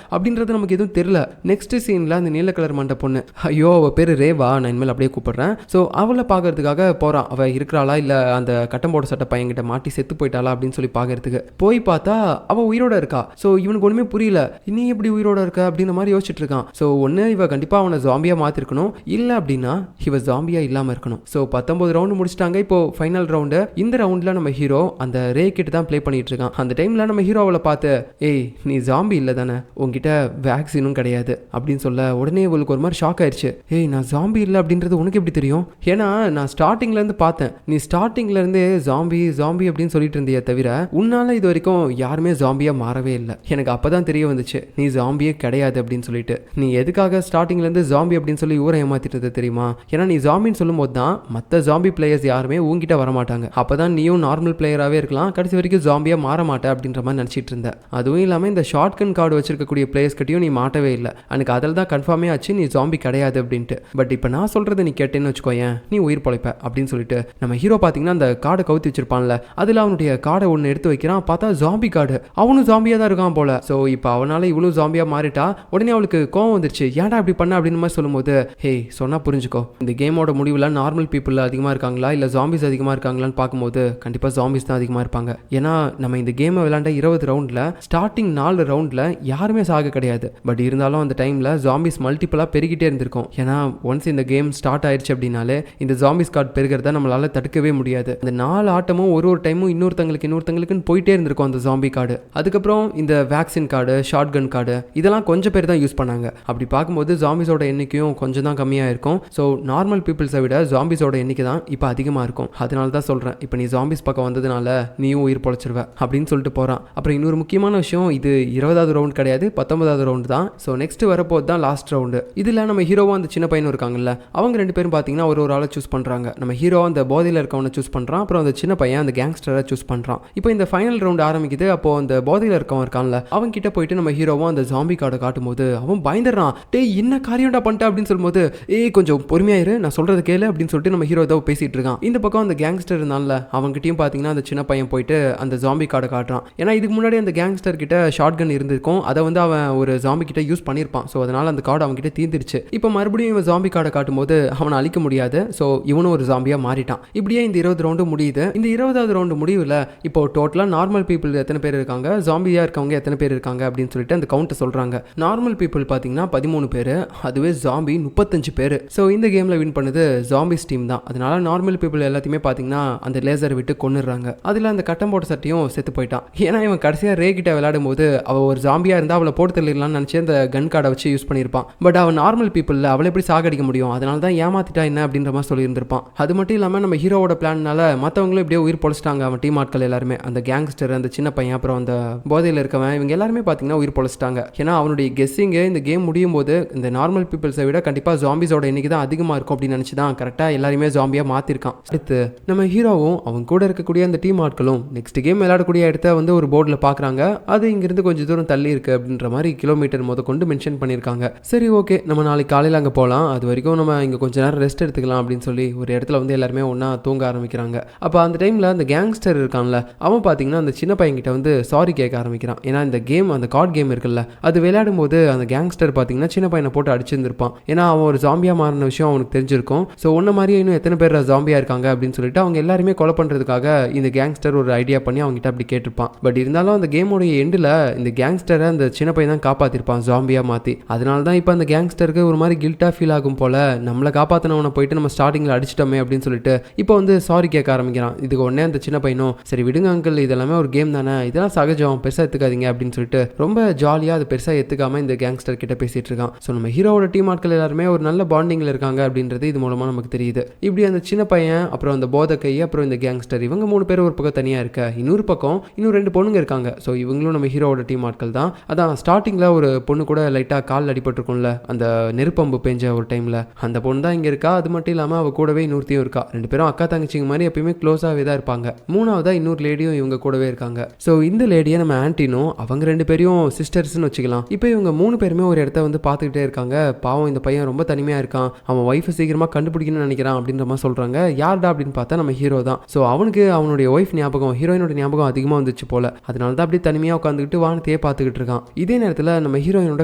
அப்படின்றது நமக்கு எதுவும் தெரியல. நெக்ஸ்ட் சீன்ல அந்த நீல கலர் மண்டை பொண்ணு, ஐயோ அவ பேரு ரேவா, நான் இனிமேல் அப்படியே கூப்பிடுறேன். ஸோ அவளை பார்க்கறதுக்காக போறான். அவ இருக்கிறாளா இல்ல அந்த கட்டம் போட சட்டை பையன்கிட்ட மாட்டி செத்து போயிட்டாளா அப்படின்னு சொல்லி பார்க்கறதுக்கு போய் பார்த்தா அவ உயிரோட இருக்கா. ஸோ இவனுக்கு ஒண்ணுமே புரியல, நீ எப்படி உயிரோட இருக்க அப்படின்ற மாதிரி யோசிச்சுட்டு இருக்கான். ஸோ ஒன்னு இவ கண்டிப்பா அவனை ஜாம்பியா மாத்திருக்கணும், இல்ல அப்படின்னா இவ ஜாம்பியா இல்லாம இருக்கணும். ஸோ 19 ரவுண்டு முடிச்சிட்டாங்க. இப்போ ஃபைனல் ரவுண்டு. இந்த ரவுண்ட்ல நம்ம ஹீரோ அந்த ரே கிட்ட தான் ப்ளே பண்ணிட்டு இருக்கான். அந்த டைம்ல நம்ம ஹீரோ அவளை பார்த்து ஏய் நீ ஜாம்பி இல்லை தானே, உங்ககிட்ட வேக்சினும் கிடையாது அப்படின்னு சொல்ல உடனே இவளுக்கு ஒரு மாதிரி ஷாக் ஆயிடுச்சு. ஏய் நான் ஜாம்பி இல்லை அப்படின்றது உனக்கு எப்படி தெரியும்? ஏன்னா நான் ஸ்டார்டிங்ல இருந்து பார்த்தேன், நீ ஸ்டார்டிங்ல இருந்தே ஜாம்பி ஜாம்பி அப்படின்னு சொல்லிட்டு இருந்தியே தவிர உன்னால இது வரைக்கும் யாருமே ஜாம்பியா மாறவே இல்லை. எனக்கு அப்பதான் தெரிய வந்துச்சு நீ ஜாம்பியே கிடையாது அப்படின்னு சொல்லிட்டு. நீ எதுக்காக ஸ்டார்டிங்ல இருந்து ஜாம்பி அப்படின்னு சொல்லி ஊரை ஏமாத்திட்டு தெரியுமா? ஏன்னா நீ ஜாம்பின்னு சொல்லும் போது தான் மற்ற ஜாம்பி பிளேயர்ஸ் யாருமே உங்ககிட்ட வர மாட்டாங்க. அப்பதான் நீயும் நார்மல் பிளேயராகவே இருக்கலாம், கடைசி வரைக்கும் ஜாம்பியா மாற மாட்டேன் அப்படின்ற மாதிரி நினைச்சிட்டு இருந்த. அதுவும் இல்லாமல் இந்த ஷார்ட் கன் கார்டு வச்சிருக்கக்கூடிய பிளேயர்ஸ் கிட்டையும் நீ மாட்டவே இல்லை. எனக்கு அதில் தான் கன்ஃபார்மே ஆச்சு நீ ஜாம்பி கிடையாது அப்படின்ட்டு. பட் இப்போ நான் சொல்றதை நீ கேட்டேன்னு வச்சுக்கோயேன், நீ உயிர் பொழைப்ப அப்படின்னு சொல்லிட்டு நம்ம ஹீரோ பார்த்தீங்கன்னா அந்த கார்டை கவுத்தி வச்சிருப்பான்ல, அதில் அவனுடைய கார்டை ஒன்று எடுத்து வைக்கிறான். பார்த்தா ஜாம்பி கார்டு, அவனும் ஜாம்பியா தான் இருக்கான் போல. ஸோ இப்போ அவனால இவளும் ஜாம்பியா மாறிட்டா. உடனே அவளுக்கு கோவம் வந்துருச்சு, ஏன்டா இப்படி பண்ண அப்படின்னு மாதிரி சொல்லும்போது ஹே சொன்னா புரிஞ்சுக்கோ, இந்த கேமோட முடிவில் நார்மல் பீப்புள் அதிகமாக இருக்காங்களா இல்லை ஜாம்பிஸ் அதிகமாக இருக்காங்களான்னு பார்க்கும்போது கண்டிப்பாக ஜாம்பிஸ் தான் அதிகமாக இருப்பாங்க. ஏன்னா நம்ம இந்த கேமை விளையாண்ட 20 ரவுண்டில் ஸ்டார்டிங் 4 ரவுண்டில் யாருமே சாக கிடையாது. பட் இருந்தாலும் அந்த டைமில் ஜாம்பிஸ் மல்டிபிளாக பெருகிட்டே இருந்திருக்கும். ஏன்னா ஒன்ஸ் இந்த கேம் ஸ்டார்ட் ஆயிடுச்சு அப்படின்னாலே இந்த ஜாம்பிஸ் கார்டு பெருகிறத நம்மளால தடுக்கவே முடியாது. அந்த 4 ஆட்டமும் ஒரு டைமும் இன்னொருத்தங்களுக்குன்னு போயிட்டே இருந்திருக்கும் அந்த ஜாம்பி கார்டு. அதுக்கப்புறம் இந்த வேக்சின் கார்டு, ஷார்ட் கன் கார்டு இதெல்லாம் கொஞ்சம் பேர் தான் யூஸ் பண்ணாங்க. அப்படி பார்க்கும்போது ஜாம்பிஸோட எண்ணிக்கையும் கொஞ்சம் தான் கம்மியாக இருக்கும். ஸோ நார்மல் பீப்புள்ஸை விட ஜாம்பிஸோட எண்ணிக்கை தான் இப்போ அதிகமாக இருக்கும். அதனால தான் சொல்கிறேன், இப்போ நீ ஜாம்பிஸ் பக்கம் வந்ததுனால நீயும் உயிர் பொழைச்சிருவ அப்படின்னு சொல்லிட்டு போகிறான். அப்புறம் இன்னொரு முக்கியமான விஷயம், இது 20வது ரவுண்ட் கிடையாது, 19வது ரவுண்டு தான். ஸோ நெக்ஸ்ட் வரப்போது தான் லாஸ்ட் ரவுண்டு. இதில் நம்ம ஹீரோவும் அந்த சின்ன பையனும் இருக்காங்கல்ல, அவங்க 2 பேரும் பார்த்தீங்கன்னா ஒரு ஆளை சூஸ் பண்ணுறாங்க. நம்ம ஹீரோ அந்த போதையில் இருக்கவனை சூஸ் பண்ணுறான், அப்புறம் அந்த சின்ன பையன் அந்த கேங்ஸ்டரை சூஸ் பண்ணுறான். இப்போ இந்த ஃபைனல் ரவுண்ட் ஆரம்பிக்குது. அப்போ அந்த போதையில் இருக்கவன் இருக்கான்ல, அவன் கிட்ட போயிட்டு நம்ம ஹீரோவும் அந்த ஜாம்பி கார்டை காட்டும்போது அவன் பயந்துடுறான். டேய் என்ன காரியம்டா பண்ணிட்ட அப்படின்னு சொல்லும்போது ஏய் கொஞ்சம் பொறுமையாயிரு, நான் சொல்றது கேளு அப்படின்னு சொல்லிட்டு நம்ம ஹீரோ ஏதோ பேசிட்டு இருக்கான். இந்த பக்கம் அந்த கேங்ஸ்டர் இருந்தான்ல, அவங்ககிட்டயும் பார்த்தீங்கன்னா அந்த சின்ன பையன் போயிட்டு அந்த ஜாம்பி கார்டை காட்டுறான். ஏன்னா இதுக்கு முன்னாடி அந்த கேங்ஸ்டர் கிட்ட ஷார்ட் கன் இருந்திருக்கும், அதை வந்து அவன் ஒரு ஜாம்பி கிட்ட யூஸ் பண்ணியிருப்பான். ஸோ அதனால அந்த கார்டு அவன் கிட்ட தீர்ந்துருச்சு. இப்போ மறுபடியும் இவன் ஜாம்பி கார்டை காட்டும்போது அவனை அழிக்க முடியாது. ஸோ இவனும் ஒரு ஜாம்பியா மாறிட்டான். இப்படியே இந்த 20 ரவுண்டு முடியுது. இந்த 20வது ரவுண்டு முடிவில் இப்போ டோட்டலாக நார்மல் பீப்புள் எத்தனை பேர் இருக்காங்க, ஜாம்பியா இருக்கவங்க எத்தனை பேர் இருக்காங்க அப்படின்னு சொல்லிட்டு அந்த கவுண்ட்டை சொல்றாங்க. நார்மல் பீப்புள் பார்த்தீங்கன்னா 13 பேர், அதுவே ஜாம்பி 35 பேர். ஸோ இந்த கேமில் வின் பண்ணது ஜாம்பிஸ் டீம் தான். அதனால நார்மல் பீப்புள் எல்லாத்தையுமே பார்த்தீங்கன்னா அந்த லேசரை விட்டு கொன்னுடுறாங்க. அதில் அந்த கட்டம் போட்ட சட்டையும் செத்து போயிட்டான். ஏன்னா இவன் கடைசியாக ரே கிட்ட விளையாடும் போது அவ அவள் ஒரு ஜாம்பியாக இருந்தால் அவளை போட்டு தள்ளிடலாம்னு நினச்சி அந்த கன் கார்டை வச்சு யூஸ் பண்ணியிருப்பான். பட் அவன் நார்மல் பீப்புளில் அவளை எப்படி சாகடிக்க முடியும், அதனால தான் ஏமாத்திட்டா என்ன அப்படின்ற மாதிரி சொல்லியிருந்திருப்பான். அது மட்டும் இல்லாமல் நம்ம ஹீரோவோட பிளான்னால மற்றவங்களும் இப்படியே உயிர் பொழைச்சிட்டாங்க. அவன் டீம் ஆட்கள் எல்லாருமே, அந்த கேங்ஸ்டர், அந்த சின்ன பையன், அப்புறம் அந்த போதையில் இருக்கவன், இவங்க எல்லாருமே பார்த்தீங்கன்னா உயிர் பொழைச்சிட்டாங்க. ஏன்னா அவனுடைய கெஸ்ஸிங்கு இந்த கேம் முடியும் போது இந்த நார்மல் பீப்புள்ஸை விட கண்டிப்பாக ஜாம்பிஸோட எண்ணிக்கை தான் அதிகமாக இருக்கும் அப்படின்னு நினச்சி தான் கரெக்டாக எல்லாருமே ஜாம்பியாக மாற்றிருக்கான். அடுத்து நம்ம ஹீரோவும் அவங்க கூட இருக்கக்கூடிய அந்த டீம் ஆட்களும் நெக்ஸ்ட் கேம் விளையாடக்கூடிய இடத்த வந்து ஒரு போர்டில் பார்க்குறாங்க. அது இங்கிருந்து கொஞ்சம் தூரம் தள்ளி இருக்கு அப்படின்ற மாதிரி கிலோமீட்டர் கொண்டு மென்ஷன் பண்ணியிருக்காங்க. சரி, ஓகே, நம்ம நாளைக்கு காலையில் அங்கே போகலாம், அது வரைக்கும் நம்ம இங்கே கொஞ்ச நேரம் ரெஸ்ட் எடுத்துக்கலாம் அப்படின்னு சொல்லி ஒரு இடத்துல வந்து எல்லாருமே ஒன்றா தூங்க ஆரம்பிக்கிறாங்க. அப்போ அந்த டைமில் அந்த கேங்ஸ்டர் இருக்கான்ல, அவன் பார்த்தீங்கன்னா அந்த சின்ன பையன்கிட்ட வந்து சாரி கேட்க ஆரம்பிக்கிறான். ஏன்னா இந்த கேம், அந்த கார்டு கேம் இருக்குல்ல, அது விளையாடும் போது அந்த கேங்ஸ்டர் பார்த்தீங்கன்னா சின்ன பையனை போட்டு அடிச்சிருந்திருப்பான். ஏன்னா அவன் ஒரு ஜாம்பியாக மாறின விஷயம் அவனுக்கு தெரிஞ்சிருக்கும். ஸோ உன்ன மாதிரியே இன்னும் எத்தனை பேர் ஜாம்பியாக இருக்காங்க அப்படின்னு சொல்லிட்டு அவங்க எல்லாருமே கொலை பண்ணுறதுக்காக இந்த கேங்ஸ்டர் ஒரு ஐடியா பண்ணி அவங்ககிட்ட அப்படி கேட்டிருப்பான். பட் இருந்தாலும் அந்த கேமோடைய எண்டில் இந்த கேங்ஸ்டரை அந்த சின்ன பையன் தான் காப்பாற்றிருப்பான் ஜாம்பியாக மாற்றி. அதனால தான் இப்போ அந்த கேங்ஸ்டருக்கு ஒரு மாதிரி கில்ட்டாக ஃபீல் ஆகும் போல், நம்மளை காப்பாற்றினவனை போயிட்டு நம்ம ஸ்டார்டிங்கில் அடிச்சிட்டோமே அப்படின்னு சொல்லிட்டு இப்போ வந்து சாரி கேட்க ஆரம்பிக்கிறான். இதுக்கு உடனே அந்த சின்ன பையனும் சரி விடுங்க அங்கிள், இதெல்லாமே ஒரு கேம் தானே, இதெல்லாம் சகஜம், பெருசாக எடுத்துக்காதீங்க அப்படின்னு சொல்லிட்டு ரொம்ப ஜாலியாக அது பெருசாக எடுத்துக்காம இந்த கேங்ஸ்டர் கிட்ட பேசிட்டு இருக்கான். ஸோ நம்ம ஹீரோவோட டீம் ஆட்கள் எல்லாருமே ஒரு நல்ல பாண்டிங்கில் இருக்காங்க அப்படின்றது இது மூலமாக நமக்கு தெரியுது. இப்படி அந்த சின்ன பையன், அப்புறம் அந்த போதக்கை, அப்புறம் இந்த கேங்ஸ்டர், இவங்க 3 பேர் ஒரு பக்கம் தனியாக இருக்க, இன்னொரு பக்கம் இன்னும் 2 பொண்ணுங்க இருக்காங்க. ஸோ இவங்களும் நம்ம ஹீரோவோட டீம் ஆட்கள் தான். அதான் ஸ்டார்டிங்கில் ஒரு பொண்ணு கூட லைட்டாக கால் அடிபட்டிருக்கும்ல, அந்த நெருப்பம்பு பெஞ்ச ஒரு டைமில், அந்த பொண்ணு தான் இங்கே இருக்கா. அது மட்டும் இல்லாமல் அவள் கூடவே இன்னொருத்தையும் இருக்கா. 2 பேரும் அக்கா தங்கச்சிங்க மாதிரி எப்பயுமே க்ளோஸாகவே தான் இருப்பாங்க. 3ஆவதா இன்னொரு லேடியும் இவங்க கூடவே இருக்காங்க. ஸோ இந்த லேடியை நம்ம ஆன்டினும், அவங்க 2 பேரையும் சிஸ்டர்ஸ்னு வச்சுக்கலாம். இப்போ இவங்க 3 பேருமே ஒரு இடத்த வந்து பார்த்துக்கிட்டே இருக்காங்க. பாவம் இந்த பையன் ரொம்ப தனிமையாக இருக்கான், அவன் ஒய்ஃபை சீக்கிரமாக கண்டுபிடிக்கணும்னு நினைக்கிறான் அப்படின்ற மாதிரி சொல்கிறாங்க. யார்டா அப்படின்னு பார்த்தா நம்ம ஹீரோ தான். ஸோ அவனுக்கு அவனுடைய ஒய்ஃப் ஞாபகம், ஹீரோயினோட ஞாபகம் அதிகமாக வந்துச்சு போல. அதனால தான் அப்படி தனிமையாக உட்காந்துக்கிட்டு வானத்தையே பார்த்துக்கிட்டு இருக்கான். இதே நேரத்தில் நம்ம ஹீரோயினோட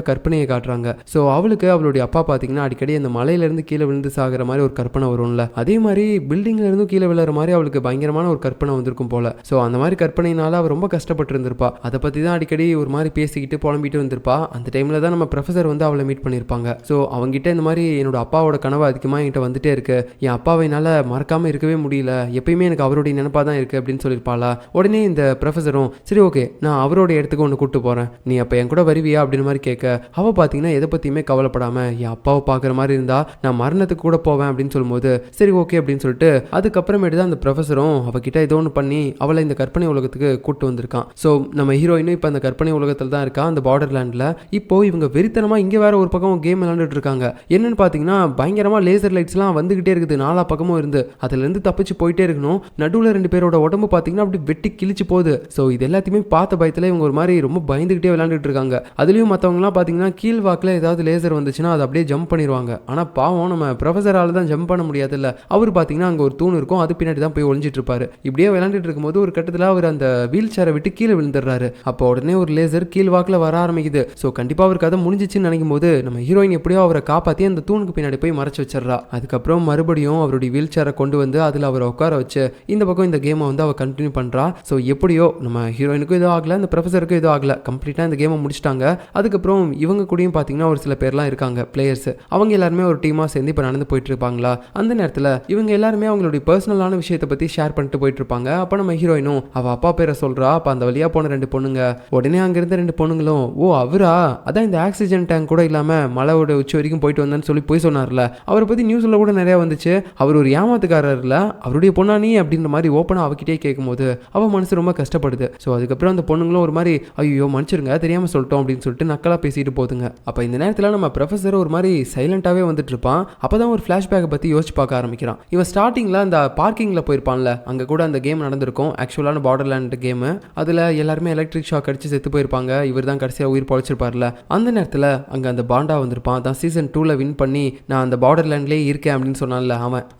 கற்பனையை காட்டுறாங்க. ஸோ அவளுக்கு அவளுடைய அப்பா பார்த்தீங்கன்னா அடிக்கடி அந்த மலையிலேருந்து கீழே விழுந்து சாகிற மாதிரி ஒரு கற்பனை வரும்ல, அதே மாதிரி பில்டிங்ல இருந்து கீழே விழுற மாதிரி அவளுக்கு பயங்கரமான ஒரு கற்பனை வந்திருக்கும் போல. ஸோ அந்த மாதிரி கற்பனையினால அவள் ரொம்ப கஷ்டப்பட்டு இருந்திருப்பா. அதை பற்றி தான் அடிக்கடி ஒரு மாதிரி பேசிக்கிட்டு புலம்பிட்டு வந்திருப்பா. அந்த டைமில் தான் நம்ம ப்ரொஃபஸர் வந்து அவளை மீட் பண்ணியிருப்பாங்க. ஸோ அவங்ககிட்ட இந்த மாதிரி என்னோட அப்பாவோட கனவு அதிகமாக என்கிட்ட வந்துட்டே இருக்கு, என் அப்பாவை என்னால் மறக்காமல் இருக்கவே முடியல, எப்பயுமே எனக்கு அவருடைய நினைப்பாக தான் இருக்குது அப்படின்னு சொல்லியிருப்பாளா. உடனே இந்த ப்ரொஃபஸரும் சரி ஓகே, நான் அவரோட இடத்துக்கு ஒன்று கூப்பிட்டு போகிறேன், நீ அப்போ என் கூட வருவியா அப்படின்னு மாதிரி கேட்க, அவள் பார்த்தீங்கன்னா எதை பற்றியுமே கவலைப்படாமல் என் அப்பாவை பார்க்குற மாதிரி இருந்தால் நான் மரணத்துக்கு கூட போவேன் அப்படின்னு சொல்லும்போது சரி ஓகே அப்படின்னு சொல்லிட்டு அதுக்கப்புறமேட்டு தான் அந்த ப்ரொஃபஸரும் அவகிட்ட ஏதோ ஒன்று பண்ணி அவளை இந்த கற்பனை உலகத்துக்கு கூப்பிட்டு வந்திருக்கான். ஸோ நம்ம ஹீரோயினும் இப்போ அந்த கற்பனை உலகத்தில் தான் இருக்கா, அந்த பார்டர் லேண்டில். இப்போ இவங்க வெறித்தனமாக இங்கே வேற ஒரு பக்கம் கேம் விளையாண்டுட்டு இருக்காங்க. என்னன்னு பார்த்தீங்கன்னா பயங்கரமாக லேசர் லைட்ஸ்லாம் வந்துகிட்டே இருக்குது, 4 பக்கமும் இருந்து அதுலேருந்து தப்பிச்சு போயிட்டே இருக்கணும். நடுவில் 2 பேரோட உடம்பு பார்த்தீங்கன்னா அப்படி வெட்டி கிழிச்சு போகுது. ஸோ இது எல்லாத்தையுமே பார்த்த பயத்தில் இவங்க ஒரு மாதிரி ரொம்ப பயந்துகிட்டே விளையாண்டுட்டு இருக்காங்க. அதுலேயும் மற்றவங்கலாம் பார்த்தீங்கன்னா கீழ் வாக்கில் ஏதாவது லேசர் வந்துச்சுன்னா அதை அப்படியே ஜம்ப் பண்ணிடுவாங்க. ஆனால் பாவம் நம்ம ப்ரொஃபஸரால் தான் ஜம்ப் பண்ண முடியாதுல்ல. அவர் பார்த்தீங்கன்னா அங்கே ஒரு தூண் இருக்கும், அது பின்னாடி தான் போய் ஒளிஞ்சிட்டு இருப்பாரு. இப்படியே விளையாண்டுட்டு இருக்கும்போது ஒரு கட்டத்தில் அவர் அந்த வீல் சேரை விட்டு கீழே விழுந்துடுறாரு. அப்போ உடனே ஒரு லேசர் கீழ் வாக்கில் வர ஆரம்பிக்குது. ஸோ கண்டிப்பாக அவர் கதை முடிஞ்சிச்சுன்னு நினைக்கும் போது நம்ம ஹீரோயின் எப்படியோ அவரை காப்பாற்றி அந்த தூணுக்கு பின்னாடி போய் மறைச்சு வச்சிடறா. அதுக்கப்புறம் மறுபடியும் அவருடைய வீல் சேரை கொண்டு வந்து அதில் அவரை உட்கார வச்சு இந்த பக்கம் இந்த கேமை வந்து அவள் கண்டினியூ பண்ணுறா. ஸோ எப்படியோ நம்ம ஹீரோயினுக்கும் எதுவும் ஆகலை, அந்த ப்ரொஃபஸருக்கும் எதுவும் ஆகலை, கம்ப்ளீட்டாக இந்த கேமை முடிச்சிட்டாங்க. அதுக்கப்புறம் இவங்க கூடயும் பார்த்தீங்கன்னா ஒரு சில பேர்லாம் இருக்காங்க பிளேயர்ஸ், அவங்க எல்லாருமே ஒரு டீமாக சேர்ந்து இப்போ நடந்து போயிட்டு இருப்பாங்களா. அந்த நேரத்தில் இவங்க எல்லாருமே அவங்களுடைய பர்சனலான விஷயத்தை பற்றி ஷேர் பண்ணிட்டு போயிட்டு இருப்பாங்க. அப்போ நம்ம ஹீரோயினும் அவள் அப்பா பேரை சொல்கிறா. அப்போ அந்த வழியாக போன 2 பொண்ணுங்க உடனே அங்கேருந்து 2 பொண்ணுங்களும் ஓ அவரா, அதான் இந்த ஆக்சிஜன் டேங்க் கூட இல்லாமல் மலையோட உச்சி வரைக்கும் போயிட்டு வந்தேன்னு சொல்லி போய் சொன்னார்ல, அவரை பற்றி நியூஸில் கூட நிறையா வந்துச்சு, அவர் ஒரு ஏமாத்துக்காரர் இல்லை, அவருடைய பொண்ணானி அப்படின்ற மாதிரி ஓப்பனாக அவகிட்டே கேட்கும்போது அவள் மனசு ரொம்ப கஷ்டப்படுது. ஸோ அதுக்கப்புறம் அந்த பொண்ணுங்களும் ஒரு மாதிரி ஐயோ மன்னிச்சிருங்க தெரியாமல் சொல்லிட்டோம் அப்படின்னு சொல்லிட்டு நக்கலாக பேசிட்டு போதுங்க. அப்போ இந்த நேரத்தில் நம்ம ப்ரொஃபஸர் ஒரு மாதிரி சைலண்டாகவே வந்துட்டு இருப்பான். அப்போ தான் ஒரு ஃப்ளாஷ்பேக்கை பற்றி யோசிச்சு பார்க்க ஆரம்பிக்கிறான். இவன் ஸ்டார்டிங்கில் அந்த பார்க்கிங்கில் போயிருப்பான்ல, அங்கே கூட அந்த கேம் நடந்திருக்கும், ஆக்சுவலான பார்டர் லேண்ட் கேமு. அதில் எல்லாருமே எலக்ட்ரிக் ஷாக் அடிச்சு செத்து போயிருப்பாங்க, இவர் தான் கடைசியாக உயிர் பொழைச்சிருப்பார்ல. அந்த நேரத்தில் அங்கே அந்த பாண்டா வந்திருப்பான், தான் சீசன் 2ல் வின் பண்ணி நான் அந்த பார்டர் லேண்ட்லேயே இருக்கேன் அப்படின்னு சொன்னான்ல,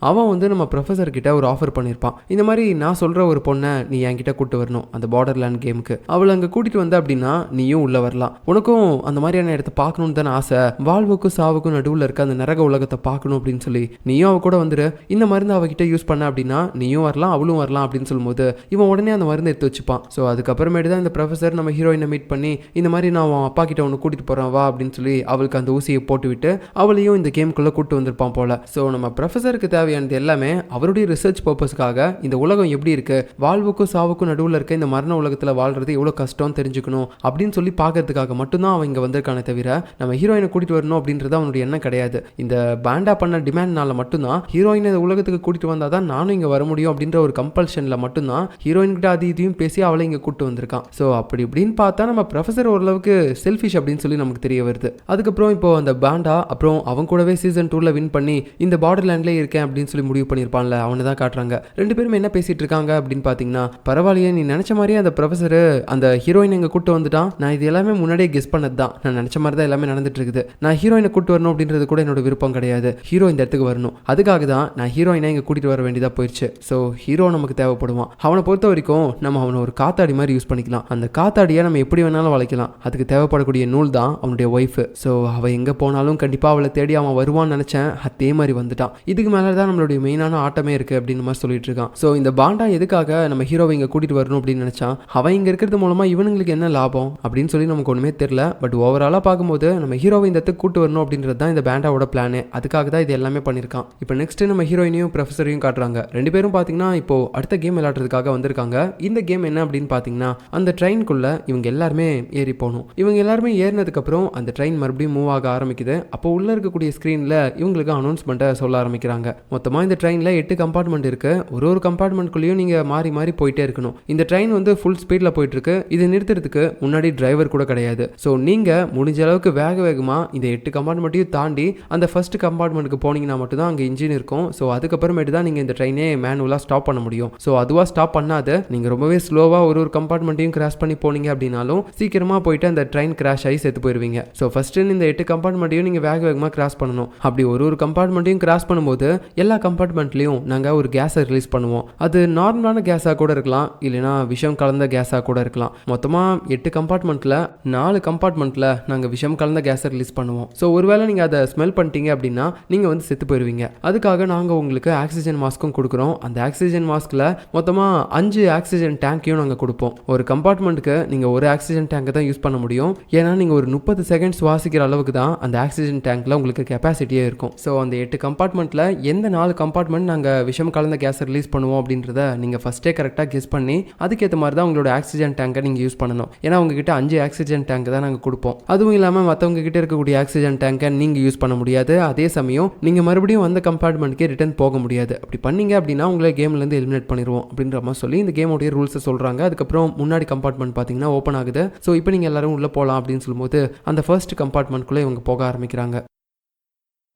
அவன் வந்து நம்ம ப்ரொஃபஸர் கிட்ட ஒரு ஆஃபர் பண்ணியிருப்பான். இந்த மாதிரி நான் சொல்கிற ஒரு பொண்ணை நீ என்கிட்ட கூட்டு வரணும் அந்த பார்டர் லேண்ட் கேமுக்கு, அவளை அங்கே கூட்டிகிட்டு வந்த அப்படின்னா நீயும் உள்ளே வரலாம், உனக்கும் அந்த மாதிரியான இடத்த பார்க்கணுன்னு தானே ஆசை, வாழ்வுக்கும் சாவுக்கும் நடுவில் இருக்க அந்த நரக உலகத்தை பார்க்கணும் அப்படின்னு சொல்லி நீயும் அவ கூட வந்துரு, இந்த மருந்து அவகிட்ட யூஸ் பண்ண அப்படின்னா நீயும் வரலாம் அவளும் வரலாம் அப்படின்னு சொல்லும்போது இவன் உடனே அந்த மருந்து எடுத்து வச்சுப்பான். ஸோ அதுக்கப்புறமேட்டு தான் இந்த ப்ரொஃபஸர் நம்ம ஹீரோயினை மீட் பண்ணி இந்த மாதிரி நான் அவன் அப்பா கிட்ட ஒன்று கூட்டிகிட்டு போகிறேன் வா அப்படின்னு சொல்லி அவளுக்கு அந்த ஊசியை போட்டு விட்டு அவளையும் இந்த கேமுக்குள்ளே கூப்பிட்டு வந்திருப்பான் போல. ஸோ நம்ம ப்ரொஃபஸருக்கு தேவையானது எல்லாமே அவருடைய ரிசர்ச் பர்பஸ்க்காக இந்த உலகம் எப்படி இருக்குது, வாழ்வுக்கும் சாவுக்கும் நடுவில் இருக்க இந்த மரண உலகத்தில் வாழ்றது எவ்வளோ கஷ்டம் தெரிஞ்சுக்கணும் இருக்கணும் அப்படின்னு சொல்லி பார்க்கறதுக்காக மட்டும்தான் அவன் இங்கே வந்திருக்கானே தவிர நம்ம ஹீரோயினை கூட்டிகிட்டு வரணும் அப்படின்றது அவனுடைய எண்ணம் கிடையாது. இந்த பேண்டா பண்ண டிமாண்ட்னால மட்டும்தான் ஹீரோயினை உலகத்துக்கு கூட்டிகிட்டு வந்தால் தான் நானும் இங்கே வர முடியும் அப்படின்ற ஒரு கம்பல்ஷனில் மட்டும்தான் ஹீரோயின் கிட்ட அது இதையும் பேசி அவளை இங்கே கூப்பிட்டு வந்திருக்கான். ஸோ அப்படி இப்படின்னு பார்த்தா நம்ம ப்ரொஃபஸர் ஓரளவுக்கு செல்ஃபிஷ் அப்படின்னு சொல்லி நமக்கு தெரிய வருது. அதுக்கப்புறம் இப்போ அந்த பேண்டா அப்புறம் அவன் கூடவே சீசன் 2ல வின் பண்ணி இந்த பார்டர் லேண்ட்லேயே இருக்கேன் அப்படின்னு சொல்லி முடிவு பண்ணியிருப்பான்ல, அவனை தான் காட்டுறாங்க. ரெண்டு பேரும் என்ன பேசிட்டு இருக்காங்க அப்படின்னு பார்த்தீங்கன்னா, பரவாயில்லையே நீ நினைச்ச மாதிரியே அந்த ப்ரொஃபஸர் அந்த ஹீரோயின் இங்கே கூட்டு வந்துட்டான், நான் இது எல்லாமே முன்னாடியே கெஸ் பண்ணது தான், நான் நினைச்ச மாதிரி தான் எல்லாமே நடந்துட்டு இருக்குது, நான் ஹீரோயினை கூட்டு வரணும் அப்படின்றது கூட என்னோட விருப்பம் கிடையாது, ஹீரோ இந்த இடத்துக்கு வரணும், அதுக்காக தான் நான் ஹீரோயினை இங்கே கூட்டிட்டு வர வேண்டியதாக போயிடுச்சு. ஸோ ஹீரோ நமக்கு தேவைப்படுவான். அவனை பொறுத்த வரைக்கும் நம்ம அவனை ஒரு காத்தாடி மாதிரி யூஸ் பண்ணிக்கலாம். அந்த காத்தாடியை நம்ம எப்படி வேணாலும் வளைக்கலாம். அதுக்கு தேவைப்படக்கூடிய நூல் தான் அவனுடைய ஒய்ஃபு. ஸோ அவள் எங்கே போனாலும் கண்டிப்பாக அவளை தேடி அவன் வருவான்னு நினச்சேன், அதே மாதிரி வந்துட்டான். இதுக்கு மேலே தான் நம்மளுடைய மெயினான ஆட்டமே இருக்குது அப்படின்னு மாதிரி சொல்லிட்டு இருக்கான். ஸோ இந்த பாண்டா எதுக்காக நம்ம ஹீரோவை இங்கே கூட்டிகிட்டு வரணும் அப்படின்னு நினச்சான், அவன் இங்கே இருக்கிறது மூலமாக இவனுங்களுக்கு என்ன லாபம் அப்படின்னு சொல்லி நமக்கு ஒன்றுமே தெரியல. பட் ஓவராலாக பார்க்கும்போது நம்ம ஹீரோவை இந்த இடத்துக்கு கூட்டு வரணும் அப்படின்றது தான் இந்த பேண்டாவோட பிளானே. அதுக்காக தான் இது எல்லாமே பண்ணியிருக்கான். இப்போ நெக்ஸ்ட் நம்ம ஹீரோயினையும் ப்ரொஃபஸரையும் காட்டுறாங்க. ரெண்டு பேரும் பார்த்தீங்கன்னா இப்போ அடுத்த கேம் விளையாடுறதுக்காக வந்திருக்காங்க. இந்த கேம் என்ன அப்படின்னு பார்த்தீங்கன்னா, அந்த ட்ரெயின்குள்ளே இவங்க எல்லாருமே ஏறி போகணும். இவங்க எல்லாருமே ஏறினதுக்கப்புறம் அந்த ட்ரெயின் மறுபடியும் மூவ் ஆக ஆரம்பிக்குது. அப்போ உள்ளே இருக்கக்கூடிய ஸ்க்ரீனில் இவங்களுக்கு அனௌன்ஸ்மெண்ட்டை சொல்ல ஆரம்பிக்கிறாங்க. மொத்தமாக இந்த ட்ரெயினில் 8 கம்பார்ட்மெண்ட் இருக்குது. ஒரு கம்பார்ட்மெண்ட்குள்ளேயும் நீங்கள் மாறி மாறி போயிட்டே இருக்கணும். இந்த ட்ரெயின் வந்து ஃபுல் ஸ்பீடில் போயிட்டு இருக்கு. இதை நிறுத்துறதுக்கு முன்னாடி டிரைவர் கூட கிடையாது. ஸோ நீங்கள் முடிஞ்ச அளவுக்கு வேகமாக இந்த 8 கம்பார்ட்மெண்ட்டையும் தாண்டி அந்த ஃபர்ஸ்ட் கம்பார்ட்மெண்ட்டுக்கு போனீங்கன்னா மட்டும்தான் அங்கே இன்ஜின் இருக்கும். ஸோ அதுக்கப்புறமேட்டு தான் நீங்கள் இந்த ட்ரெயினே மேனுவலாக ஸ்டாப் பண்ண முடியும். ஸோ அதுவாக ஸ்டாப் பண்ணாது. நீங்கள் ரொம்பவே ஸ்லோவாக ஒரு கம்பார்ட்மெண்ட்டையும் கிராஷ் பண்ணி போனீங்க அப்படின்னாலும் சீக்கிரமாக போயிட்டு அந்த ட்ரெயின் கிராஷ் ஆகி செத்து போயிருவீங்க. ஸோ ஃபர்ஸ்ட்டு இந்த 8 கம்பார்ட்மெண்ட்டையும் நீங்கள் வேகமாக கிராஸ் பண்ணணும். அப்படி ஒரு கம்பார்ட்மெண்ட்டையும் கிராஸ் பண்ணும்போது எல்லா கம்பார்ட்மெண்ட்லையும் நாங்கள் ஒரு கேஸை ரிலீஸ் பண்ணுவோம். அது நார்மலான கேஸாக கூட இருக்கலாம், இல்லைனா விஷம் கலந்த கேஸாக கூட இருக்கலாம். மொத்தமாக 8 கம்பார்ட்மெண்ட்டில் 4 கம்பார்ட்மெண்ட்டில் நாங்கள் விஷம் கலந்த கேஸை ரிலீஸ் பண்ணுவோம். ஸோ ஒருவேளை நீங்கள் அதை ஸ்மெல் பண்ணிட்டீங்க அப்படின்னா நீங்கள் வந்து செத்து போயிருவீங்க. அதுக்காக நாங்கள் உங்களுக்கு ஆக்சிஜன் மாஸ்க்கும் கொடுக்குறோம். அந்த ஆக்சிஜன் மாஸ்கில் மொத்தமாக 5 ஆக்சிஜன் டேங்கையும் நாங்கள் கொடுப்போம். ஒரு கம்பார்ட்மெண்ட்டுக்கு நீங்கள் ஒரு ஆக்சிஜன் டேங்கை தான் யூஸ் பண்ண முடியும். ஏன்னா நீங்கள் ஒரு 30 செகண்ட்ஸ் சுவாசிக்கிற அளவுக்கு தான் அந்த ஆக்சிஜன் டேங்க்கில் உங்களுக்கு கெப்பாசிட்டியே இருக்கும். ஸோ அந்த 8 கம்பார்ட்மெண்ட்டில் எந்த 4 கம்பார்ட்மெண்ட் நாங்கள் விஷம் கலந்த கேஸை ரிலீஸ் பண்ணுவோம் அப்படின்றத நீங்கள் ஃபஸ்ட்டே கரெக்டாக கெஸ் பண்ணி அதுக்கேற்ற மாதிரி தான் உங்களோட ஆக்சிஜன் டேங்கை நீங்கள் யூஸ் பண்ணணும். ஏன்னா உங்ககிட்ட 5 ஆக்சிஜன் டேங்க் தான் நாங்கள் கொடுப்போம். அதுவும் இல்லாமல் மற்றவங்க கிட்ட இருக்கக்கூடிய ஆக்சிஜன் டேங்கை நீங்கள் யூஸ் பண்ண முடியாது. அதே சமயம் நீங்கள் மறுபடியும் அந்த கம்பார்ட்மெண்ட்டுக்கே ரிட்டர்ன் போக முடியாது. அப்படி பண்ணீங்க அப்படின்னா உங்களை கேம்லேருந்து எலிமினேட் பண்ணிடுவோம் அப்படின்ற மாதிரி சொல்லி இந்த கேமோடைய ரூல்ஸை சொல்கிறாங்க. அதுக்கப்புறம் முன்னாடி கம்பார்ட்மெண்ட் பார்த்தீங்கன்னா ஓப்பன் ஆகுது. ஸோ இப்போ நீங்கள் எல்லாரும் உள்ளே போகலாம் அப்படின்னு சொல்லும்போது அந்த ஃபர்ஸ்ட் கம்பார்ட்மெண்ட்குள்ளே இவங்க போக ஆரம்பிக்கிறாங்க.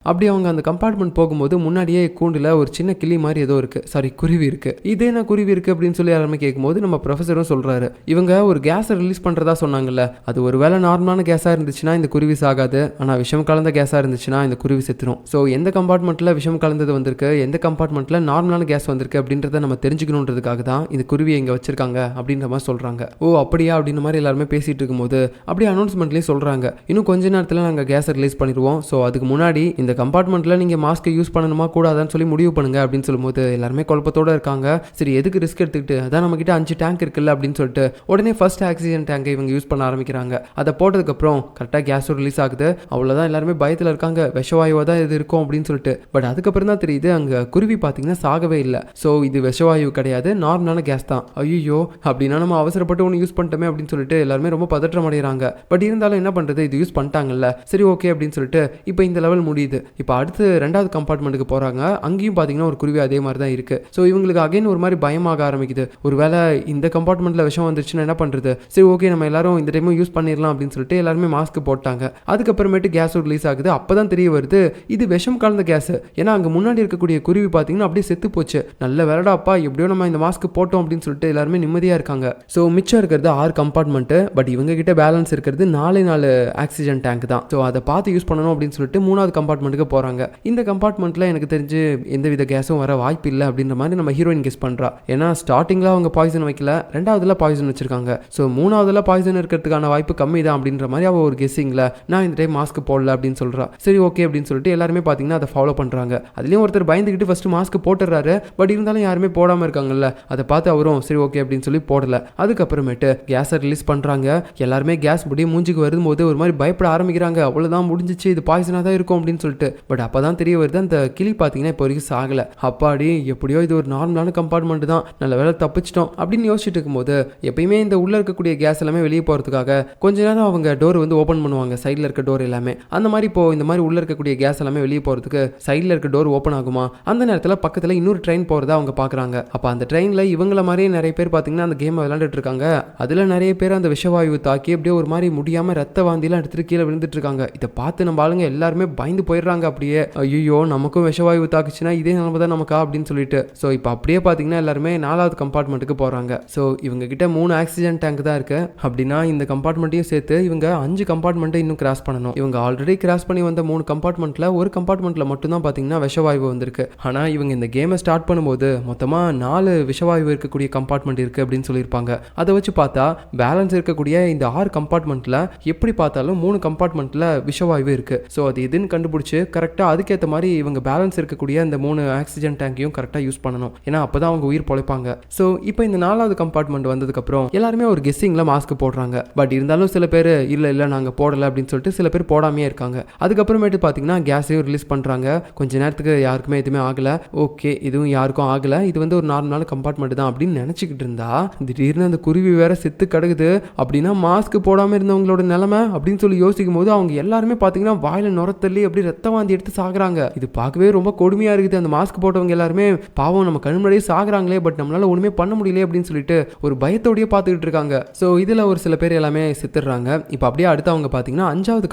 அப்படி அவங்க அந்த கம்பார்ட்மெண்ட் போகும்போது முன்னாடியே கூண்டில் ஒரு சின்ன கிளி மாதிரி ஏதோ இருக்குது, சாரி குருவி இருக்குது. இதே நான் குருவி இருக்குது அப்படின்னு சொல்லி எல்லாருமே கேட்கும்போது நம்ம ப்ரொஃபஸரும் சொல்கிறாரு, இவங்க ஒரு கேஸை ரிலீஸ் பண்ணுறதா சொன்னாங்கல்ல, அது ஒரு வேளை நார்மலான கேஸாக இருந்துச்சுன்னா இந்த குருவி சாகாது, ஆனால் விஷம் கலந்த கேஸாக இருந்துச்சுன்னா இந்த குருவி செத்துரும். ஸோ எந்த கம்பார்ட்மெண்ட்டில் விஷம் கலந்தது வந்திருக்கு, எந்த கம்பார்ட்மெண்ட்டில் நார்மலான கேஸ் வந்திருக்கு அப்படின்றத நம்ம தெரிஞ்சுக்கணுன்றதுக்காக தான் இந்த குருவியை இங்கே வச்சிருக்காங்க அப்படின்ற மாதிரி சொல்கிறாங்க. ஓ அப்படியா அப்படின்ற மாதிரி எல்லாருமே பேசிகிட்டு இருக்கும்போது அப்படியே அனௌன்ஸ்மெண்ட்லேயும் சொல்கிறாங்க, இன்னும் கொஞ்ச நேரத்தில் நாங்கள் கேஸை ரிலீஸ் பண்ணிடுவோம். ஸோ அதுக்கு முன்னாடி இந்த கம்பார்ட்மெண்ட்ல நீங்க மாஸ்க்கை யூஸ் பண்ணணுமா கூடாதான்னு சொல்லி முடிவு பண்ணுங்க அப்படின்னு சொல்லும்போது எல்லாருமே குழப்பத்தோட இருக்காங்க. சரி எதுக்கு ரிஸ்க் எடுத்துக்கிட்டு, அதான் நம்ம கிட்ட 5 டேங்க் இருக்குல்ல அப்படின்னு சொல்லிட்டு உடனே ஃபர்ஸ்ட் ஆக்சிஜன் டேங்கை இவங்க யூஸ் பண்ண ஆரம்பிக்கிறாங்க. அதை போட்டதுக்கு அப்புறம் கரெக்டாக கேஸும் ரிலீஸ் ஆகுது. அவ்வளோதான், எல்லாருமே பயத்தில் இருக்காங்க, விஷவாயுவா தான் இது இருக்கும் அப்படின்னு சொல்லிட்டு. பட் அதுக்கப்புறம் தான் தெரியுது அங்கே குருவி பார்த்தீங்கன்னா சாகவே இல்லை. ஸோ இது விஷவாயு கிடையாது, நார்மலான கேஸ் தான். ஐயோ அப்படின்னா நம்ம அவசரப்பட்டு ஒன்று யூஸ் பண்ணிட்டோமே அப்படின்னு சொல்லிட்டு எல்லாருமே ரொம்ப பதற்றம் அடைகிறாங்க. பட் இருந்தாலும் என்ன பண்ணுறது, இது யூஸ் பண்ணிட்டாங்கல்ல, சரி ஓகே அப்படின்னு சொல்லிட்டு இப்போ இந்த லெவல் முடியுது. இப்போ அடுத்து 2வது கம்பார்ட்மெண்ட்டுக்கு போகிறாங்க. அங்கேயும் பார்த்தீங்கன்னா ஒரு குருவி அதே மாதிரி தான் இருக்குது. ஸோ இவங்களுக்கு அகைன் ஒரு மாதிரி பயமாக ஆரம்பிக்குது. ஒரு வேளை இந்த கம்பார்ட்மெண்ட்டில் விஷம் வந்துருச்சுன்னா என்ன பண்ணுறது, சரி ஓகே நம்ம எல்லாரும் இந்த டைமும் யூஸ் பண்ணிடலாம் அப்படின்னு சொல்லிட்டு எல்லாருமே மாஸ்க் போட்டாங்க. அதுக்கப்புறமேட்டு கேஸ் ரிலீஸ் ஆகுது. அப்போ தான் தெரிய வருது இது விஷம் கலந்த கேஸ். ஏன்னா அங்கே முன்னாடி இருக்கக்கூடிய குருவி பார்த்தீங்கன்னா அப்படியே செத்து போச்சு. நல்ல வேலைடாப்பா, எப்படியோ நம்ம இந்த மாஸ்க் போட்டோம் அப்படின்னு சொல்லிட்டு எல்லாருமே நிம்மதியாக இருக்காங்க. ஸோ மிச்சம் இருக்கிறது 6 கம்பார்ட்மெண்ட்டு. பட் இவங்க கிட்ட பேலன்ஸ் இருக்கிறது 4 ஆக்சிஜன் டேங்க் தான். ஸோ அதை பார்த்து யூஸ் பண்ணணும் அப்படின்னு சொல்லிட்டு 3வது கம்பார்ட்மெண்ட்டுக்கு போகிறாங்க. இந்த கம்பார்ட்மெண்ட்டில் எனக்கு தெரிஞ்சு எந்தவித கேஸும் வர வாய்ப்பு இல்லை அப்படின்ற மாதிரி நம்ம ஹீரோயின் கெஸ் பண்ணுறா. ஏன்னா ஸ்டார்டிங்கில் அவங்க பாய்சன் வைக்கல, 2வதுல பாய்சன் வச்சிருக்காங்க. ஸோ 3வதுல பாய்சன் இருக்கிறதுக்கான வாய்ப்பு கம்மி தான் அப்படின்ற மாதிரி அவள் ஒரு கெஸ்ஸிங்கில் நான் இந்த டைம் மாஸ்க் போடல அப்படின்னு சொல்கிறா. சரி ஓகே அப்படின்னு சொல்லிட்டு எல்லாருமே பார்த்தீங்கன்னா அதை ஃபாலோ பண்ணுறாங்க. அதுலேயும் ஒருத்தர் பயந்துக்கிட்டு ஃபஸ்ட்டு மாஸ்க் போட்டுறாரு. பட் இருந்தாலும் யாருமே போடாமல் இருக்காங்கல்ல, அதை பார்த்து அவரும் சரி ஓகே அப்படின்னு சொல்லி போடலை. அதுக்கப்புறமேட்டு கேஸை ரிலீஸ் பண்ணுறாங்க. எல்லாருமே கேஸ் முடிய மூஞ்சிக்கு வரும்போது ஒரு மாதிரி பயப்பட ஆரம்பிக்கிறாங்க. அவ்வளோதான் முடிஞ்சிச்சு, இது பாய்சனாக தான் இருக்கும் அப்படின்னு சொல்லிட்டு சொல்லிட்டு. பட் அப்பதான் தெரிய வருது அந்த கிளி பாத்தீங்கன்னா இப்போ வரைக்கும் சாகல. அப்பாடி எப்படியோ இது ஒரு நார்மலான கம்பார்ட்மெண்ட் தான், நல்ல வேலை தப்பிச்சிட்டோம் அப்படின்னு யோசிச்சுட்டு இருக்கும்போது எப்பயுமே இந்த உள்ள இருக்கக்கூடிய கேஸ் எல்லாமே வெளியே போறதுக்காக கொஞ்ச நேரம் அவங்க டோர் வந்து ஓபன் பண்ணுவாங்க, சைட்ல இருக்க டோர் எல்லாமே. அந்த மாதிரி இப்போ இந்த மாதிரி உள்ள இருக்கக்கூடிய கேஸ் எல்லாமே வெளியே போறதுக்கு சைட்ல இருக்க டோர் ஓபன் ஆகுமா, அந்த நேரத்துல பக்கத்துல இன்னொரு ட்ரெயின் போறதா அவங்க பாக்குறாங்க. அப்ப அந்த ட்ரெயின்ல இவங்கள மாதிரியே நிறைய பேர் பாத்தீங்கன்னா அந்த கேம் விளையாண்டுட்டு இருக்காங்க. அதுல நிறைய பேர் அந்த விஷவாயு தாக்கி அப்படியே ஒரு மாதிரி முடியாம ரத்த வாந்திலாம் எடுத்துட்டு கீழே விழுந்துட்டு இருக்காங்க. இதை பார்த்து நம்ம ஆளுங்க எல்லாருமே பயந்து போயிடுறாங்க. அப்படியே ஐயோ நமக்கும் விஷவாயு தாக்குச்சுன்னா இதே நிலைமை தான் நமக்கா அப்படின்னு சொல்லிட்டு. ஸோ இப்போ அப்படியே பார்த்தீங்கன்னா எல்லாருமே 4வது கம்பார்ட்மெண்ட்டுக்கு போகிறாங்க. ஸோ இவங்க கிட்ட 3 ஆக்சிஜன் டேங்க் தான் இருக்கு. அப்படின்னா இந்த கம்பார்ட்மெண்ட்டையும் சேர்த்து இவங்க 5 கம்பார்ட்மெண்ட்டை இன்னும் கிராஸ் பண்ணணும். இவங்க ஆல்ரெடி கிராஸ் பண்ணி வந்த 3 கம்பார்ட்மெண்ட்ல ஒரு கம்பார்ட்மெண்ட்ல மட்டும் தான் பார்த்தீங்கன்னா விஷவாயு வந்திருக்கு. ஆனால் இவங்க இந்த கேமை ஸ்டார்ட் பண்ணும்போது மொத்தமாக 4 விஷவாயு இருக்கக்கூடிய கம்பார்ட்மெண்ட் இருக்கு அப்படின்னு சொல்லியிருப்பாங்க. அதை வச்சு பார்த்தா பேலன்ஸ் இருக்கக்கூடிய இந்த 6 கம்பார்ட்மெண்ட்ல எப்படி பார்த்தாலும் 3 கம்பார்ட்மெண்ட்ல விஷவாயு இருக்கு. ஸோ அது எதுன்னு கண்டுபிடிச்சு கரெக்டாக அதுக்கேற்ற மாதிரி இவங்க பேலன்ஸ் இருக்கக்கூடிய இந்த 3 ஆக்சிஜன் டேங்கையும் கரெக்டாக யூஸ் பண்ணணும். ஏன்னா அப்பதான் அவங்க உயிர் பொழைப்பாங்க. ஸோ இப்போ இந்த 4வது கம்பார்ட்மெண்ட் வந்ததுக்கு அப்புறம் எல்லாருமே ஒரு கெஸ்ஸிங்ல மாஸ்க் போடுறாங்க. பட் இருந்தாலும் சில பேர் இல்ல நாங்க போடல அப்படின்னு சொல்லிட்டு சில பேர் போடாமே இருக்காங்க. அதுக்கப்புறமேட்டு பாத்தீங்கன்னா கேஸையும் ரிலீஸ் பண்றாங்க. கொஞ்ச நேரத்துக்கு யாருக்குமே எதுவுமே ஆகல. ஓகே இதுவும் யாருக்கும் ஆகல, இது வந்து ஒரு நார்மலான கம்பார்ட்மெண்ட் தான் அப்படின்னு நினைச்சுக்கிட்டு இருந்தா திடீர்னு அந்த குருவி வேற செத்து கிடக்குது. அப்படின்னா மாஸ்க் போடாம இருந்தவங்களோட நிலைமை அப்படின்னு சொல்லி யோசிக்கும் போது அவங்க எல்லாருமே பாத்தீங்கன்னா வாயில நுரத்தள்ளி அப்படி ரத்த வாந்தி எடுத்து சாகுறாங்க. இது பார்க்கவே ரொம்ப கொடுமையா இருக்குது. அந்த மாஸ்க் போட்டவங்க எல்லாருமே பாவம் நம்ம கண் முன்னாடியே சாகுறாங்களே, பட் நம்மளால ஒண்ணுமே பண்ண முடியல அப்படின்னு சொல்லிட்டு ஒரு பயத்தோடய பார்த்துக்கிட்டு இருக்காங்க. ஸோ இதுல ஒரு சில பேர் எல்லாமே செத்துடுறாங்க. இப்போ அப்படியே அடுத்து அவங்க பாத்தீங்கன்னா 5வது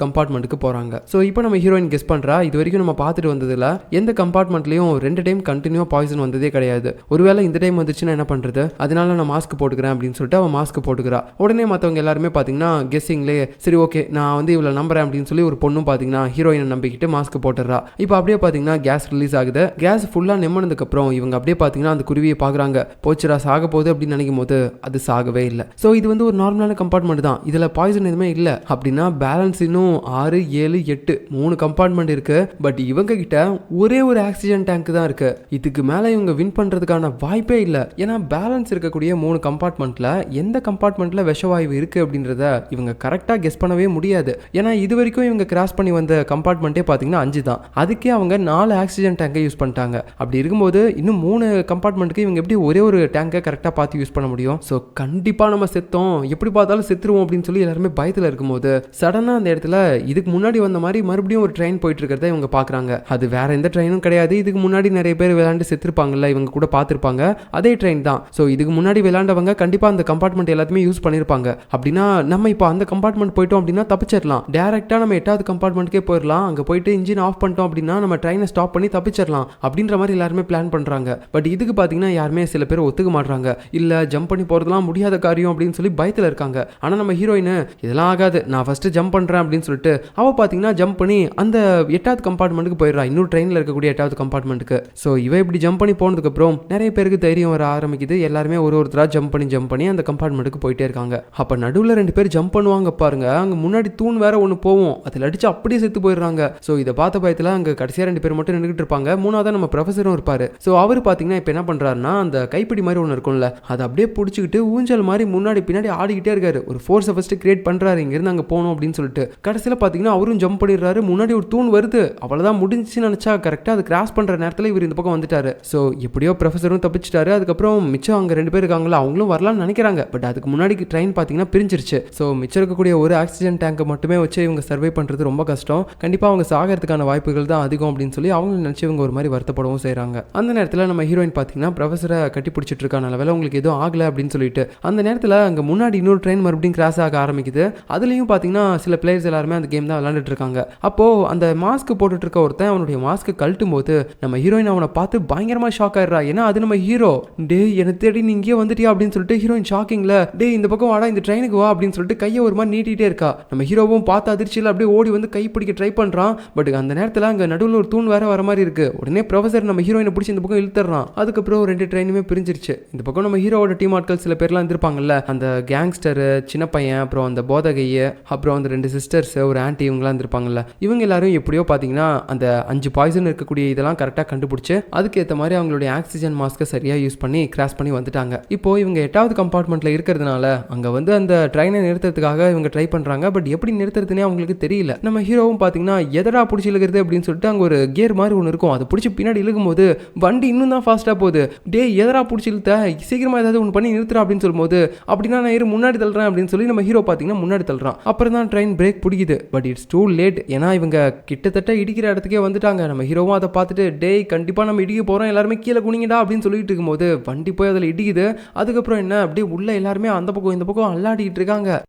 கம்பார்ட்மெண்ட்டுக்கு போறாங்க. ஸோ இப்போ நம்ம ஹீரோயின் கெஸ் பண்றா, இது வரைக்கும் நம்ம பார்த்துட்டு வந்ததுல எந்த கம்பார்ட்மெண்ட்லயும் 2 டைம் கண்டினியூவா பாய்சன் வந்ததே கிடையாது. ஒருவேளை இந்த டைம் வந்துச்சுன்னா என்ன பண்றது, அதனால நான் மாஸ்க் போட்டுக்கிறேன் அப்படின்னு சொல்லிட்டு அவன் மாஸ்க் போட்டுக்கிறா. உடனே மற்றவங்க எல்லாருமே பாத்தீங்கன்னா கெஸ்ஸிங்லேயே சரி ஓகே நான் வந்து இவ்வளவு நம்புறேன் அப்படின்னு சொல்லி ஒரு பொண்ணும் பாத்தீங்கன்னா ஹீரோயினை நம்பிக்கிட்டு மாஸ்க் போட்டுறா. இப்போ அப்படியே பாத்தீங்கன்னா கேஸ் ரிலீஸ் ஆகுது. கேஸ் ஃபுல்லா நிம்மனதுக்கு அப்புறம் இவங்க அப்படியே பாத்தீங்கன்னா அந்த குருவியை பாக்குறாங்க. போச்சுரா சாக போகுது அப்படின்னு நினைக்கும் போது அது சாகவே இல்லை. ஸோ இது வந்து ஒரு நார்மலான கம்பார்ட்மெண்ட் தான், இதுல பாய்சன் எதுவுமே இல்லை. அப்படின்னா பேலன்ஸ் இன்னும் 6, 7, 8 3 கம்பார்ட்மெண்ட் இருக்கு. பட் இவங்க கிட்ட ஒரே ஒரு ஆக்சிஜன் டேங்க் தான் இருக்கு. இதுக்கு மேல இவங்க வின் பண்றதுக்கான வாய்ப்பே இல்லை. ஏன்னா பேலன்ஸ் இருக்கக்கூடிய 3 கம்பார்ட்மெண்ட்ல எந்த கம்பார்ட்மெண்ட்ல விஷவாயு இருக்கு அப்படின்றத இவங்க கரெக்டா கெஸ் பண்ணவே முடியாது. ஏன்னா இது வரைக்கும் இவங்க கிராஸ் பண்ணி வந்த கம்பார்ட்மெண்ட்டே பாத்தீங்கன்னா 5 தான். அதுக்கே அவங்க 4 ஆக்சிஜன் டேங்கை யூஸ் பண்ணிட்டாங்க. அப்படி இருக்கும்போது இன்னும் 3 கம்பார்ட்மெண்ட்டுக்கு இவங்க எப்படி ஒரே ஒரு டேங்கை கரெக்டாக பார்த்து யூஸ் பண்ண முடியும்? ஸோ கண்டிப்பாக நம்ம செத்தோம், எப்படி பார்த்தாலும் செத்துருவோம் அப்படின்னு சொல்லி எல்லாருமே பயத்தில் இருக்கும்போது சடனாக அந்த இடத்துல இதுக்கு முன்னாடி வந்த மாதிரி மறுபடியும் ஒரு ட்ரெயின் போயிட்டு இருக்கிறத இவங்க பார்க்குறாங்க. அது வேற எந்த ட்ரெயினும் கிடையாது. இதுக்கு முன்னாடி நிறைய பேர் விளையாண்டு செத்துருப்பாங்கல்ல, இவங்க கூட பார்த்துருப்பாங்க, அதே ட்ரெயின் தான். ஸோ இதுக்கு முன்னாடி விளையாண்டவங்க கண்டிப்பாக அந்த கம்பார்ட்மெண்ட் எல்லாத்தையுமே யூஸ் பண்ணியிருப்பாங்க. அப்படின்னா நம்ம இப்போ அந்த கம்பார்ட்மெண்ட் போயிட்டோம் அப்படின்னா தப்பிச்சிடலாம். டேரெக்டாக நம்ம 8வது கம்பார்ட்மெண்ட்டுக்கே போயிடலாம். அங்கே போயிட்டு இன்ஜின் ஆஃப் பண்ணிட்டோம் அப்படின்னா நம்ம ட்ரெயினை ஸ்டாப் பண்ணி தப்பிச்சிடலாம் அப்படின்ற மாதிரி எல்லாருமே பிளான் பண்ணுறாங்க. பட் இதுக்கு பார்த்தீங்கன்னா யாருமே சில பேர் ஒத்துக்க மாட்டாங்க. இல்லை ஜம்ப் பண்ணி போகிறதுலாம் முடியாத காரியம் அப்படின்னு சொல்லி பயத்தில் இருக்காங்க. ஆனால் நம்ம ஹீரோயின் இதெல்லாம் ஆகாது, நான் ஃபர்ஸ்ட் ஜம்ப் பண்ணுறேன் அப்படின்னு சொல்லிட்டு அவள் பார்த்தீங்கன்னா ஜம்ப் பண்ணி அந்த 8வது கம்பார்ட்மெண்ட்டுக்கு போயிடுறா, இன்னொரு ட்ரெயினில் இருக்கக்கூடிய 8வது கம்பார்ட்மெண்ட்டுக்கு. ஸோ இவ இப்படி ஜம்ப் பண்ணி போனதுக்கப்புறம் நிறைய பேருக்கு தைரியம் வர ஆரம்பிக்குது. எல்லாருமே ஒருத்தராக ஜம்ப் பண்ணி அந்த கம்பார்ட்மெண்ட்டுக்கு போயிட்டே இருக்காங்க. அப்போ நடுவில் 2 பேர் ஜம்ப் பண்ணுவாங்க பாருங்க, அங்கே முன்னாடி தூண் வேற ஒன்று போவோம், அதில் அடிச்சு அப்படியே செத்து போயிடுறாங்க. ஸோ இதை பார்த்த பயத்தில் அங்கே கடைசியாக 2 பேர் மட்டும் நின்றுட்டு இருப்பாங்க. 3வது நம்ம ப்ரொஃபஸரும் இருப்பார். ஸோ அவர் பார்த்தீங்கன்னா இப்போ என்ன பண்ணுறாருன்னா அந்த கைப்பிடி மாதிரி ஒன்று இருக்கும்ல, அதை அப்படியே பிடிச்சிக்கிட்டு ஊஞ்சல் மாதிரி முன்னாடி பின்னாடி ஆடிக்கிட்டே இருக்காரு. ஒரு ஃபோர்ஸை ஃபர்ஸ்ட் கிரியேட் பண்ணுறாரு, இங்கேருந்து அங்கே போகணும் அப்படின்னு சொல்லிட்டு. கடைசியில் பார்த்தீங்கன்னா அவரும் ஜம்ப் பண்ணிடுறாரு. முன்னாடி ஒரு தூண் வருது, அவ்வளோதான் முடிஞ்சுன்னு நினச்சா கரெக்டாக அது கிராஸ் பண்ணுற நேரத்தில் இவர் இந்த பக்கம் வந்துட்டாரு. ஸோ எப்படியோ ப்ரொஃபஸரும் தப்பிச்சிட்டாரு. அதுக்கப்புறம் மிச்சம் அங்கே 2 பேர் இருக்காங்களா, அவங்களும் வரலாம்னு நினைக்கிறாங்க. பட் அதுக்கு முன்னாடி ட்ரெயின் பார்த்தீங்கன்னா பிரிஞ்சிருச்சு. ஸோ மிச்சம் இருக்கக்கூடிய ஒரு ஆக்சிஜன் டேங்கை மட்டுமே வச்சு இவங்க சர்வை பண்ணுறது ரொம்ப கஷ்டம். கண்டிப்பாக அவங்க சாகிறதுக்கான வாய்ப்புகள் தான் அதிகம் அப்படின்னு சொல்லி அவங்க நினச்சி இவங்க ஒரு மாதிரி வருத்தப்படவும் செய்கிறாங்க. அந்த நேரத்தில் நம்ம ஹீரோயின் பார்த்தீங்கன்னா ப்ரொஃபஸரை கட்டி பிடிச்சிட்டு இருக்கான லெவலில் உங்களுக்கு எதுவும் ஆகலை அப்படின்னு சொல்லிட்டு அந்த நேரத்தில் அங்கே முன்னாடி இன்னொரு ட்ரெயின் மறுபடியும் கிராஸ் ஆக ஆரம்பிக்குது. அதுலேயும் பார்த்தீங்கன்னா சில பிளேயர்ஸ் எல்லாருமே அந்த கேம் தான் விளையாண்டுட்டு இருக்காங்க. அப்போது அந்த மாஸ்க் போட்டுட்டு இருக்க ஒருத்தன் அவனுடைய மாஸ்க்கு கழட்டும் போது நம்ம ஹீரோயின் அவனை பார்த்து பயங்கரமாக ஷாக் ஆயிடுறா. ஏன்னா அது நம்ம ஹீரோ. டே என்னை தேடி நீ இங்கே வந்துட்டியா அப்படின்னு சொல்லிட்டு ஹீரோயின் ஷாக்கிங்ல டே இந்த பக்கம் வாடா, இந்த ட்ரெயினுக்கு வா அப்படின்னு சொல்லிட்டு கையை ஒரு மாதிரி நீட்டிகிட்டே இருக்கா. நம்ம ஹீரோவும் பார்த்து அதிர்ச்சியில் அப்படியே ஓடி வந்து கை பிடிக்க ட்ரை பண்ணுறான். பட் அந்த நேரத்தில் அங்கே நடுவில் ஒரு தூண் வேற வர மாதிரி இருக்கு. உடனே ப்ரொஃபஸர் நம்ம ஹீரோயினை பிடிச்சி இந்த பக்கம் இழுத்துறான். அதுக்கப்புறம் 2 ட்ரெயினுமே பிரிஞ்சிருச்சு. இந்த பக்கம் நம்ம ஹீரோவோட டீம் ஆட்கள் சில பேர்லாம் இருந்திருப்பாங்கல்ல, அந்த கேங்ஸ்டர் சின்ன பையன், அப்புறம் அந்த போதகையை, அப்புறம் அந்த 2 சிஸ்டர்ஸ், ஒரு ஆன்டி, இவங்கலாம் இருந்திருப்பாங்கல்ல. இவங்க எல்லாரும் எப்படியோ பார்த்தீங்கன்னா அந்த 5 பாய்சன் இருக்கக்கூடிய இதெல்லாம் கரெக்டாக கண்டுபிடிச்சு அதுக்கேற்ற மாதிரி அவங்களுடைய ஆக்சிஜன் மாஸ்க்கை சரியாக யூஸ் பண்ணி கிராஸ் பண்ணி வந்துட்டாங்க. இப்போ இவங்க 8வது கம்பார்ட்மெண்ட்டில் இருக்கிறதுனால அங்கே வந்து அந்த ட்ரெயினை நிறுத்துறதுக்காக இவங்க ட்ரை பண்ணுறாங்க. பட் எப்படி நிறுத்துறதுனே அவங்களுக்கு தெரியல. நம்ம ஹீரோவும் பார்த்தீங்கன்னா எதடா பிடிச்சி இழுக்கிறது அப்படின்னு சொல்லிட்டு அங்கே ஒரு கியர் மாதிரி ஒன்று இருக்கும். அதை பிடிச்சி பின்னாடி இழுக்கும்போது வண்டி இன்னும் தான் ஃபாஸ்ட்டாக போகுது. டே எதரா பிடிச்சி இழுத்த, சீக்கிரமாக ஏதாவது ஒன்று பண்ணி நிறுத்துறா அப்படின்னு சொல்லும்போது, அப்படின்னா நான் முன்னாடி தள்ளுறேன் அப்படின்னு சொல்லி நம்ம ஹீரோ பார்த்தீங்கன்னா முன்னாடி தள்ளுறான். அப்புறம் தான் ட்ரெயின் பிரேக் பிடிக்குது. But it's too late. ஏன்னா இவங்க கிட்டத்தட்ட இடிக்கிற இடத்துக்கே வந்துட்டாங்க. நம்ம ஹீரோவும் அதை பார்த்துட்டு டேய் கண்டிப்பாக நம்ம இடிக்க போகிறோம், எல்லாருமே கீழே குனிங்கடா அப்படின்னு சொல்லிட்டு இருக்கும்போது வண்டி போய் அதில் இடிக்குது. அதுக்கப்புறம் என்ன அப்படியே உள்ள எல்லாருமே அந்த பக்கம் இந்த பக்கம் அல்லாடிட்டு இருக்காங்க.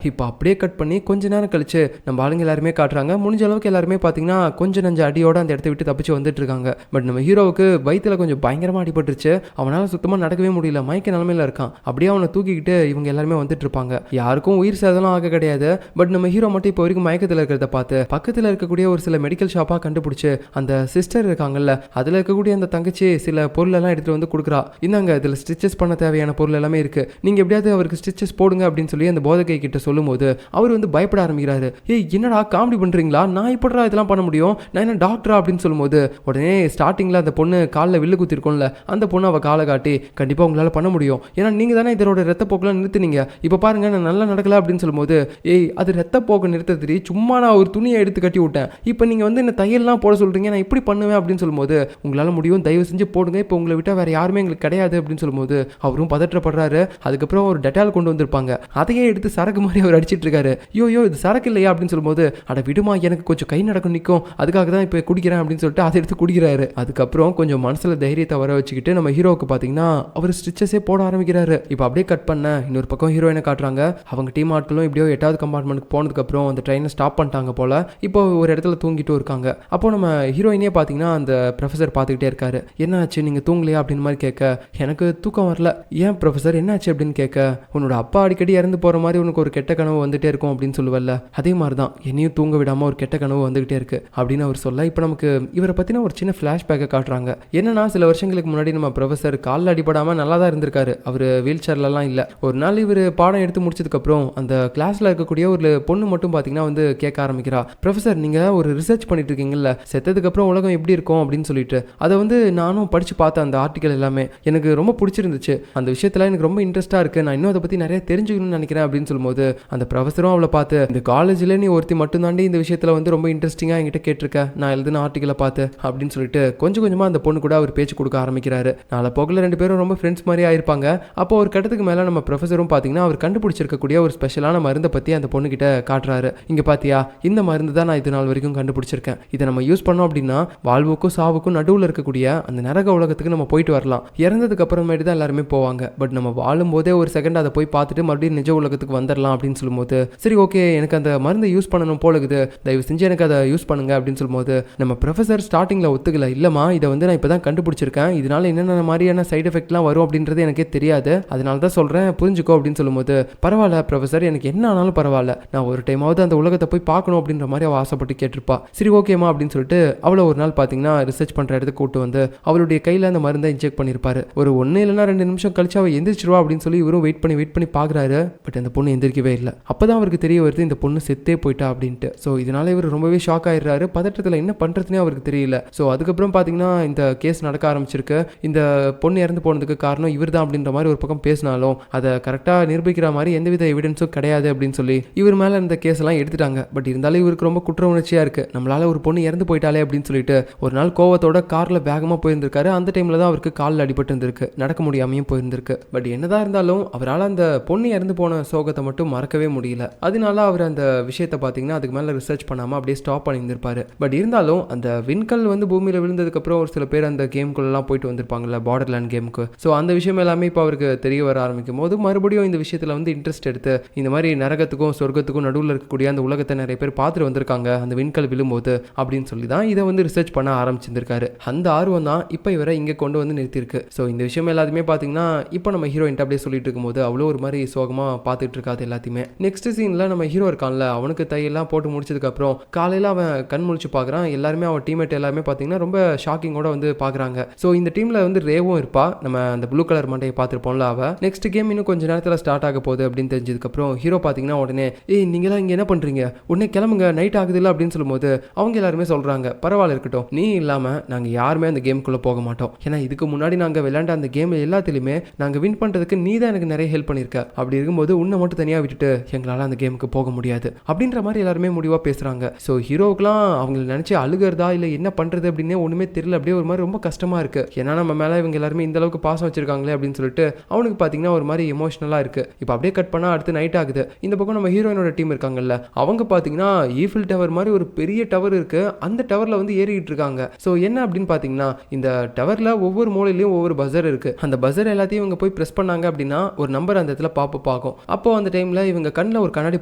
இப்போ அப்படியே கட் பண்ணி கொஞ்ச நேரம் கழிச்சு நம்ம ஆளுங்க எல்லாருமே காட்டுறாங்க. முடிஞ்ச அளவுக்கு எல்லாருமே பார்த்தீங்கன்னா கொஞ்சம் நஞ்ச அடியோட அந்த இடத்த விட்டு தப்பிச்சு வந்துட்டு இருக்காங்க. பட் நம்ம ஹீரோவுக்கு வயிற்றுல கொஞ்சம் பயங்கரமாக அடிபட்டுருச்சு. அவனால் சுத்தமாக நடக்கவே முடியல, மயக்க நிலமையில இருக்கான். அப்படியே அவனை தூக்கிக்கிட்டு இவங்க எல்லாருமே வந்துட்டு இருப்பாங்க. யாருக்கும் உயிர் சேதம்லாம் ஆக கிடையாது. பட் நம்ம ஹீரோ மட்டும் இப்போ வரைக்கும் மயக்கத்தில் இருக்கிறத பார்த்து பக்கத்தில் இருக்கக்கூடிய ஒரு சில மெடிக்கல் ஷாப்பாக கண்டுபிடிச்சு அந்த சிஸ்டர் இருக்காங்கல்ல, அதில் இருக்கக்கூடிய அந்த தங்கச்சி சில பொருள் எல்லாம் எடுத்துகிட்டு வந்து கொடுக்குறா. இந்தாங்க இதில் ஸ்டிச்சஸ் பண்ண தேவையான பொருள் எல்லாமே இருக்குது, நீங்கள் எப்படியாவது அவருக்கு ஸ்டிச்சஸ் போடுங்க அப்படின்னு சொல்லி அந்த போதகை கிட்ட சொல்லும்போது அவர் வந்து பயப்பட ஆரம்பிக்கிறாரு. ஏய் என்னடா காமெடி பண்றீங்களா, நான் இப்படிடா இதெல்லாம் பண்ண முடியும், நான் என்ன டாக்டரா அப்படின்னு சொல்லும்போது உடனே ஸ்டார்டிங்ல அந்த பொண்ணு காலில் வில்லு குத்திருக்கோம்ல, அந்த பொண்ணு அவ காலை காட்டி கண்டிப்பா உங்களால பண்ண முடியும், ஏன்னா நீங்க தானே இதோட ரத்த போக்கெல்லாம் நிறுத்துனீங்க, இப்போ பாருங்க நான் நல்லா நடக்கல அப்படின்னு சொல்லும்போது, ஏய் அது ரத்த போக்க நிறுத்தது சும்மா நான் ஒரு துணியை எடுத்து கட்டி விட்டேன், இப்போ நீங்க வந்து என்ன தையல்லாம் போட சொல்றீங்க, நான் எப்படி பண்ணுவேன் அப்படின்னு சொல்லும்போது, உங்களால முடியும் தயவு செஞ்சு போடுங்க, இப்போ உங்களை விட்டா வேற யாருமே எங்களுக்கு கிடையாது அப்படின்னு சொல்லும்போது அவரும் பதற்றப்படுறாரு. அதுக்கப்புறம் ஒரு டெட்டால் கொண்டு வந்திருப்பாங்க, அதையே எடுத்து சரக்கு மாதிரி அவர் அடிச்சிட்டு இருக்காரு. யோ இது சரக்கு இல்லையா அப்படின்னு சொல்லும்போது, அட விடுமா எனக்கு கொஞ்சம் கை நடக்கும் நிற்கும், அதுக்காக தான் இப்போ குடிக்கிறேன் அப்படின்னு சொல்லிட்டு அதை எடுத்து குடிக்கிறாரு. அதுக்கப்புறம் கொஞ்சம் மனசுல தைரியத்தை வர வச்சுக்கிட்டு நம்ம ஹீரோவுக்கு பார்த்தீங்கன்னா அவர் ஸ்டிச்சஸே போட ஆரம்பிக்கிறாரு. இப்போ அப்படியே கட் பண்ண இன்னொரு பக்கம் ஹீரோயினை காட்டுறாங்க. அவங்க டீம் ஆட்களும் இப்படியோ 8வது கம்பார்ட்மெண்ட்டுக்கு போனதுக்கப்புறம் அந்த ட்ரெயினை ஸ்டாப் பண்ணிட்டாங்க போல. இப்போ ஒரு இடத்துல தூங்கிட்டு இருக்காங்க. அப்போ நம்ம ஹீரோயினே பார்த்தீங்கன்னா அந்த ப்ரொஃபஸர் பார்த்துக்கிட்டே இருக்காரு. என்ன ஆச்சு நீங்கள் தூங்கலையா அப்படின்னு மாதிரி கேட்க, எனக்கு தூக்கம் வரல. ஏன் ப்ரொஃபஸர் என்ன ஆச்சு அப்படின்னு கேட்க, உன்னோட அப்பா அடிக்கடி இறந்து போகிற மாதிரி உனக்கு ஒரு கெட்ட கனவு வந்துட்டே இருக்கும் அப்படின்னு சொல்லுவல்ல, அதே மாதிரி தான் என்னையும் தூங்க விடாமல் ஒரு கெட்ட கனவு வந்துகிட்டே இருக்கு அப்படின்னு அவர் சொல்ல, இப்போ நமக்கு இவரை பற்றின ஒரு சின்ன ஃப்ளாஷ்பேக்கை காட்டுறாங்க. என்னன்னா சில வருஷங்களுக்கு முன்னாடி நம்ம ப்ரொஃபஸர் காலில் அடிபடாமல் நல்லா தான் இருந்திருக்காரு. அவர் வீல் சேர்லலாம் இல்லை. ஒரு நாள் இவர் பாடம் எடுத்து முடிச்சதுக்கப்புறம் அந்த கிளாஸில் இருக்கக்கூடிய ஒரு பொண்ணு மட்டும் பார்த்தீங்கன்னா வந்து கேட்க ஆரம்பிக்கிறா, ப்ரொஃபஸர் நீங்கள் ஒரு ரிசர்ச் பண்ணிட்டு இருக்கீங்கல்ல, செத்ததுக்கப்புறம் உலகம் எப்படி இருக்கும் அப்படின்னு சொல்லிட்டு, அதை வந்து நானும் படித்து பார்த்தேன். அந்த ஆர்டிக்கல் எல்லாமே எனக்கு ரொம்ப பிடிச்சிருந்துச்சு, அந்த விஷயத்தில் எனக்கு ரொம்ப இன்ட்ரெஸ்ட்டாக இருக்குது, நான் இன்னும் அதை பற்றி நிறைய தெரிஞ்சுக்கணும்னு நினைக்கிறேன் அப்படின்னு சொல்லும்போது, அந்த ப்ரொஃபஸரும் அவளை பார்த்து, இந்த காலேஜில் நீ ஒருத்தி மட்டும் தாண்டி இந்த விஷயத்தில் வந்து ரொம்ப இன்ட்ரெஸ்டிங்காக என்கிட்ட கேட்டிருக்க, நான் எழுதின ஆர்டிக்கலை பார்த்து அப்படின்னு சொல்லிட்டு கொஞ்சம் கொஞ்சமாக அந்த பொண்ணு கூட அவர் பேச்சு கொடுக்க ஆரம்பிக்கிறாரு. நாளை போக்கில் 2 பேரும் ரொம்ப ஃப்ரெண்ட்ஸ் மாதிரி ஆயிருப்பாங்க. அப்போ ஒரு கட்டத்துக்கு மேலே நம்ம ப்ரொஃபஸரும் பார்த்தீங்கன்னா அவர் கண்டுபிடிச்சிருக்கக்கூடிய ஒரு ஸ்பெஷலான மருந்தை பற்றி அந்த பொண்ணுகிட்ட காட்டுறாரு. இங்கே பார்த்தியா, இந்த மருந்து தான் நான் இது நாள் வரைக்கும் கண்டுபிடிச்சிருக்கேன், இதை நம்ம யூஸ் பண்ணோம் அப்படின்னா வாழ்வுக்கும் சாவுக்கும் நடுவில் இருக்கக்கூடிய அந்த நரக உலகத்துக்கு நம்ம போயிட்டு வரலாம். இறந்ததுக்கு அப்புறமேட்டு தான் எல்லாருமே போவாங்க, பட் நம்ம வாழும் போதே ஒரு செகண்ட் அதை போய் பார்த்துட்டு மறுபடியும் நிஜ உலகத்துக்கு வந்துடலாம் அப்படின்னு சொல்லும்போது, சரி ஓகே எனக்கு அந்த மருந்தை யூஸ் பண்ணணும் போல இருக்குது, தயவு செஞ்சு எனக்கு அதை யூஸ் பண்ணுங்க அப்படின்னு சொல்லும்போது, நம்ம ப்ரொஃபஸர் ஸ்டார்டிங்கில் ஒத்துக்கல, இல்லைம்மா இதை வந்து நான் இப்போ தான் கண்டுபிடிச்சிருக்கேன், இதனால என்னென்ன மாதிரியான சைடு எஃபெக்ட்லாம் வரும் அப்படின்றது எனக்கே தெரியாது, அதனால தான் சொல்கிறேன் புரிஞ்சுக்கோ அப்படின்னு சொல்லும்போது, பரவாயில்ல ப்ரொஃபஸர் எனக்கு என்ன ஆனாலும் பரவாயில்ல, நான் ஒரு டைமாவது அந்த உலகத்தை போய் பார்க்கணும் அப்படின்ற மாதிரி அவள் ஆசைப்பட்டு கேட்டிருப்பா. சரி ஓகேம்மா அப்படின்னு சொல்லிட்டு அவளை ஒரு நாள் பார்த்தீங்கன்னா ரிசர்ச் பண்ணுற இடத்துக்கு கூட்டு வந்து அவளுடைய கையில் அந்த மருந்தை இன்ஜெக்ட் பண்ணியிருப்பாரு. ஒரு 1 இல்லைனா 2 நிமிஷம் கழிச்சு அவள் எந்திரிச்சிருவா அப்படின்னு சொல்லி இவரும் வெயிட் பண்ணி பார்க்குறாரு. பட் அந்த பொண்ணு எந்திரிக்கவே இல்லை. அப்போ தான் அவருக்கு தெரிய வருது இந்த பொண்ணு செத்தே போயிட்டா அப்படின்ட்டு. ஸோ இதனால இவர் ரொம்பவே ஷாக் ஆயிடுறாரு. பதற்றத்தில் என்ன பண்ணுறதுனே அவருக்கு தெரியல. ஸோ அதுக்கப்புறம் பார்த்தீங்கன்னா இந்த கேஸ் நடக்க ஆரம்பிச்சிருக்கு. இந்த பொண்ணு இறந்து போனதுக்கு காரணம் இவர் தான் அப்படின்ற மாதிரி ஒரு பக்கம் பேசினாலும் அதை கரெக்டாக நிரூபிக்கிற மாதிரி எந்தவித எவிடன்ஸும் கிடையாது அப்படின்னு சொல்லி இவர் மேலே இந்த கேஸ் எல்லாம் எடுத்துட்டாங்க. பட் இருந்தாலும் இவருக்கு ரொம்ப குற்ற உணர்ச்சியாக இருக்குது, நம்மளால ஒரு பொண்ணு இறந்து போயிட்டாலே அப்படின்னு சொல்லிட்டு ஒரு நாள் கோவத்தோட காரில் வேகமாக போயிருந்திருக்காரு. அந்த டைமில் தான் அவருக்கு காலில் அடிபட்டு இருந்திருக்கு, நடக்க முடியாமையும் போயிருந்திருக்கு. பட் என்னதான் இருந்தாலும் அவரால் அந்த பொண்ணு இறந்து போன சோகத்தை மட்டும் மறக்கவே முடியல. அதனால அவர் அந்த விஷயத்தை பார்த்தீங்கன்னா அதுக்கு மேலே ரிசர்ச் பண்ணாமல் அப்படியே ஸ்டாப் பண்ணியிருந்திருப்பாரு. பட் இருந்தாலும் அந்த விண்கல் வந்து பூமியில் விழுந்ததுக்கப்புறம் ஒரு சில பேர் அந்த கேமுக்குள்ளெல்லாம் போயிட்டு வந்திருப்பாங்கல்ல, பார்டர்லேண்ட் கேமுக்கு. ஸோ அந்த விஷயம் எல்லாமே இப்போ அவருக்கு தெரிய வர ஆரம்பிக்கும் போது மறுபடியும் இந்த விஷயத்தில் வந்து இன்ட்ரெஸ்ட் எடுத்து இந்த மாதிரி நரகத்துக்கும் சொர்க்கத்துக்கும் நடுவில் இருக்கக்கூடிய அந்த உலகத்தை நிறைய பேர் பார்த்துட்டு வந்திருக்காங்க அந்த விண்கல் விழும்போது அப்படின்னு சொல்லி தான் இதை வந்து ரிசர்ச் பண்ண ஆரம்பிச்சிருந்திருக்காரு. அந்த ஆர்வம் தான் இப்போ இவரை இங்கே கொண்டு வந்து நிறுத்திருக்கு. ஸோ இந்த விஷயம் எல்லாத்தையுமே பார்த்தீங்கன்னா இப்போ நம்ம ஹீரோயின் அப்படியே சொல்லிட்டு இருக்கும்போது அவ்வளோ ஒரு மாதிரி சோகமாக பார்த்துட்டு இருக்காது எல்லாத்தையுமே. நெக்ஸ்ட் சீனில் நம்ம ஹீரோ இருக்கான்ல, அவனுக்கு தையெல்லாம் போட்டு முடிச்சதுக்கப்புறம் காலையில் அவன் கண் முழிச்சு பார்க்குறான். எல்லாருமே அவன் டீம்மேட் எல்லாருமே பார்த்தீங்கன்னா ரொம்ப ஷாக்கிங்கோட வந்து பார்க்குறாங்க. ஸோ இந்த டீமில் வந்து ரேவும் இருப்பா, நம்ம அந்த ப்ளூ கலர் மண்டையை பார்த்துருப்போம்ல அவ. நெக்ஸ்ட் கேம் இன்னும் கொஞ்சம் நேரத்தில் ஸ்டார்ட் ஆக போகுது அப்படின்னு தெரிஞ்சதுக்கப்புறம் ஹீரோ பார்த்தீங்கன்னா உடனே ஏய் நீங்களாம் இங்கே என்ன பண்ணுறீங்க, உடனே கிளம்புங்க நைட் ஆகுது இல்லை அப்படின்னு சொல்லும்போது அவங்க எல்லாருமே சொல்கிறாங்க பரவாயில்ல இருக்கட்டும், நீ இல்லாமல் நாங்கள் யாருமே அந்த கேமுக்குள்ளே போக மாட்டோம், ஏன்னா இதுக்கு முன்னாடி நாங்கள் விளையாண்ட அந்த கேம் எல்லாத்துலேயுமே நாங்கள் வின் பண்ணுறதுக்கு நீ தான் எனக்கு நிறைய ஹெல்ப் பண்ணியிருக்க, அப்படி இருக்கும்போது உன்னை மட்டும் தனியாக விட்டுட்டு பார்த்துட்டு எங்களால் அந்த கேமுக்கு போக முடியாது அப்படின்ற மாதிரி எல்லாருமே முடிவாக பேசுகிறாங்க. ஸோ ஹீரோவுக்குலாம் அவங்க நினச்சி அழுகிறதா இல்லை என்ன பண்ணுறது அப்படின்னே ஒன்றுமே தெரியல. அப்படியே ஒரு மாதிரி ரொம்ப கஷ்டமாக இருக்குது. ஏன்னா நம்ம மேலே இவங்க எல்லாருமே இந்த அளவுக்கு பாசம் வச்சிருக்காங்களே அப்படின்னு சொல்லிட்டு அவனுக்கு பார்த்தீங்கன்னா ஒரு மாதிரி எமோஷனலாக இருக்குது. இப்போ அப்படியே கட் பண்ணால் அடுத்து நைட் ஆகுது. இந்த பக்கம் நம்ம ஹீரோயினோட டீம் இருக்காங்கல்ல, அவங்க பார்த்தீங்கன்னா ஈஃபில் டவர் மாதிரி ஒரு பெரிய டவர் இருக்குது. அந்த டவரில் வந்து ஏறிக்கிட்டு இருக்காங்க. ஸோ என்ன அப்படின்னு பார்த்தீங்கன்னா இந்த டவரில் ஒவ்வொரு மூலையிலையும் ஒவ்வொரு பஸர் இருக்குது. அந்த பஸர் எல்லாத்தையும் இவங்க போய் ப்ரெஸ் பண்ணாங்க அப்படின்னா ஒரு நம்பர் அந்த இடத்துல பாப்பப் ஆகும். அப்போ அந்த டைமில் இவங்க கண்ணில் ஒரு கண்ணாடி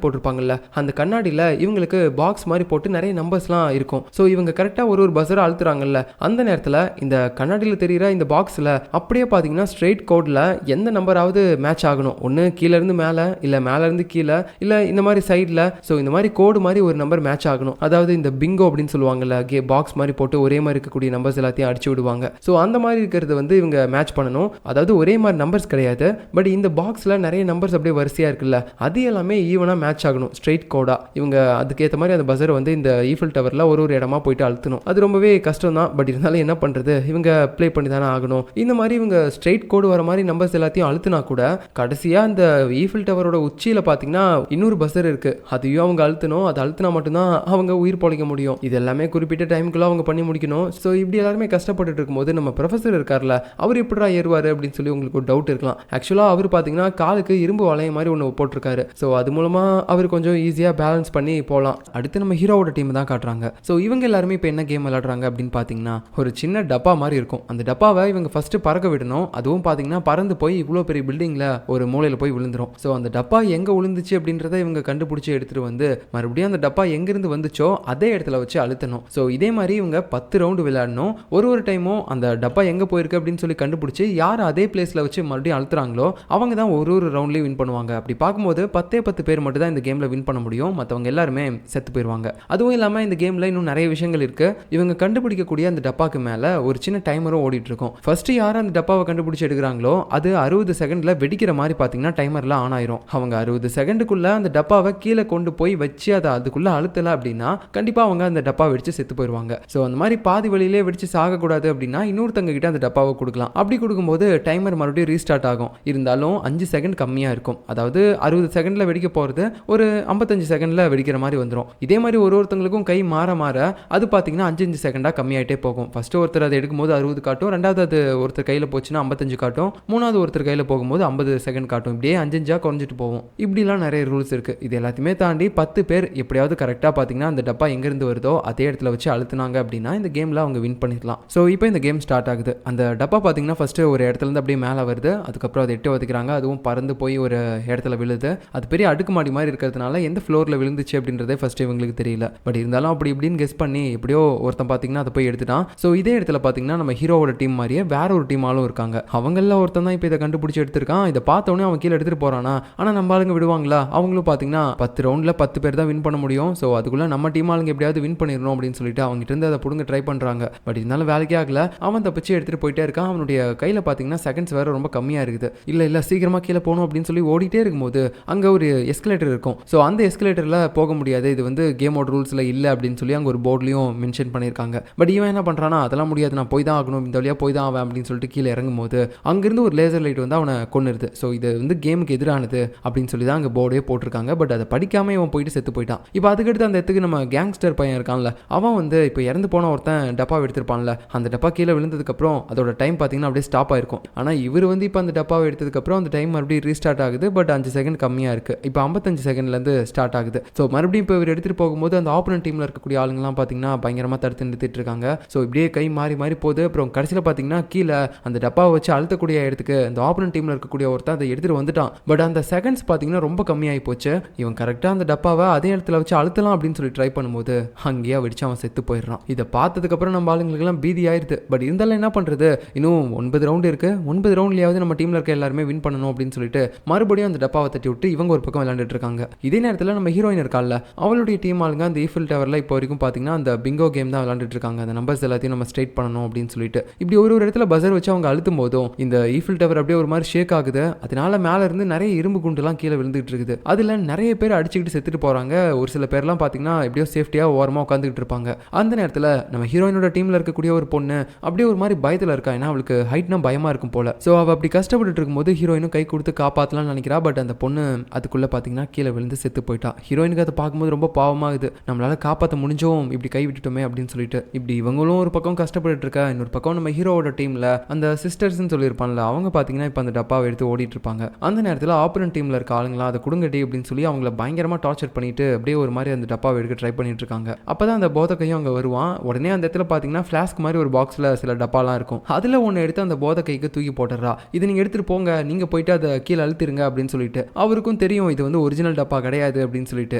போட்டிருப்பாங்கல்ல, அந்த கண்ணாடியில் இவங்களுக்கு பாக்ஸ் மாதிரி போட்டு நிறைய நம்பர்ஸ்லாம் இருக்கும். ஸோ இவங்க கரெக்டாக ஒரு பஸரை அழுத்துறாங்கல்ல, அந்த நேரத்தில் இந்த கண்ணாடியில் தெரிகிற இந்த பாக்ஸில் அப்படியே பார்த்தீங்கன்னா ஸ்ட்ரெயிட் கோடில் எந்த நம்பராவது மேட்ச் ஆகணும். ஒன்று கீழேருந்து மேலே, இல்லை மேலேருந்து கீழே, இல்லை இந்த மாதிரி சைடில். ஸோ இந்த மாதிரி கோடு மாதிரி ஒரு நம்பர் மேட்ச் ஆகணும். அதாவது இந்த பிங்கோ அப்படின்னு சொல்லுவாங்கல்ல, பாக்ஸ் மாதிரி போட்டு ஒரே மாதிரி இருக்கக்கூடிய நம்பர்ஸ் எல்லாத்தையும் அடிச்சு விடுவாங்க. ஸோ அந்த மாதிரி இருக்கிறது வந்து இவங்க மேட்ச் பண்ணணும். அதாவது ஒரே மாதிரி நம்பர்ஸ் கிடையாது, பட் இந்த பாக்ஸில் நிறைய நம்பர்ஸ் அப்படியே வரிசையாக இருக்குல்ல, அது எல்லாமே ஈவனாக மேட்ச் ஆகணும் ஸ்ட்ரெயிட் கோடா. இவங்க அதுக்கேற்ற மாதிரி அந்த பஸர் வந்து இந்த ஈஃபில் டவரில் ஒரு இடமா போயிட்டு அழுத்தணும். அது ரொம்பவே கஷ்டம் தான். பட் இருந்தாலும் என்ன பண்ணுறது, இவங்க ப்ளே பண்ணி தானே ஆகணும். இந்த மாதிரி இவங்க ஸ்ட்ரெயிட் கோடு வர மாதிரி நம்பர்ஸ் எல்லாத்தையும் அழுத்தினா கூட கடைசியாக அந்த ஈஃபில் டவரோட உச்சியில் பார்த்தீங்கன்னா இன்னொரு பஸர் இருக்குது. அதையும் அவங்க அழுத்தணும். அது அழுத்தினா மட்டும்தான் அவங்க உயிர் பொழைக்க முடியும். இது எல்லாமே குறிப்பிட்ட டைமுக்குள்ள அவங்க பண்ணி முடிக்கணும். ஸோ இப்படி எல்லாருமே கஷ்டப்பட்டு இருக்கும்போது நம்ம ப்ரொஃபஸர் இருக்கார்ல, அவர் எப்படிடா ஏறுவார் அப்படின்னு சொல்லி உங்களுக்கு ஒரு டவுட் இருக்கலாம். ஆக்சுவலாக அவர் பார்த்தீங்கன்னா காலுக்கு இரும்பு வளையம் மாதிரி ஒன்று போட்டிருக்காரு. ஸோ அது மூலமாக அவர் கொஞ்சம் ஈஸியாக பேலன்ஸ் பண்ணி போகலாம். அடுத்து நம்ம ஹீரோவோட டீம் தான் காட்டுறாங்க. ஸோ இவங்க எல்லாருமே இப்போ என்ன கேம் விளையாடுறாங்க அப்படின்னு பார்த்தீங்கன்னா ஒரு சின்ன டப்பா மாதிரி இருக்கும். அந்த டப்பாவை இவங்க ஃபர்ஸ்ட் பறக்க விடணும். அதுவும் பார்த்தீங்கன்னா பறந்து போய் இவ்வளோ பெரிய பில்டிங்கில் ஒரு மூலையில் போய் விழுந்துரும். ஸோ அந்த டப்பா எங்கே விழுந்துச்சு அப்படின்றத இவங்க கண்டுபிடிச்சி எடுத்துகிட்டு வந்து மறுபடியும் அந்த டப்பா எங்கேருந்து வந்துச்சோ அதே இடத்துல வச்சு அழுத்தணும். ஸோ இதே மாதிரி இவங்க 10 ரவுண்டு விளையாடணும். ஒரு டைமும் அந்த டப்பா எங்கே போயிருக்கு அப்படின்னு சொல்லி கண்டுபிடிச்சி யார் அதே பிளேஸில் வச்சு மறுபடியும் அழுத்துறாங்களோ அவங்க தான் ஒரு ரவுண்ட்லேயும் வின் பண்ணுவாங்க. அப்படி பார்க்கும்போது 10 பேர் மட்டும் தான் இந்த கேமில் வின் பண்ண முடியும். மற்றவங்க எல்லாருமே செத்து போயிடுவாங்க. அதுவும் இல்லாமல் இந்த கேமில் இன்னும் நிறைய விஷயங்கள் இருக்குது. இவங்க கண்டுபிடிக்கக்கூடிய அந்த டப்பாக்கு மேலே ஒரு சின்ன டைமரும் ஓடிட்டு இருக்கும். ஃபர்ஸ்ட் யார் அந்த டப்பாவை கண்டுபிடிச்சி எடுக்கிறாங்களோ அது 60 செகண்டில் வெடிக்கிற மாதிரி பார்த்தீங்கன்னா டைமரில் ஆன் ஆயிரும். அவங்க 60 செகண்டுக்குள்ளே அந்த டப்பாவை கீழே கொண்டு போய் வச்சு அதை அதுக்குள்ளே அழுத்தலை அப்படின்னா கண்டிப்பாக அவங்க அந்த டப்பா வெடிச்சு செத்து போயிடுவாங்க. ஸோ அந்த மாதிரி பாதி வழியிலே வெடிச்சு சாகக்கூடாது அப்படின்னா இன்னொருத்தங்க கிட்ட அந்த டப்பாவை கொடுக்கலாம். அப்படி கொடுக்கும்போது டைமர் மறுபடியும் ரீஸ்டார்ட் ஆகும். இருந்தாலும் 5 செகண்ட் கம்மியாக இருக்கும். அதாவது 60 செகண்டில் வெடிக்க போகிறது ஒரு 55 செகண்டில் வெடிக்கிற மாதிரி வந்துடும். இதே மாதிரி ஒருத்தங்களுக்கும் கை மாற மாற அது பார்த்தீங்கன்னா 5 செகண்டாக கம்மியாயிட்டே போகும். ஃபர்ஸ்ட் ஒருத்தர் அதை எடுக்கும்போது 60 காட்டும், ரெண்டாவது அது ஒருத்தர் கையில் போச்சுன்னா 55 காட்டும், மூணாவது ஒருத்தர் கையில் போகும்போது 50 செகண்ட் காட்டும். இப்படியே 5 குறைஞ்சிட்டு போகும். இப்படிலாம் நிறைய ரூல்ஸ் இருக்குது. இது எல்லாத்தையுமே தாண்டி 10 பேர் எப்படியாவது கரெக்டாக பார்த்தீங்கன்னா அந்த டப்பா எங்கேருந்து வருதோ அதே இடத்துல வச்சு அழுத்தினாங்க அப்படின்னா இந்த கேமில் அவங்க வின் பண்ணிடலாம். ஸோ இப்போ இந்த கேம் ஸ்டார்ட் ஆகுது. அந்த டப்பா பார்த்தீங்கன்னா ஃபஸ்ட்டு ஒரு இடத்துலேருந்து அப்படியே மேலே வருது. அதுக்கப்புறம் அதை எட்டு ஒதுக்கிறாங்க. அதுவும் பறந்து போய் ஒரு இடத்துல விழுது. அது பெரிய அடுக்குமாடி மாதிரி இருக்கிறதுனால எந்த ஃப்ளோரில் விழுந்துச்சு அப்படின்றதே ஃபஸ்ட்டு இவங்களுக்கு தெரியல. பட் இருந்தாலும் அப்படி இப்படின்னு கெஸ் பண்ணி எப்படியோ ஒருத்தன் பார்த்தீங்கன்னா அதை போய் எடுத்துட்டான். ஸோ இதே இடத்துல பார்த்தீங்கன்னா நம்ம ஹீரோவோட டீம் மாதிரியே வேற ஒரு டீம் ஆளும் இருக்காங்க. அவங்கள ஒருத்தன் தான் இப்போ இதை கண்டுபிடிச்சி எடுத்திருக்கான். இதை பார்த்தோன்னே அவன் கீழே எடுத்துகிட்டு போகிறானா, ஆனால் நம்ம ஆளுங்க விடுவாங்களா? அவங்களும் பார்த்தீங்கன்னா 10 ரவுண்டில் 10 பேர் தான் வின் பண்ண முடியும். ஸோ அதுக்குள்ளே நம்ம டீம் ஆளுங்க எப்படியாவது வின் பண்ணிடணும் அப்படின்னு சொல்லிட்டு அவங்ககிட்ட இருந்து அதை பிடுங்க ட்ரை பண்ணுறாங்க. பட் இருந்தாலும் வேலைக்கே ஆகல. அவன் தப்பிச்சு எடுத்துகிட்டு போயிட்டே இருக்கான். அவனுடைய கையில் பார்த்தீங்கன்னா செகண்ட்ஸ் வேறு ரொம்ப கம்மியாக இருக்குது. இல்லை சீக்கிரமாக கீழே போகணும் அப்படின்னு சொல்லி ஓடிட்டே இருக்கும்போது அங்கே ஒரு எஸ்கலேட்டர் இருக்கும். ஸோ அந்த எஸ்கலேட்டரில் போக முடியாது, இது வந்து கேமோட ரூல்ஸில் இல்லை அப்படின்னு சொல்லி அங்கே ஒரு போர்ட்லையும் மென்ஷன் பண்ணியிருக்காங்க. பட் இவன் என்ன பண்ணுறானா, அதெல்லாம் முடியாது, நான் போய் தான் ஆகணும், இந்த வழியாக போய் தான் ஆவேன் அப்படின்னு சொல்லிட்டு கீழே இறங்கும் போது அங்கேருந்து ஒரு லேசர் லைட் வந்து அவனை கொன்னுருது. ஸோ இது வந்து கேமுக்கு எதிரானது அப்படின்னு சொல்லி தான் அங்கே போர்டே போட்டிருக்காங்க. பட் அதை படிக்காமல் இவன் போயிட்டு செத்து போயிட்டான். இப்போ அதுக்கடுத்து அந்த இடத்துக்கு நம்ம கேங்ஸ்டர் பையன் இருக்கான்ல, அவன் வந்து இப்போ இறந்து போன ஒருத்தன் டப்பா எடுத்திருப்பான்ல, அந்த டப்பா கீழே விழுந்ததுக்கப்புறம் அதோட டைம் பார்த்தீங்கன்னா அப்படியே ஸ்டாப் ஆயிருக்கும். ஆனால் இவர் வந்து இப்போ அந்த டப்பாவை எடுத்ததுக்கப்புறம் அந்த டைம் மறுபடியும் ரீஸ்டார்ட் ஆகுது. பட் 5 செகண்ட் கம்மியாக இருக்குது. இப்போ 55 செகண்ட்லேருந்து ஸ்டார்ட் ஆகுது. ஸோ மறுபடியும் இப்போ இவர் எடுத்துகிட்டு போகும்போது அந்த ஆப்போனன்ட் டீமில் இருக்கக்கூடிய ஆளுங்கலாம் பார்த்தீங்கன்னா பயங்கரமாக தடுத்து நிறுத்திட்டு இருக்காங்க. ஸோ இப்படியே கை மாறி மாறி போகுது. அப்புறம் கடைசியில் பார்த்தீங்கன்னா கீழே அந்த டப்பாவை வச்சு அழுத்தக்கூடிய இடத்துக்கு அந்த ஆப்போனன்ட் டீமில் இருக்கக்கூடிய ஒருத்தன் அதை எடுத்துகிட்டு வந்துட்டான். பட் அந்த செகண்ட்ஸ் பார்த்தீங்கன்னா ரொம்ப கம்மியாகி போச்சு. இவன் கரெக்டாக அந்த டப்பாவை அதே இடத்துல வச்சு அழுத்தலாம் அப்படின்னு சொல்லி ட்ரை பண்ணும்போது அங்கேயே வெடிச்சு அவன் செத்து போயிடுறான். இதை பார்த்ததுக்கப்புறம் நம்ம ஆளுங்களுக்கெல்லாம் பீதி ஆயிடுது. பட் இருந்தாலும் என்ன பண்ணுறது, இன்னும் 9 ரவுண்டு இருக்குது. 9 ரவுண்ட்லையாவது நம்ம டீமில் இருக்க எல்லாருமே வின் பண்ணணும் அப்படின்னு சொல்லிட்டு மறுபடியும் அந்த டப்பாவை தட்டி விட்டு இவங்க ஒரு பக்கம் விளையாண்டுட்டு இருக்காங்க. இதே நேரத்தில் நம்ம ஹீரோயின் இருக்கால, அவளுடைய டீம் ஆளுங்க அந்த ஈஃபில் டவரில் இப்போ வரைக்கும் பார்த்தீங்கன்னா அந்த பிங்கோ கேம் தான் விளையாண்டுட்டு இருக்காங்க. அந்த நம்பர்ஸ் எல்லாத்தையும் நம்ம ஸ்ட்ரைட் பண்ணணும் அப்படின்னு சொல்லிட்டு இப்படி ஒரு இடத்துல பஸர் வச்சு அவங்க அழுத்தும் போதும் இந்த ஈஃபில் டவர் அப்படியே ஒரு மாதிரி ஷேக் ஆகுது. அதனால மேலே இருந்து நிறைய இரும்பு குண்டுலாம் கீழே விழுந்துட்டு இருக்குது. அதில் நிறைய பேர் அடிச்சுக்கிட்டு செத்துட்டு போகிறாங்க. ஒரு சில பேர்லாம் பார்த்தீங்கன்னா எப்படியோ சேஃப்டியாக ஓரமாக உட்காந்துக்கிட்டு இருப்பாங்க. அந்த நேரத்தில் நம்ம ஹீரோயினோட டீமில் இருக்கக்கூடிய ஒரு பொண்ணு அப்படியே ஒரு மாதிரி பயத்தில் இருக்கா. ஏன்னா அவளுக்கு ஹைட்னா பயமாக இருக்கும் போல. ஸோ அவள் அப்படி கஷ்டப்பட்டு இருக்கும்போது ஹீரோயினும் கை கொடுத்து காப்பாற்றலாம்னு நினைக்கிறா. பட் அந்த பொண்ணு அதுக்குள்ளே பார்த்தீங்கன்னா கீழே விழுந்து செத்து போயிட்டா. ஹீரோயினுக்கு அதை பார்க்கும்போது ரொம்ப பாவமாகுது. நம்மளால காப்பாற்ற முடிஞ்சோம், இப்படி கை விட்டுட்டோமே அப்படின்னு சொல்லிட்டு. இப்படி இவங்களும் ஒரு பக்கம் கஷ்டப்பட்டு இருக்கா, இன்னொரு பக்கம் நம்ம ஹீரோவோட டீமில் அந்த சிஸ்டர்ஸ்ன்னு சொல்லியிருப்பான்ல, அவங்க பார்த்தீங்கன்னா இப்போ அந்த டப்பாவை எடுத்து ஓடிட்டு இருப்பாங்க. அந்த நேரத்தில் ஆப்பரன் டீமில் இருக்க ஆளுங்களா அதை கொடுங்கடி அப்படின்னு சொல்லி அவங்கள பயங்கரமாக டார்ச்சர் பண்ணிட்டு அப்படியே ஒரு மாதிரி அந்த டப்பாவை எடுக்க ட்ரை பண்ணிட்டு இருக்காங்க. அப்பதான் அந்த போத கையும் அங்கே வருவான். உடனே அந்த இடத்துல பார்த்தீங்கன்னா ஃப்ளாஸ்க் மாதிரி ஒரு பாக்ஸில் சில டப்பாலாம் இருக்கும். அதில் ஒன்று எடுத்து அந்த போத கைக்கு தூக்கி போட்டுறா. இதை நீங்கள் எடுத்துட்டு போங்க, நீங்கள் போயிட்டு அதை கீழே அழுத்திருங்க அப்படின்னு சொல்லிட்டு. அவருக்கும் தெரியும் இது வந்து ஒரிஜினல் டப்பா கிடையாது அப்படின்னு சொல்லிட்டு.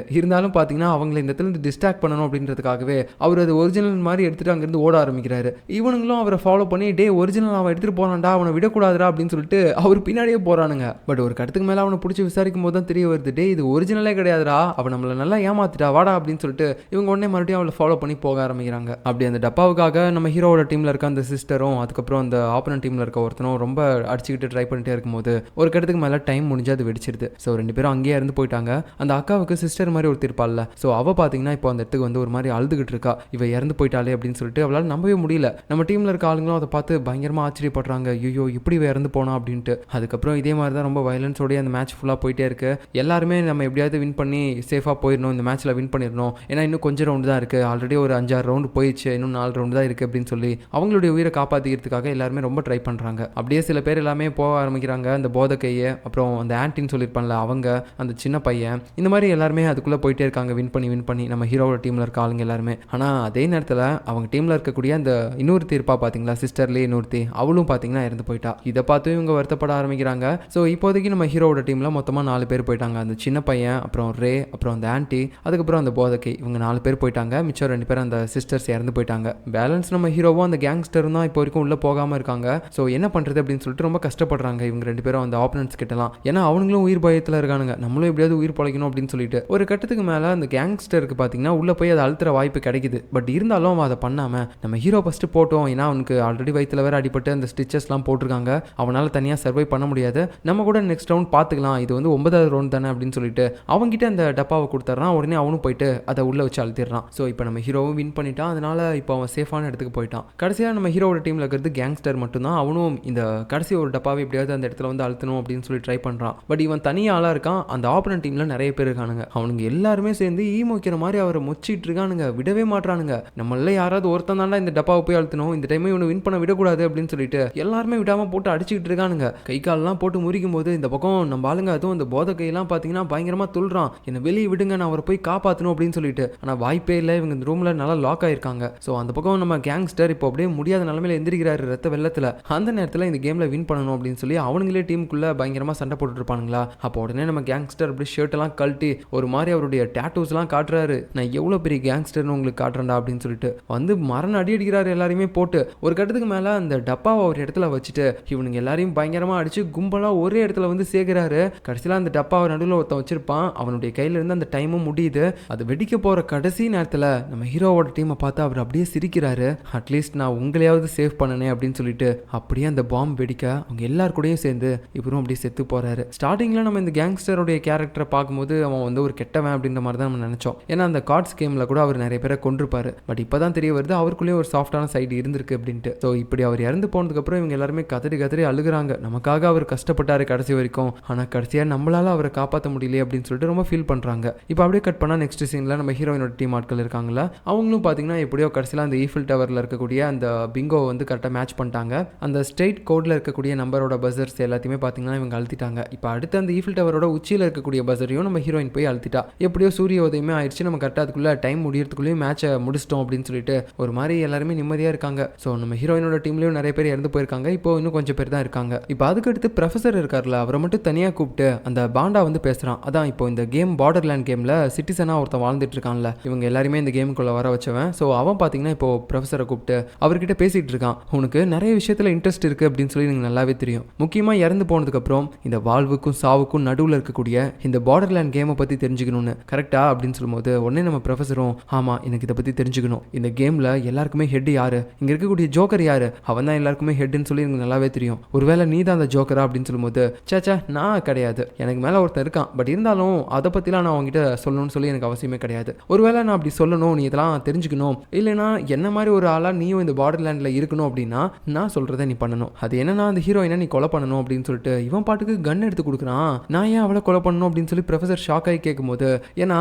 இருந்தாலும் பார்த்தீங்கன்னா அவங்களை இந்த இடத்துல இருந்து டிஸ்ட்ராக்ட் பண்ணணும் அப்படின்றதுக்காகவே அவர் அது ஒரிஜினல் மாதிரி எடுத்துட்டு அங்கேருந்து ஓட ஆரம்பிக்கிறாரு. இவனுங்களும் அவரை ஃபாலோ பண்ணி டே ஒரிஜினல் அவன் எடுத்துட்டு போறான்டா, அவனை விடக்கூடாதுடா அப்படின்னு சொல்லிட்டு அவர் பின்னாடியே போறானுங்க. பட் ஒரு கடத்துக்கு மேலே அவனை பிடிச்சி விசாரிக்கும் போது தான் தெரிய வருது, டே இது ஒரிஜினலே கிடையாதுடா, அவன் நம்மளை நல்லா ஏமாத்திட்டா வாடா அப்படின்னு சொல்லிட்டு இவங்க உடனே மறுபடியும் அவளை ஃபாலோ பண்ணி போக ஆரம்பிக்கிறாங்க. அப்படி அந்த டப்பாவுக்காக நம்ம ஹீரோவோட டீமில் இருக்க அந்த சிஸ்டரும் அதுக்கப்புறம் அந்த ஆப்பனன்ட் டீமில் இருக்க ஒருத்தனும் ரொம்ப அடிச்சுக்கிட்டு ட்ரை பண்ணிட்டே இருக்கும்போது ஒரு கடத்துக்கு மேலே டைம் முடிஞ்சு அது வெடிச்சிருது. ஸோ 2 பேரும் அங்கேயே இருந்து போயிட்டாங்க. அந்த அக்காவுக்கு சிஸ்டர் மாதிரி ஒருத்தர் இருப்பாள்ல, ஸோ அவள் பார்த்தீங்கன்னா இப்போ அந்த இடத்துக்கு வந்து ஒரு மாதிரி அழுதுகிட்டு இருக்கா, இவ இறந்து போயிட்டாலே அப்படின்னு சொல்லிட்டு. அவளால் நம்பவே முடியல. நம்ம டீமில் இருக்க ஆளுங்களும் அதை பார்த்து பயங்கரமாக ஆச்சரியப்படுறாங்க, ஐயோ இப்படி இறந்து போனோம் அப்படின்ட்டு. அதுக்கப்புறம் இதே மாதிரி தான் ரொம்ப வயலன்ஸோடய அந்த மேட்ச் ஃபுல்லாக போயிட்டே இருக்கு. எல்லாருமே நம்ம எப்படியாவது வின் பண்ணி சேஃபாக போயிடணும், இந்த மேட்ச்சில் வின் பண்ணிடணும், ஏன்னா இன்னும் கொஞ்சம் ரவுண்டு தான் இருக்குது, ஆல்ரெடி ஒரு 5-6 ரவுண்டு போயிடுச்சு, இன்னும் 4 ரவுண்டு தான் இருக்குது அப்படின்னு சொல்லி அவங்களுடைய உயிரை காப்பாற்றிக்கிறதுக்காக எல்லாருமே ரொம்ப ட்ரை பண்ணுறாங்க. அப்படியே சில பேர் எல்லாமே போக ஆரம்பிக்கிறாங்க. அந்த போத கையை, அப்புறம் அந்த ஆன்டின்னு சொல்லியிருப்பான்ல அவங்க, அந்த சின்ன பையன், இந்த மாதிரி எல்லாருமே அதுக்குள்ளே போயிட்டே இருக்காங்க வின் பண்ணி நம்ம ஹீரோவோட டீமில் இருக்க ஆளுங்க எல்லாருமே. ஆனால் அதே நேரத்தில் அவங்க டீமில் இருக்கக்கூடிய அந்த இன்னொருத்தி இருப்பா பார்த்தீங்களா, சிஸ்டர்லேயே இன்னொருத்தி, அவளும் பார்த்தீங்கன்னா இறந்து போயிட்டா. இதை பார்த்து இவங்க வருத்தப்பட ஆரம்பிக்கிறாங்க. ஸோ இப்போதைக்கு நம்ம ஹீரோவோட டீமில் மொத்தமாக 4 பேர் போயிட்டாங்க. அந்த சின்ன பையன், அப்புறம் ரே, அப்புறம் அந்த ஆன்டி, அதுக்கப்புறம் அந்த போதக்கை, இவங்க 4 பேர் போயிட்டாங்க. மிச்சம் 2 பேர் அந்த சிஸ்டர்ஸ் இறந்து போயிட்டாங்க. பேலன்ஸ் நம்ம ஹீரோவும் அந்த கேங்ஸ்டரும் தான் இப்போ வரைக்கும் உள்ளே போகாமல் இருக்காங்க. ஸோ என்ன பண்ணுறது அப்படின்னு சொல்லிட்டு ரொம்ப கஷ்டப்படுறாங்க இவங்க 2 பேரும் அந்த ஆப்பனன்ட்ஸ் கிட்டலாம். ஏன்னா அவங்களும் உயிர் பயத்தில் இருக்கானுங்க, நம்மளும் எப்படியாவது உயிர் பழைக்கணும் அப்படின்னு சொல்லிட்டு. ஒரு கட்டத்துக்கு மேலே அந்த கேங்ஸ்டருக்கு பார்த்தீங்கன்னா உள்ளே போய் அதை அழுத்துற வாய்ப்பு கிடைக்குது. பட் இருந்தாலும் அவன் அதை பண்ணாமல் நம்ம ஹீரோ ஃபஸ்ட்டு போட்டோம், ஏன்னா அவனுக்கு ஆல்ரெடி வயிற்றில் வேறு அடிபட்டு அந்த ஸ்டிச்சஸ்லாம் போட்டிருக்காங்க, அவனால் தனியாக சர்வை பண்ண முடியாது, நம்ம கூட நெக்ஸ்ட் ரவுண்ட் பார்த்துக்கலாம், இது வந்து 9வது ரவுண்ட் தானே அப்படின்னு சொல்லிட்டு அவங்ககிட்ட அந்த டப்பாவை கொடுத்துட்றான். உடனே அவனும் போயிட்டு அதை உள்ளே வச்சு அழுத்திடுறான். ஸோ இப்போ நம்ம ஹீரோவும் வின் பண்ணிட்டான். அதனால இப்போ அவன் சேஃபான இடத்துக்கு போயிட்டான். கடைசியாக நம்ம ஹீரோவோட டீமில் இருக்கிறது கேங்ஸ்டர் மட்டும்தான். அவனும் இந்த கடைசி ஒரு டப்பாவை எப்படியாவது அந்த இடத்துல வந்து அழுத்தணும் அப்படின்னு சொல்லி ட்ரை பண்ணுறான். பட் இவன் தனியாக ஆளாக இருக்கான். அந்த ஆப்பனன்ட் டீமில் நிறைய பேர் இருக்கானுங்க. அவனுங்க எல்லாருமே சேர்ந்து ஈமோக்கிற மாதிரி அவரை முச்சிட்டு இருக்கானுங்க, விடவே மாட்டானுங்க. நம்மள யாராவது ஒருத்தன் தாண்டா இந்த டப்பாவை போய் அழுத்தணும், இந்த டைமே இவனை வின் பண்ண விடக்கூடாது அப்படின்னு சொல்லிட்டு எல்லாருமே விடாமல் போட்டு அடிச்சுக்கிட்டு இருக்கானுங்க. கை காலெல்லாம் போட்டு முறிக்கும் போது இந்த பக்கம் நம்ம ஆளுங்க, அதுவும் அந்த போத கையெல்லாம் பார்த்தீங்கன்னா பயங்கரமாக துள்றான், என்னை வெளியே விடுங்க, நான் அவரை போய் காப்பாற்றணும் அப்படின்னு சொல்லிட்டு. ஆனால் வாய்ப்பே இல்லை, இவங்க இந்த ரூமில் நல்லா லாக் ஆயிருக்காங்க. ஸோ அந்த பக்கம் நம்ம கேங்ஸ்டர் இப்போ அப்படியே முடியாத நிலமையில எந்திரிக்கிறாரு ரத்த வெள்ளத்தில். அந்த நேரத்தில் இந்த கேமில் வின் பண்ணணும் அப்படின்னு சொல்லி அவனுங்களே டீமுக்குள்ளே பயங்கரமாக சண்டை போட்டுட்டு இருப்பானுங்களா. அப்போ உடனே நம்ம கேங்ஸ்டர் அப்படி ஷர்ட்டெல்லாம் கழட்டி ஒரு மாதிரி அவருடைய டேட்டூஸ்லாம் காட்டுறாரு, நான் எவ்வளோ பெரிய கேங்ஸ்டர்னு உங்களுக்கு காட்டுறேன்டா அப்படின்னு சொல்லிட்டு வந்து மரண அடி அடிக்கிறாரு எல்லாரையுமே போட்டு. ஒரு கட்டத்துக்கு மேலே அந்த டப்பாவை ஒரு இடத்துல வச்சுட்டு இவனுங்க எல்லாரையும் பயங்கரமாக அடிச்சு கும்பலாக ஒரே இடத்துல வந்து சேர்க்கிறாரு. கடைசியில் அந்த டப்பாவை நடுவில் ஒருத்தன் வச்சிருப்பான், அவனுடைய கையில இருந்து அந்த டைமும் முடியுது. அது வெடிக்க போகிற கடைசி நேரத்தில் நம்ம ஹீரோவோட டீமை பார்த்து அவர் அப்படியே சிரிக்கிறாரு, அட்லீஸ்ட் நான் உங்களையாவது சேவ் பண்ணனே அப்படின்னு சொல்லிட்டு. அப்படியே அந்த பாம்பு வெடிக்க அவங்க எல்லார் கூடயும் சேர்ந்து இவரும் அப்படியே செத்து போறாரு. ஸ்டார்டிங்கில் நம்ம இந்த கேங்ஸ்டருடைய கேரக்டரை பார்க்கும்போது அவன் வந்து ஒரு கெட்டவன் அப்படின்ற மாதிரி தான் நம்ம நினைச்சோம். ஏன்னா அந்த கார்ட்ஸ் கேமில் கூட அவர் நிறைய பேரை கொண்டிருப்பாரு. பட் இப்போதான் தெரிய வருது அவருக்குள்ளேயே ஒரு சாஃப்டான சைடு இருந்திருக்கு அப்படின்ட்டு. ஸோ இப்படி அவர் இறந்து போனதுக்கப்புறம் இவங்க எல்லாருமே கதறி கதறி அழுகுறாங்க, நமக்காக அவர் கஷ்டப்பட்டாரு கடைசி வரைக்கும், ஆனால் கடைசியாக நம்மளால அவரை காப்பாற்ற முடியலையே அப்படின்னு சொல்லிட்டு ரொம்ப ஃபீல் பண்ணுறாங்க. இப்போ அப்படியே கட் பண்ணால் நெக்ஸ்ட் சீனில் நம்ம ஹீரோயினோட டீம் ஆட்கள் இருக்காங்களா, அவங்களும் பார்த்தீங்கன்னா எப்படியோ கடைசியில் அந்த ஈஃபில் டவரில் இருக்கக்கூடிய அந்த பிங்கோ வந்து கரெக்டாக மேட்ச் பண்ணிட்டாங்க. அந்த ஸ்டேட் கோடில் இருக்கக்கூடிய நம்பரோட பஸர்ஸ் எல்லாத்தையுமே பார்த்தீங்கன்னா இவங்க அழுத்திட்டாங்க. இப்போ அடுத்து அந்த ஈஃபில் டவரோட உச்சியில் இருக்கக்கூடிய பஸரையும் நம்ம ஹீரோயின் போய் அழுத்திட்டா. எப்படியோ சூரிய உதயமே ஆயிடுச்சு, நம்ம கரெக்டாக அதுக்குள்ளே டைம் முடியறதுக்குள்ளேயும் மேட்சை முடிச்சிட்டோம் அப்படின்னு சொல்லிட்டு ஒரு மாதிரி எல்லாருமே நிம்மதியாக இருக்காங்க. ஸோ நம்ம ஹீரோயினோட டீம்லேயும் நிறைய பேர் இறந்து போயிருக்காங்க, இப்போ இன்னும் கொஞ்சம் பேர் தான் இருக்காங்க. இப்போ அதுக்கடுத்து ப்ரொஃபஸர் இருக்கார்ல, அவரை மட்டும் தனியாக கூப்பிட்டு அந்த பாண்டா வந்து பேசுகிறான். அதான் இப்போ இந்த கேம் பார்டர்லேண்ட் கேமில் சிட்டிசனாக ஒருத்தன் வாழ்ந்துட்டு இருக்கான்ல, இவங்க எல்லாருமே இந்த கேமுக்குள்ளே வர வச்சவன். ஸோ அவன் பார்த்தீங்கன்னா இப்போ ப்ரொஃபஸரை கூப்பிட்டு அவர்கிட்ட பேசிகிட்டு இருக்கான். உனக்கு நிறைய விஷயத்தில் இன்ட்ரெஸ்ட் இருக்குது அப்படின்னு சொல்லி எனக்கு நல்லாவே தெரியும். முக்கியமாக இறந்து போனதுக்கப்புறம் இந்த வாழ்வுக்கும் சாவுக்கும் நடுவில் இருக்கக்கூடிய இந்த பார்டர்லேண்ட் கேமை பற்றி தெரிஞ்சுக்கணும்னு கரெக்டா அப்படின்னு சொல்லும்போது உடனே நம்ம ப்ரொஃபஸரும் ஆமாம் எனக்கு இதை பற்றி தெரிஞ்சுக்கணும், இந்த கேமில் எல்லாருக்குமே ஹெட் யாரு, இங்கே இருக்கக்கூடிய ஜோக்கர் யாரு, அவன் தான் எல்லாருக்குமே ஹெட்னு சொல்லி எனக்கு நல்லாவே தெரியும், ஒருவேளை நீ தான் அந்த ஜோக்கரா அப்படின்னு சொல்லும்போது சேச்சா நான் கிடையாது, எனக்கு மேலே ஒருத்தன் இருக்கான், பட் இருந்தாலும் அதை பற்றிலாம் நான் அவங்ககிட்ட சொல்லணும்னு சொல்லி எனக்கு அவசியமே கிடையாது, ஒருவேளை நான் அப்படி சொல்லணும், நீ இதெல்லாம் தெரிஞ்சுக்கணும், இல்லைனா என்ன மாதிரி ஒரு ஆளாக நீயும் இந்த பார்டர்லேண்டில் இருக்கணும் அப்படின்னா நான் சொல்கிறத நீ பண்ணணும், அது என்னன்னா அந்த ஹீரோயினை நீ கொலை பண்ணணும் அப்படின்னு சொல்லிட்டு இவன் பாட்டுக்கு கன் எடுத்து கொடுக்குறான். நான் ஏன் ஏன் அவளை கொலை பண்ணணும் அப்படின்னு சொல்லி ப்ரொஃபசர் ஷாக் ஆகி கேட்கும்போது, ஏன்னா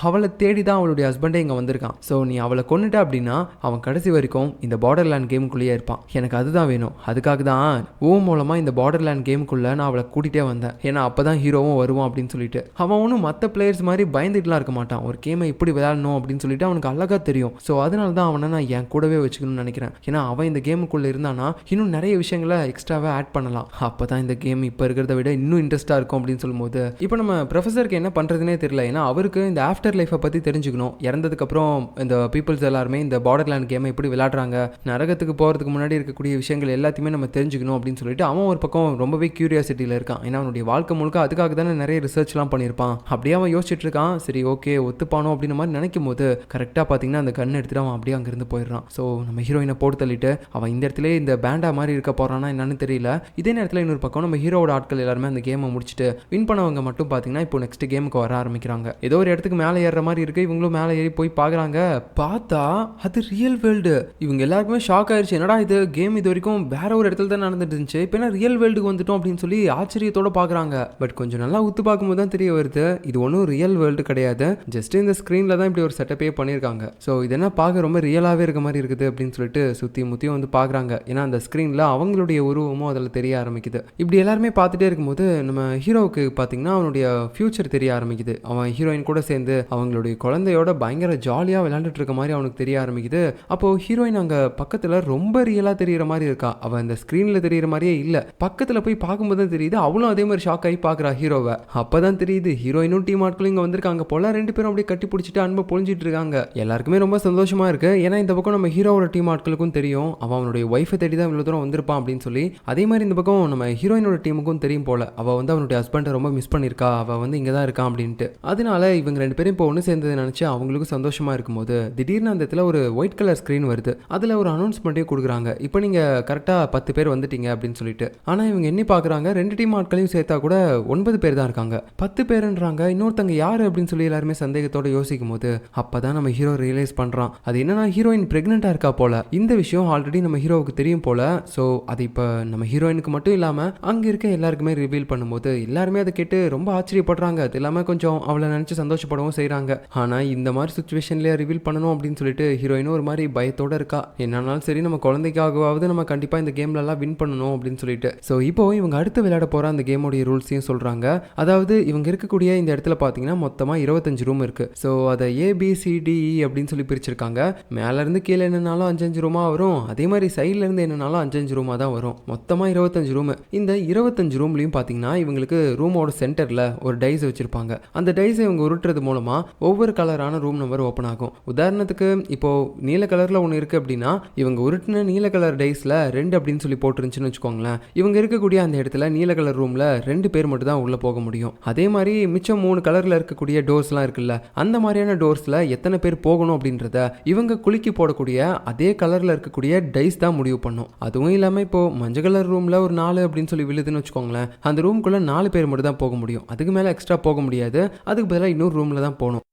அவளை தேடி தான் அவளுடைய ஹஸ்பண்டே இங்கே வந்திருக்கான். ஸோ நீ அவளை கொன்னுட்ட அப்படின்னா அவன் கடைசி வரைக்கும் இந்த பார்டர் லேண்ட் கேமுக்குள்ளேயே இருப்பான். எனக்கு அதுதான் வேணும். அதுக்காக தான் மூலமா இந்த பார்டர் லேண்ட் கேமுக்குள்ள நான் அவளை கூட்டிகிட்டே வந்தேன். ஏன்னா அப்போ தான் ஹீரோவும் வருவான் அப்படின்னு சொல்லிட்டு. அவன் ஒன்றும் மற்ற பிளேயர்ஸ் மாதிரி பயந்துட்டுலாம் இருக்க மாட்டான். ஒரு கேமை இப்படி விளையாடணும் அப்படின்னு சொல்லிட்டு அவனுக்கு அழகாக தெரியும். ஸோ அதனால தான் அவனை நான் என் கூடவே வச்சுக்கணும்னு நினைக்கிறேன். ஏன்னா அவன் இந்த கேமுக்குள்ளே இருந்தானா இன்னும் நிறைய விஷயங்களை எக்ஸ்ட்ராவாக ஆட் பண்ணலாம். அப்போ தான் இந்த கேம் இப்போ இருக்கிறத விட இன்னும் இன்ட்ரெஸ்ட்டாக இருக்கும் அப்படின்னு சொல்லும்போது, இப்போ நம்ம ப்ரொஃபஸருக்கு என்ன பண்ணுறதுனே தெரியல. ஏன்னா அவருக்கு இந்த ஆஃப்டர் லைஃப்பை பற்றி தெரிஞ்சுக்கணும். இறந்ததுக்கப்புறம் இந்த பீப்புள்ஸ் எல்லாருமே இந்த பார்டர் லேண்ட் கேமை எப்படி விளையாடுறாங்க, நரகத்துக்கு போகிறதுக்கு முன்னாடி இருக்கக்கூடிய விஷயங்கள் எல்லாத்தையுமே நம்ம தெரிஞ்சுக்கணும் அப்படின்னு சொல்லிட்டு அவன் ஒரு பக்கம் ரொம்பவே கியூரியாசிட்டியில் இருக்கான். ஏன்னா அவனுடைய வாழ்க்கை முழுக்க அதுக்காக தானே நிறைய ரிசர்ச்லாம் பண்ணியிருப்பான். அப்படியே அவன் யோசிச்சுட்டு இருக்கான். சரி ஓகே ஒத்துப்பானோ அப்படின்னு மாதிரி நினைக்கும் போது கரெக்டாக பார்த்தீங்கன்னா அந்த கண் எடுத்துட்டு அவன் அப்படியே அங்கேருந்து போயிடுறான். ஸோ நம்ம ஹீரோயினை போட்டு தள்ளிட்டு அவன் இந்த இடத்துல இந்த பேண்டா மாதிரி இருக்க போகிறான்னா என்னன்னு தெரியல. இதே நேரத்தில் இன்னொரு பக்கம் நம்ம ஹீரோட ஆட்கள் எல்லாருமே அந்த கேமை முடிச்சுட்டு வின் பண்ணவங்க மட்டும் பார்த்தீங்கன்னா இப்போ நெக்ஸ்ட் கேமுக்கு வர ஆரம்பிக்கிறாங்க. ஏதோ ஒரு இடத்துக்கு மேலே ஏறுற மாதிரி இருக்கு. இவங்களும் மேலே ஏறி போய் பார்க்குறாங்க. பார்த்தா அது ரியல் வேர்ல்டு. இவங்க எல்லாருக்குமே ஷாக் ஆயிடுச்சு. என்னடா இது கேம் இது வரைக்கும் வேற ஒரு இடத்துல தான் நடந்துட்டு இருந்துச்சு, இப்போ என்ன ரியல் வேர்ல்டுக்கு வந்துட்டோம் அப்படின்னு சொல்லி ஆச்சரியத்தோட பார்க்குறாங்க. பட் கொஞ்சம் நல்லா உத்து பார்க்கும்போது தான் தெரிய வருது இது ஒன்றும் ரியல் வேர்ல்டு கிடையாது. ஜஸ்ட் இந்த ஸ்க்ரீனில் தான் இப்படி ஒரு செட்டப்பே பண்ணியிருக்காங்க. ஸோ இதெல்லாம் பார்க்க ரொம்ப ரியலாகவே இருக்க மாதிரி இருக்குது அப்படின்னு சொல்லிட்டு சுற்றி முற்றியும் வந்து பார்க்குறாங்க. ஏன்னா அந்த ஸ்க்ரீனில் அவங்களுடைய உருவமும் அதில் தெரிய ஆரம்பிக்குது. இப்படி எல்லாருமே பார்த்துட்டே இருக்கும்போது நம்ம ஹீரோவுக்கு பார்த்தீங்கன்னா அவனுடைய ஃபியூச்சர் தெரிய ஆரம்பிக்குது. அவன் ஹீரோயின் கூட சேர்ந்து அவங்களுடைய குழந்தையோட பயங்கர ஜாலியாக விளையாண்டுட்டு இருக்க மாதிரி அவனுக்கு தெரிய ஆரம்பிக்குது. அப்போது ஹீரோயின் அங்கே பக்கத்தில் ரொம்ப ரியலாக தெரிகிற மாதிரி இருக்கா. அவன் அந்த ஸ்க்ரீனில் தெரிகிற மாதிரியே இல்லை. பக்கத்தில் போய் பார்க்கும்போது தான் தெரியுது அவளும் அதே மாதிரி ஷாக் ஆகி பார்க்குறா ஹீரோவை. அப்போ தான் தெரியுது ஹீரோயினும் டீம் ஆட்களும் இங்கே வந்திருக்காங்க போல. ரெண்டு பேரும் அப்படியே கட்டி பிடிச்சிட்டு அன்பை பொழிஞ்சிட்டு இருக்காங்க. எல்லாருக்குமே ரொம்ப சந்தோஷமா இருக்கு. ஏன்னா இந்த பக்கம் நம்ம ஹீரோவோட டீம் ஆட்களுக்கும் தெரியும் அவனுடைய ஒய்ஃபை தேடி தான் இவ்வளோ தூரம் வந்திருப்பான் அப்படின்னு சொல்லி. அதே மாதிரி இந்த பக்கம் நம்ம ஹீரோயினோட டீமுக்கும் தெரியும் போல அவள் வந்து அவனுடைய ஹஸ்பண்டை ரொம்ப மிஸ் பண்ணியிருக்கா, அவள் வந்து இங்கே தான் இருக்கான் அப்படின்ட்டு. அதனால இவங்க ரெண்டு பேரும் இப்போ ஒன்று சேர்ந்ததை நினச்சி அவங்களுக்கும் சந்தோஷமா இருக்கும்போது திடீர்னு அந்த இடத்துல ஒரு ஒயிட் கலர் ஸ்க்ரீன் வருது. அதில் ஒரு அனௌன்ஸ்மெண்ட்டே கொடுக்குறாங்க. இப்போ நீங்கள் கரெக்டாக 10 பேர் வந்துட்டீங்க அப்படின்னு சொல்லிட்டு. ஆனால் இவங்க எண்ணி பார்க்குறாங்க ரெண்டு டீம் ஆட்களையும் சேர்த்தா கூட 9 பேர் தான் இருக்காங்க. 10 பேருன்றாங்க. இன்னொருத்தங்க யார் அப்படின்னு சொல்லி எல்லாருமே சந்தேகத்தோட யோசிக்கும் போது அப்பதான் நம்ம ஹீரோ ரியலைஸ் பண்றான். அது என்னன்னா ஹீரோயின் பிரெக்னெண்டா இருக்கா போல. இந்த விஷயம் ஆல்ரெடி நம்ம ஹீரோவுக்கு தெரியும் போல. ஸோ அது இப்போ நம்ம ஹீரோயினுக்கு மட்டும் இல்லாம அங்க இருக்க எல்லாருக்குமே ரிவீல் பண்ணும்போது எல்லாருமே அதை கேட்டு ரொம்ப ஆச்சரியப்படுறாங்க. அது இல்லாம கொஞ்சம் அவளை நினைச்சு சந்தோஷப்படவும் செய்யறாங்க. ஆனா இந்த மாதிரி சுச்சுவேஷன்லயே ரிவீல் பண்ணணும் அப்படின்னு சொல்லிட்டு ஹீரோயினும் ஒரு மாதிரி பயத்தோட இருக்கா. என்னன்னாலும் சரி நம்ம குழந்தைக்காகவாவது நம்ம கண்டிப்பா இந்த கேம்ல எல்லாம் வின் பண்ணணும் அப்படின்னு சொல்லிட்டு. ஸோ இப்போ இவங்க அடுத்து விளையாட போற அந்த கேமோடைய ரூல்ஸையும் சொல்றாங்க. அதாவது இவங்க இருக்கக்கூடிய இந்த இடத்துல பார்த்தீங்கன்னா மொத்தமாக 25 ரூம் இருக்கு. ஸோ அதை ABCDE அப்படின்னு சொல்லி பிரிச்சிருக்காங்க. மேலேருந்து கீழே என்னன்னாலும் 5 ரூமா வரும். அதே மாதிரி சைட்ல இருந்து என்னன்னாலும் 5 ரூமா தான் வரும். மொத்தமாக 25 ரூம். இந்த 25 ரூம்லையும் பார்த்தீங்கன்னா இவங்களுக்கு ரூமோட சென்டரில் ஒரு டைஸ் வச்சிருப்பாங்க. அந்த டைஸை இவங்க உருட்டுறது மூலமா ஒவ்வொரு கலரான ரூம் நம்பர் ஓப்பன் ஆகும். உதாரணத்துக்கு இப்போ நீல கலரில் ஒன்று இருக்கு அப்படின்னா இவங்க உருட்டின நீல கலர் டைஸில் 2 அப்படின்னு சொல்லி போட்டுருந்துச்சுன்னு வச்சுக்கோங்களேன். இவங்க இருக்கக்கூடிய அந்த இடத்துல நீல கலர் ரூமில் 2 பேர் மட்டும் தான் உள்ளே போக முடியும். அதே மாதிரி மிச்சம் 3 கலரில் இருக்கக்கூடிய டோர்ஸ்லாம் இருக்குல்ல, அந்த மாதிரியான டோர்ஸில் எத்தனை பேர் போகணும் அப்படின்றத இவங்க குலுக்கி போடக்கூடிய அதே கலரில் இருக்கக்கூடிய டைஸ் தான் முடிவு பண்ணும். அதுவும் இல்லாமல் இப்போ மஞ்சள் கலர் ரூமில் ஒரு 4 அப்படின்னு சொல்லி விழுதுன்னு வச்சுக்கோங்களேன். அந்த ரூம்குள்ளே 4 பேர் மட்டும் தான் போக முடியும். அதுக்கு மேலே எக்ஸ்ட்ரா போக முடியாது. அதுக்கு பதிலாக இன்னொரு ரூமில் தான் போகணும்.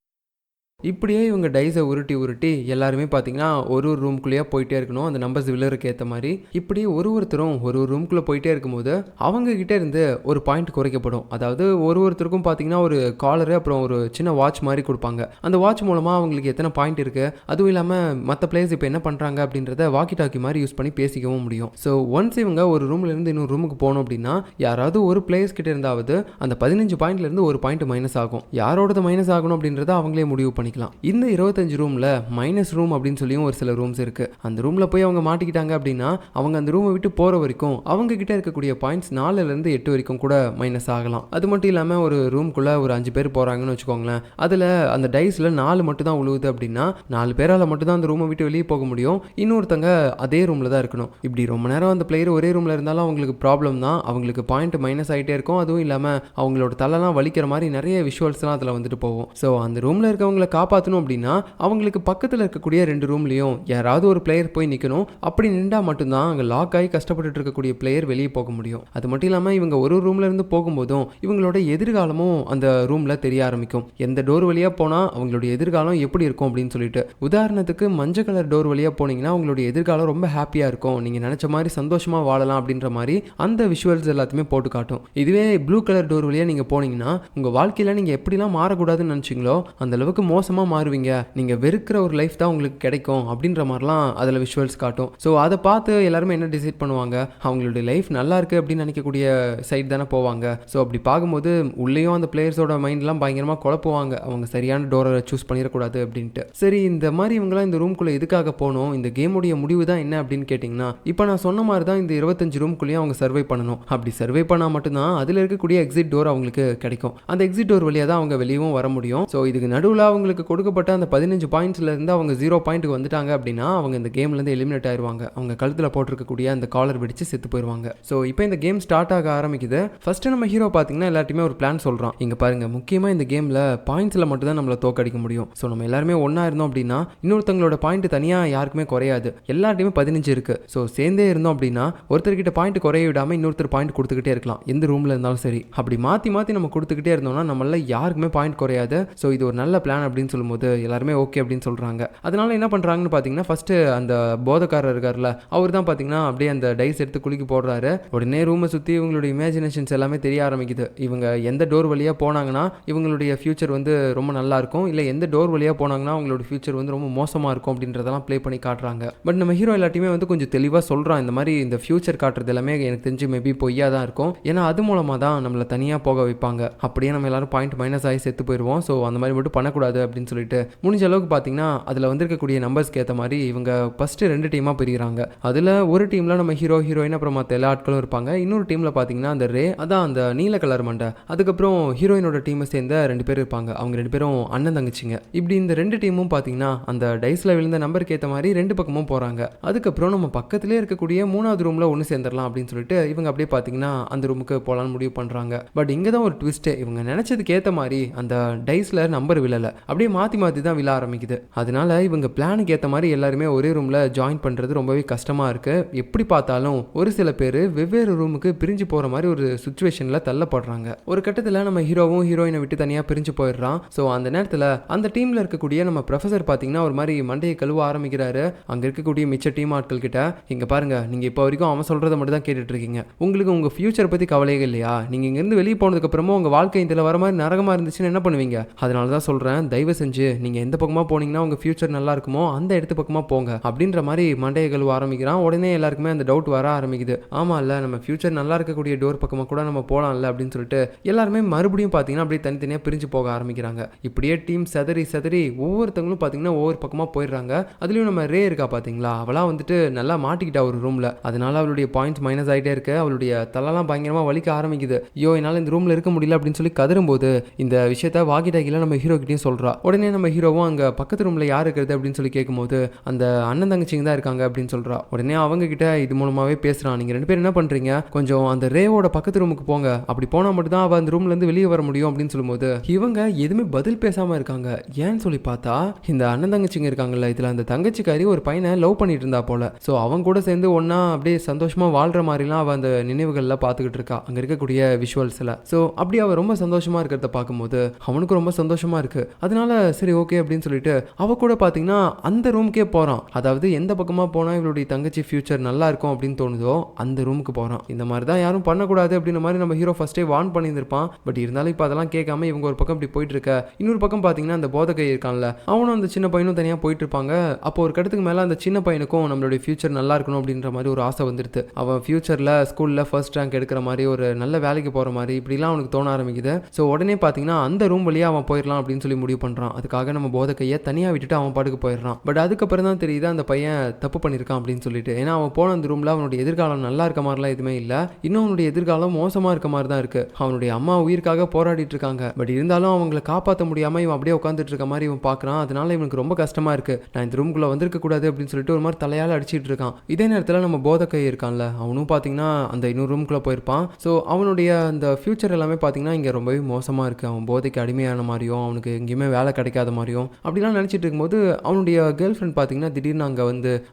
இப்படியே இவங்க டைஸை உருட்டி எல்லாருமே பார்த்தீங்கன்னா ஒரு ரூம்குள்ளேயே போயிட்டே இருக்கணும். அந்த நம்பர்ஸ் விழுறதுக்கு ஏற்ற மாதிரி இப்படி ஒருத்தரும் ஒரு ரூம்குள்ளே போயிட்டே இருக்கும்போது அவங்க கிட்டே இருந்து ஒரு பாயிண்ட் குறைக்கப்படும். அதாவது ஒருத்தருக்கும் பார்த்தீங்கன்னா ஒரு காலரு அப்புறம் ஒரு சின்ன வாட்ச் மாதிரி கொடுப்பாங்க. அந்த வாட்ச் மூலமாக அவங்களுக்கு எத்தனை பாயிண்ட் இருக்குது, அதுவும் இல்லாமல் மற்ற பிளேயர்ஸ் இப்போ என்ன பண்ணுறாங்க அப்படின்றத வாக்கி டாக்கி மாதிரி யூஸ் பண்ணி பேசிக்கவும் முடியும். ஸோ ஒன்ஸ் இவங்க ஒரு ரூம்லேருந்து இன்னொரு ரூமுக்கு போகணும் அப்படின்னா யாராவது ஒரு பிளேயர்ஸ் கிட்டே இருந்தாவது அந்த 15 பாயிண்ட்லேருந்து ஒரு பாயிண்ட் மைனஸ் ஆகும். யாரோடது மைனஸ் ஆகணும் அப்படின்றத அவங்களே முடிவு பண்ணி. இந்த 25 ரூம்ல மைனஸ் ரூம் அப்படின்னு சொல்லியும் ஒரு சில ரூம்ஸ் இருக்கு. அந்த ரூம்ல போய் அவங்க மாட்டிக்கிட்டாங்க அப்படின்னா அவங்க அந்த ரூமை விட்டு போற வரைக்கும் அவங்க கிட்ட இருக்கக்கூடிய பாயிண்ட்ஸ் 4ல இருந்து 8 வரைக்கும் கூட மைனஸ் ஆகலாம். அது மட்டும் இல்லாம ஒரு ரூம்குள்ள ஒரு 5 பேர் போறாங்கன்னு வச்சுக்கோங்களேன். அதுல அந்த டைஸ்ல 4 மட்டும் தான் உழுவுது அப்படின்னா 4 பேரால மட்டும் தான் அந்த ரூமை விட்டு வெளியே போக முடியும். இன்னொருத்தங்க அதே ரூம்ல தான் இருக்கணும். இப்படி ரொம்ப நேரம் அந்த பிளேயர் ஒரே ரூம்ல இருந்தாலும் அவங்களுக்கு ப்ராப்ளம் தான். அவங்களுக்கு பாயிண்ட் மைனஸ் ஆகிட்டே இருக்கும். அதுவும் இல்லாம அவங்களோட தலைலாம் வலிக்கிற மாதிரி நிறைய விஷுவல்ஸ்லாம் அதில் வந்துட்டு போகும். ஸோ அந்த ரூம்ல இருக்கவங்களை காப்பாற்றணும் அப்படின்னா அவங்களுக்கு பக்கத்தில் இருக்கக்கூடிய 2 ரூம்லையும் யாராவது ஒரு பிளேயர் போய் நிற்கணும். அப்படி நின்றா மட்டும்தான் அங்கே லாக் ஆகி கஷ்டப்பட்டு இருக்கக்கூடிய பிளேயர் வெளியே போக முடியும். அது மட்டும் இல்லாமல் இவங்க ஒரு ரூம்ல இருந்து போகும்போதும் இவங்களோட எதிர்காலமும் அந்த ரூம்ல தெரிய ஆரம்பிக்கும். எந்த டோர் வழியா போனா அவங்களுடைய எதிர்காலம் எப்படி இருக்கும் அப்படின்னு சொல்லிட்டு. உதாரணத்துக்கு மஞ்சள் கலர் டோர் வழியா போனீங்கன்னா உங்களுடைய எதிர்காலம் ரொம்ப ஹாப்பியா இருக்கும், நீங்க நினைச்ச மாதிரி சந்தோஷமா வாழலாம் அப்படின்ற மாதிரி அந்த விஷுவல்ஸ் எல்லாத்தையுமே போட்டு காட்டும். இதுவே ப்ளூ கலர் டோர் வழியா நீங்க போனீங்கன்னா உங்க வாழ்க்கையில நீங்க எப்படிலாம் மாறக்கூடாதுன்னு நினைச்சீங்களோ அந்த அளவுக்கு மோசமா மாறுவீங்க, நீங்க வெறுக்கிற ஒரு லைஃப் தான் உங்களுக்கு கிடைக்கும் அப்படின்ற மாதிரிலாம் அதில் விஷுவல்ஸ் காட்டும். ஸோ அதை பார்த்து எல்லாருமே என்ன டிசைட் பண்ணுவாங்க, அவங்களுடைய லைஃப் நல்லா இருக்கு அப்படின்னு நினைக்கக்கூடிய சைட் தானே போவாங்க. ஸோ அப்படி பார்க்கும்போது உள்ளேயும் அந்த பிளேயர்ஸோட மைண்ட்லாம் பயங்கரமாக குழப்புவாங்க, அவங்க சரியான டோரை சூஸ் பண்ணிடக்கூடாது அப்படின்ட்டு. சரி, இந்த மாதிரி இவங்களாம் இந்த ரூம்குள்ளே எதுக்காக போகணும், இந்த கேமுடைய முடிவு தான் என்ன அப்படின்னு கேட்டிங்கன்னா, இப்போ நான் சொன்ன மாதிரி தான் இந்த 25 ரூம்குள்ளேயும் அவங்க சர்வை பண்ணணும். அப்படி சர்வை பண்ணால் மட்டும்தான் அதில் இருக்கக்கூடிய எக்ஸிட் டோர் அவங்களுக்கு கிடைக்கும். அந்த எக்ஸிட் டோர் வழியாக தான் அவங்க வெளியவும் வர முடியும். ஸோ இதுக்கு நடுவில் அவங்களுக்கு கொடுக்கப்பட்ட அந்த 15 பாயிண்ட்ஸ்ல இருந்து அவங்க 0 பாயிண்ட்டுக்கு வந்துட்டாங்க அப்படின்னா அவங்க இந்த கேம்லேருந்து எலிமினேட் ஆயிடுவாங்க. அவங்க கழுத்தில் போட்டிருக்கக்கூடிய அந்த காலர் வெடிச்சு செத்து போயிடுவாங்க. ஸோ இப்போ இந்த கேம் ஸ்டார்ட் ஆக ஆரம்பிக்குது. ஃபர்ஸ்ட் நம்ம ஹீரோ பார்த்தீங்கன்னா எல்லாத்தையுமே ஒரு பிளான் சொல்கிறான். இங்கே பாருங்க, முக்கியமாக இந்த கேமில் பாயிண்ட்ஸில் மட்டும் தான் நம்மளை தோக்கடிக்க முடியும். ஸோ நம்ம எல்லாருமே ஒன்றா இருந்தோம் அப்படின்னா இன்னொருத்தங்களோட பாயிண்ட் தனியாக யாருக்குமே குறையாது. எல்லார்ட்டையுமே 15 இருக்கு. ஸோ சேர்ந்தே இருந்தோம் அப்படின்னா ஒருத்தர்கிட்ட பாயிண்ட் குறைய விடாமல் இன்னொருத்தர் பாயிண்ட் கொடுத்துக்கிட்டே இருக்கலாம், எந்த ரூமில் இருந்தாலும் சரி. அப்படி மாற்றி மாற்றி நம்ம கொடுத்துக்கிட்டே இருந்தோம்னா நம்மள யாருக்குமே பாயிண்ட் குறையாது. ஸோ இது ஒரு நல்ல பிளான் அப்படின்னு சொல்லும்போது எல்லாருமே ஓகே அப்படின்னு சொல்கிறாங்க. அதனால என்ன பண்ணுறாங்கன்னு பார்த்தீங்கன்னா ஃபர்ஸ்ட் அந்த போதக்காரர் இருக்கார்ல, அவர் தான் பார்த்தீங்கன்னா அப்படியே அந்த டைஸ் எடுத்து குலுக்கி போடுறாரு. உடனே ரூமை சுற்றி இவங்களுடைய இமேஜினேஷன்ஸ் எல்லாமே தெரிய ஆரம்பிக்குது. இவங்க எந்த டோர் வழியாக போனாங்கன்னா இவங்களுடைய ஃபியூச்சர் வந்து ரொம்ப நல்லா இருக்கும், இல்லை எந்த டோர் வழியாக போனாங்கன்னா அவங்களோட ஃபியூச்சர் வந்து ரொம்ப மோசமாக இருக்கும் அப்படின்றதெல்லாம் ப்ளே பண்ணி காட்டுறாங்க. பட் நம்ம ஹீரோ எல்லாத்தையுமே வந்து கொஞ்சம் தெளிவாக சொல்கிறான், இந்த மாதிரி இந்த ஃபியூச்சர் காட்டுறது எல்லாமே எனக்கு தெரிஞ்சு மேபி பொய்யா தான் இருக்கும், ஏன்னா அது மூலமாக தான் நம்மளை தனியாக போக வைப்பாங்க, அப்படியே நம்ம எல்லாரும் பாயிண்ட் மைனஸ் ஆகி செத்து போயிடுவோம். ஸோ அந்த மாதிரி மட்டும் பண்ணக்கூடாது அப்படின்னு சொல்லிட்டு முடிஞ்ச அளவுக்கு பார்த்தீங்கன்னா அதில் வந்திருக்கக்கூடிய நம்பர்ஸ்க்கு ஏற்ற மாதிரி இவங்க ஃபர்ஸ்ட் 2 டீமாக பிரிகிறாங்க. அதில் ஒரு டீமில் நம்ம ஹீரோ ஹீரோயின் அப்புறம் மற்ற எல்லா ஆட்களும் இருப்பாங்க. இன்னொரு டீமில் பார்த்தீங்கன்னா அந்த ரே, அதான் அந்த நீல கலர் மண்டை, அதுக்கப்புறம் ஹீரோயினோட டீமை சேர்ந்த 2 பேர் இருப்பாங்க. அவங்க 2 பேரும் அண்ணன் தங்கச்சிங்க. இப்படி இந்த 2 டீமும் பார்த்தீங்கன்னா அந்த டைஸில் விழுந்த நம்பருக்கு ஏற்ற மாதிரி 2 பக்கமும் போகிறாங்க. அதுக்கப்புறம் நம்ம பக்கத்திலே இருக்கக்கூடிய 3வது ரூமில் ஒன்று சேர்ந்துடலாம் அப்படின்னு சொல்லிட்டு இவங்க அப்படியே பார்த்தீங்கன்னா அந்த ரூமுக்கு போகலான்னு முடிவு பண்ணுறாங்க. பட் இங்கே தான் ஒரு ட்விஸ்ட்டு, இவங்க நினச்சதுக்கு ஏற்ற மாதிரி அந்த டைஸில் நம்பர் விழலை, அப்படியே மாற்றி மாற்றி தான் விழ ஆரம்பிக்குது. அதனால இவங்க பிளானுக்கு ஏற்ற மாதிரி எல்லாருமே ஒரே ரூமில் ஜாயின் பண்ணுறது ரொம்பவே கஷ்டமாக இருக்குது. எப்படி பார்த்தாலும் ஒரு சில பேர் வெவ்வேறு ரூமுக்கு பிரிஞ்சு போகிற மாதிரி ஒரு சுச்சுவேஷனில் தள்ளப்படுறாங்க. ஒரு கட்டத்தில் நம்ம ஹீரோவும் ஹீரோயினை விட்டு தனியாக பிரிஞ்சு போயிடுறான். ஸோ அந்த நேரத்தில் அந்த டீமில் இருக்கக்கூடிய நம்ம ப்ரொஃபஸர் பார்த்தீங்கன்னா ஒரு மாதிரி மண்டையை கழுவ ஆரம்பிக்கிறாரு. அங்கே இருக்கக்கூடிய மிச்ச டீம் ஆட்கள் கிட்ட, இங்கே பாருங்க, நீங்கள் இப்போ வரைக்கும் அவன் சொல்கிறத மட்டும் தான் கேட்டுட்டு இருக்கீங்க, உங்களுக்கு உங்கள் ஃபியூச்சர் பற்றி கவலையே இல்லையா, நீங்கள் இங்கேருந்து வெளியே போனதுக்கப்புறமும் உங்கள் வாழ்க்கை இதில் வர மாதிரி நரகமாக இருந்துச்சுன்னு என்ன பண்ணுவீங்க, அதனால தான் சொல்கிறேன், தயவு செஞ்சு நீங்கள் எந்த பக்கமாக போனீங்கன்னா உங்கள் ஃபியூச்சர் நல்லா இருக்குமோ அந்த இடத்து பக்கமாக போங்க அப்படின்ற மாதிரி மண்டையை கழுவ ஆரம்பிக்கிறான். உடனே எல்லாருக்குமே அந்த டவுட் வர ஆரம்பிக்குது, ஆமாம் இல்லை நம்ம ஃபியூச்சர் நல்லா இருக்கக்கூடிய டோர் பக்கமாக கூட நம்ம போகலாம்ல அப்படின்னு சொல்லிட்டு எல்லாருமே மறுபடியும் பார்த்தீங்கன்னா அப்படியே தனித்தனியாக பிரிஞ்சு போக ஆரம்பிக்கிறாங்க. இப்படியே டீம் சதறி சதறி ஒவ்வொருத்தங்களும் பார்த்தீங்கன்னா ஒவ்வொரு பக்கமாக போயிடுறாங்க. அதுலேயும் நம்ம ரே இருக்கா பார்த்தீங்களா, அவளாம் வந்துட்டு நல்லா மாட்டிக்கிட்டா ஒரு ரூமில். அதனால அவளுடைய பாயிண்ட்ஸ் மைனஸ் ஆகிட்டே இருக்கு. அவளுடைய தலைலாம் பயங்கரமாக வலிக்க ஆரம்பிக்குது. ஐயோ என்னால் இந்த ரூமில் இருக்க முடியல அப்படின்னு சொல்லி கதறும்போது இந்த விஷயத்த வாக்கி டாக்கில நம்ம ஹீரோ கிட்டையும் சொல்கிறா. உடனே நம்ம ஹீரோவும் அங்கே பக்கத்து ரூமில் யார் இருக்கிறது அப்படின்னு சொல்லி கேட்கும்போது அந்த அண்ணன் தங்கச்சிங்க தான் இருக்காங்க அப்படின்னு சொல்கிறா. உடனே அவங்க கிட்ட இது மூலமாகவே பேசுகிறான், நீங்கள் 2 பேரும் என்ன பண்ணுறீங்க, கொஞ்சம் அந்த ரேவோட பக்கத்து ரூமுக்கு போங்க, அப்படி போனால் மட்டும் தான் அவள் அந்த ரூம்லேருந்து வெளியே வர முடியும் அப்படின்னு சொல்லும்போது இவங்க எதுவுமே பதில் பேசாமல் இருக்காங்க. ஏன்னு சொல்லி பார்த்தா இந்த அண்ணன் தங்கச்சிங்க இருக்காங்கல்ல, இதில் அந்த தங்கச்சிக்காரி ஒரு பையனை லவ் பண்ணிட்டு இருந்தா போல. ஸோ அவங்க கூட சேர்ந்து ஒன்றா அப்படியே சந்தோஷமாக வாழ்கிற மாதிரிலாம் அவள் அந்த நினைவுகளில் பார்த்துக்கிட்டு இருக்கா அங்கே இருக்கக்கூடிய விஷுவல்ஸில். ஸோ அப்படி அவள் ரொம்ப சந்தோஷமாக இருக்கிறத பார்க்கும்போது அவனுக்கு ரொம்ப சந்தோஷமாக இருக்குது. அதனால சரி ஓகே அப்படின்னு சொல்லிட்டு அவ கூட பார்த்தீங்கன்னா அந்த ரூமுக்கே போகிறான். அதாவது எந்த பக்கமாக போனால் இவளுடைய தங்கச்சி ஃபியூச்சர் நல்லா இருக்கும் அப்படின்னு தோணுதோ அந்த ரூமுக்கு போகிறான். இந்த மாதிரி தான் யாரும் பண்ணக்கூடாது அப்படின்ற மாதிரி நம்ம ஹீரோ ஃபர்ஸ்டே வார்ன் பண்ணியிருந்திருப்பான். பட் இருந்தாலும் இப்போ அதெல்லாம் கேட்காம இவங்க ஒரு பக்கம் இப்படி போயிட்டு இருக்க, இன்னொரு பக்கம் பார்த்தீங்கன்னா அந்த போதகை இருக்கான்ல, அவனும் அந்த சின்ன பையனும் தனியாக போயிட்டு இருப்பாங்க. அப்போ ஒரு கடத்துக்கு மேலே அந்த சின்ன பையனுக்கும் நம்மளுடைய ஃபியூச்சர் நல்லா இருக்கணும் அப்படின்ற மாதிரி ஒரு ஆசை வந்துடுது. அவன் ஃபியூச்சரில் ஸ்கூலில் ஃபர்ஸ்ட் ரேங்க் எடுக்கிற மாதிரி ஒரு நல்ல வேலைக்கு போகிற மாதிரி இப்படிலாம் அவனுக்கு தோண ஆரம்பிக்குது. ஸோ உடனே பார்த்தீங்கன்னா அந்த ரூம் வழியாக அவன் போயிடலாம் அப்படின்னு சொல்லி முடிவு பண்ணுறான். அதுக்காக நம்ம போதகையை தனியாக விட்டுட்டு அவன் பாட்டுக்கு போயிடுறான். பட் அதுக்கப்புறம் தான் தெரியுது அந்த பையன் தப்பு பண்ணியிருக்கான் அப்படின்னு சொல்லிட்டு. ஏன்னா அவன் போன அந்த ரூமில் அவனுடைய எதிர்காலம் நல்லா இருக்க மாதிரிலாம் எதுவுமே இல்லை, இன்னும் அவனுடைய எதிர்காலம் மோசமாக இருக்க மாதிரி தான் இருக்குது. அவனுடைய அம்மா உயிருக்காக போராடிட்டு இருக்காங்க. பட் இருந்தாலும் அவங்களை காப்பாற்ற முடியாமல் இவன் அப்படியே உட்காந்துட்டு இருக்க மாதிரி இவன் பார்க்குறான். அதனால இவனுக்கு ரொம்ப கஷ்டமாக இருக்குது, நான் இந்த ரூம்குள்ளே வந்திருக்க கூடாது அப்படின்னு சொல்லிட்டு ஒரு மாதிரி தலையால் அடிச்சிட்டு இருக்கான். இதே நேரத்தில் நம்ம போதகை இருக்கான்ல, அவனும் பார்த்தீங்கன்னா அந்த இன்னொரு ரூம்குள்ளே போயிருப்பான். ஸோ அவனுடைய அந்த ஃபியூச்சர் எல்லாமே பார்த்தீங்கன்னா இங்கே ரொம்பவே மோசமாக இருக்குது. அவன் போதைக்கு அடிமையான மாதிரியும் அவனுக்கு எங்கேயுமே வேலை வேலை கிடைக்காத மாதிரியும் அப்படிலாம் நினச்சிட்டு இருக்கும்போது அவனுடைய கேர்ள் ஃப்ரெண்ட் பார்த்தீங்கன்னா திடீர்னு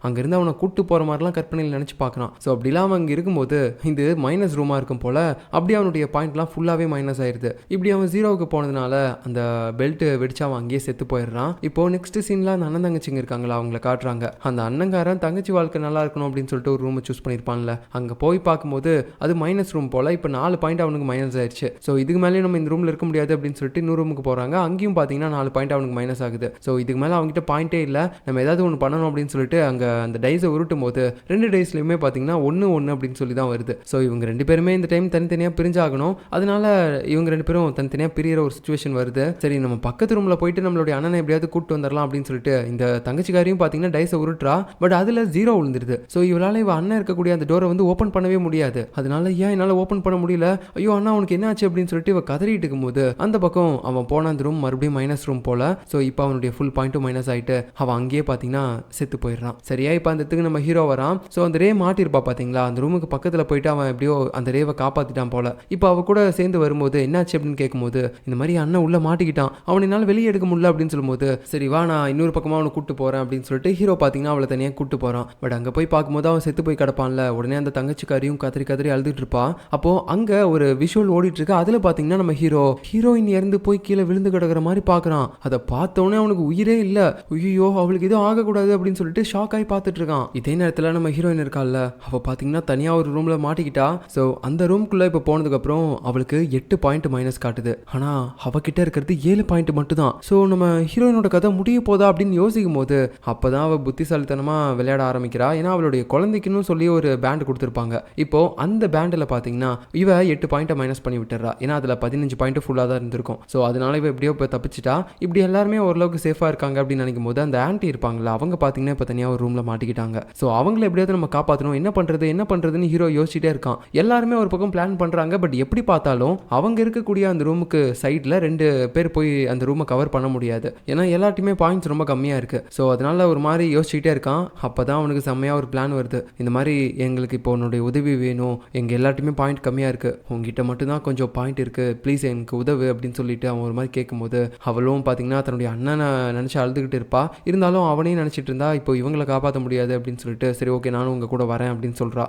அங்கேருந்து அவனை கூட்டு போகிற மாதிரிலாம் கற்பனையில் நினச்சி பார்க்குறான். ஸோ அப்படிலாம் அவன் அங்கே இருக்கும்போது இது மைனஸ் ரூமாக இருக்கும் போல் அப்படியே அவனுடைய பாயிண்ட்லாம் ஃபுல்லாகவே மைனஸ் ஆயிடுது. இப்படி அவன் ஜீரோவுக்கு போனதுனால அந்த பெல்ட்டு வெடிச்சு அவன் அங்கேயே செத்து போயிடுறான். இப்போ நெக்ஸ்ட் சீனில் அந்த அண்ணன் தங்கச்சிங்க இருக்காங்களா அவங்கள காட்டுறாங்க. அந்த அண்ணங்காரன் தங்கச்சி வாழ்க்கை நல்லா இருக்கணும் அப்படின்னு சொல்லிட்டு ஒரு ரூமை சூஸ் பண்ணியிருப்பான்ல, அங்கே போய் பார்க்கும்போது அது மைனஸ் ரூம் போல் இப்போ 4 பாயிண்ட் அவனுக்கு மைனஸ் ஆயிடுச்சு. ஸோ இதுக்கு மேலே நம்ம இந்த ரூமில் இருக்க முடியாது அப்படின்னு சொல்லிட்டு இன்னொரு ரூமுக்கு போகிறாங்க. அங்கேயும் பார்த்தீங்கன்னா 4 பாயிண்ட் அவனுக்கு மைனஸ் ஆகுது. ஸோ இதுக்கு மேலே அவங்ககிட்ட பாயிண்டே இல்லை, நம்ம ஏதாவது ஒன்று பண்ணணும் அப்படின்னு சொல்லிட்டு அங்கே அந்த டைஸை உருட்டும் போது 2 டைஸ்லையுமே பார்த்தீங்கன்னா 1-1 அப்படின்னு சொல்லி தான் வருது. ஸோ இவங்க 2 பேருமே இந்த டைம் தனித்தனியாக பிரிஞ்சாகணும். அதனால இவங்க 2 பேரும் தனித்தனியாக பிரிகிற ஒரு சுச்சுவேஷன் வருது. சரி நம்ம பக்கத்து ரூமில் போயிட்டு நம்மளுடைய அண்ணனை எப்படியாவது கூப்பிட்டு வந்துடலாம் அப்படின்னு சொல்லிட்டு இந்த தங்கச்சிக்காரியும் பார்த்தீங்கன்னா டைஸை உருட்டுறா. பட் அதில் 0 விழுந்துருது. ஸோ இவளால் இவ அண்ணன் இருக்கக்கூடிய அந்த டோரை வந்து ஓப்பன் பண்ணவே முடியாது. அதனால ஏன் என்னால் ஓப்பன் பண்ண முடியல, ஐயோ அண்ணா அவனுக்கு என்ன ஆச்சு அப்படின்னு சொல்லிட்டு இவ கதறிட்டு இருக்கும்போது அந்த பக்கம் அவன் போன அந்த ரூம் மறுபடியும் மைனஸ் ரூம் போல. ஸோ இப்போ அவனுடைய ஃபுல் பாயிண்ட்டும் மைனஸ் ஆகிட்டு அவன் அங்கேயே பார்த்தீங்கன்னா செத்து போயிடுறான். சரியா இப்போ அந்த இடத்துக்கு நம்ம ஹீரோ வரான். ஸோ அந்த ரே மாட்டிருப்பா பார்த்தீங்களா, அந்த ரூமுக்கு பக்கத்தில் போயிட்டு அவன் எப்படியோ அந்த ரேவை காப்பாற்றிட்டான் போல. இப்போ அவ கூட சேர்ந்து வரும்போது என்னாச்சு அப்படின்னு கேட்கும்போது இந்த மாதிரி அண்ணன் உள்ள மாட்டிக்கிட்டான், அவன் என்னால் வெளியே எடுக்க முடியல அப்படின்னு சொல்லும்போது சரி வா நான் இன்னொரு பக்கமாக அவனை கூட்டு போகிறேன் அப்படின்னு சொல்லிட்டு ஹீரோ பார்த்தீங்கன்னா அவளை தனியாக கூட்டு போகிறான். பட் அங்கே போய் பார்க்கும்போது அவன் செத்து போய் கிடப்பான்ல. உடனே அந்த தங்கச்சிக்காரியும் கதறி கதறி அழுதுட்டு இருப்பா. அப்போ அங்கே ஒரு விஷுவல் ஓடிட்டு இருக்கு. அதில் பார்த்தீங்கன்னா நம்ம ஹீரோயின் இறந்து போய் கீழே விழுந்து கிடக்கிற மாதிரி பார்க்குறான். அதை பார்த்தோன்னே அவனுக்கு உயிரே இல்லை, ஐயோ அவளுக்கு எதுவும் ஆகக்கூடாது அப்படின்னு சொல்லிட்டு ஷாக் ஆகி பார்த்துட்டு இருக்கான். இதே நேரத்தில் நம்ம ஹீரோயின் இருக்கால, அவள் பார்த்தீங்கன்னா தனியாக ஒரு ரூமில் மாட்டிக்கிட்டா. ஸோ அந்த ரூம்குள்ளே இப்போ போனதுக்கப்புறம் அவளுக்கு 8 பாயிண்ட் மைனஸ் காட்டுது. ஆனால் அவகிட்ட இருக்கிறது 7 பாயிண்ட் மட்டும் தான். ஸோ நம்ம ஹீரோயினோட கதை முடிய போதா அப்படின்னு யோசிக்கும் போது அப்போ தான் அவள் புத்திசாலித்தனமாக விளையாட ஆரம்பிக்கிறா. ஏன்னா அவளுடைய குழந்தைக்குன்னு சொல்லி ஒரு பேண்ட் கொடுத்துருப்பாங்க. இப்போ அந்த பேண்டில் பார்த்தீங்கன்னா இவ 8 பாயிண்ட்டை மைனஸ் பண்ணி விட்டுறா. ஏன்னா அதில் 15 பாயிண்ட் ஃபுல்லாக தான் இருந்திருக்கும். ஸோ அதனால இவ எப்படியோ இப்போ தப்பிச்சிட்டா. இப்படி எல்லாருமே ஓரளவுக்கு சேஃபாக இருக்காங்க அப்படின்னு நினைக்கும் போது அந்த ஆன்ட்டி இருப்பாங்களா, அவங்க பார்த்தீங்கன்னா இப்போ தனியாக ஒரு ரூமில் மாட்டிக்கிட்டாங்க. ஸோ அவங்கள எப்படியாவது நம்ம காப்பாற்றணும், என்ன பண்ணுறதுன்னு ஹீரோ யோசிச்சுட்டே இருக்கான். எல்லாருமே ஒரு பக்கம் பிளான் பண்ணுறாங்க. பட் எப்படி பார்த்தாலும் அவங்க இருக்கக்கூடிய அந்த ரூமுக்கு சைடில் 2 பேர் போய் அந்த ரூமை கவர் பண்ண முடியாது. ஏன்னா எல்லாத்தையுமே பாயிண்ட்ஸ் ரொம்ப கம்மியாக இருக்குது. ஸோ அதனால ஒரு மாதிரி யோசிச்சுட்டே இருக்கான். அப்போ தான் அவனுக்கு செம்மையாக ஒரு பிளான் வருது. இந்த மாதிரி எங்களுக்கு இப்போ உன்னுடைய உதவி வேணும், எங்கள் எல்லாத்தையுமே பாயிண்ட் கம்மியாக இருக்குது, உங்ககிட்ட மட்டும்தான் கொஞ்சம் பாயிண்ட் இருக்குது, ப்ளீஸ் எனக்கு உதவு அப்படின்னு சொல்லிட்டு அவன் ஒரு மாதிரி கேட்கும்போது அவளும் பார்த்தீங்கன்னா தன்னுடைய அண்ணனை நினச்சி அழுதுகிட்டு இருப்பா. இருந்தாலும் அவனையும் நினச்சிட்டு இருந்தா இப்போ இவங்களை காப்பாற்ற முடியாது அப்படின்னு சொல்லிட்டு சரி ஓகே நானும் உங்கள் கூட வரேன் அப்படின்னு சொல்கிறா.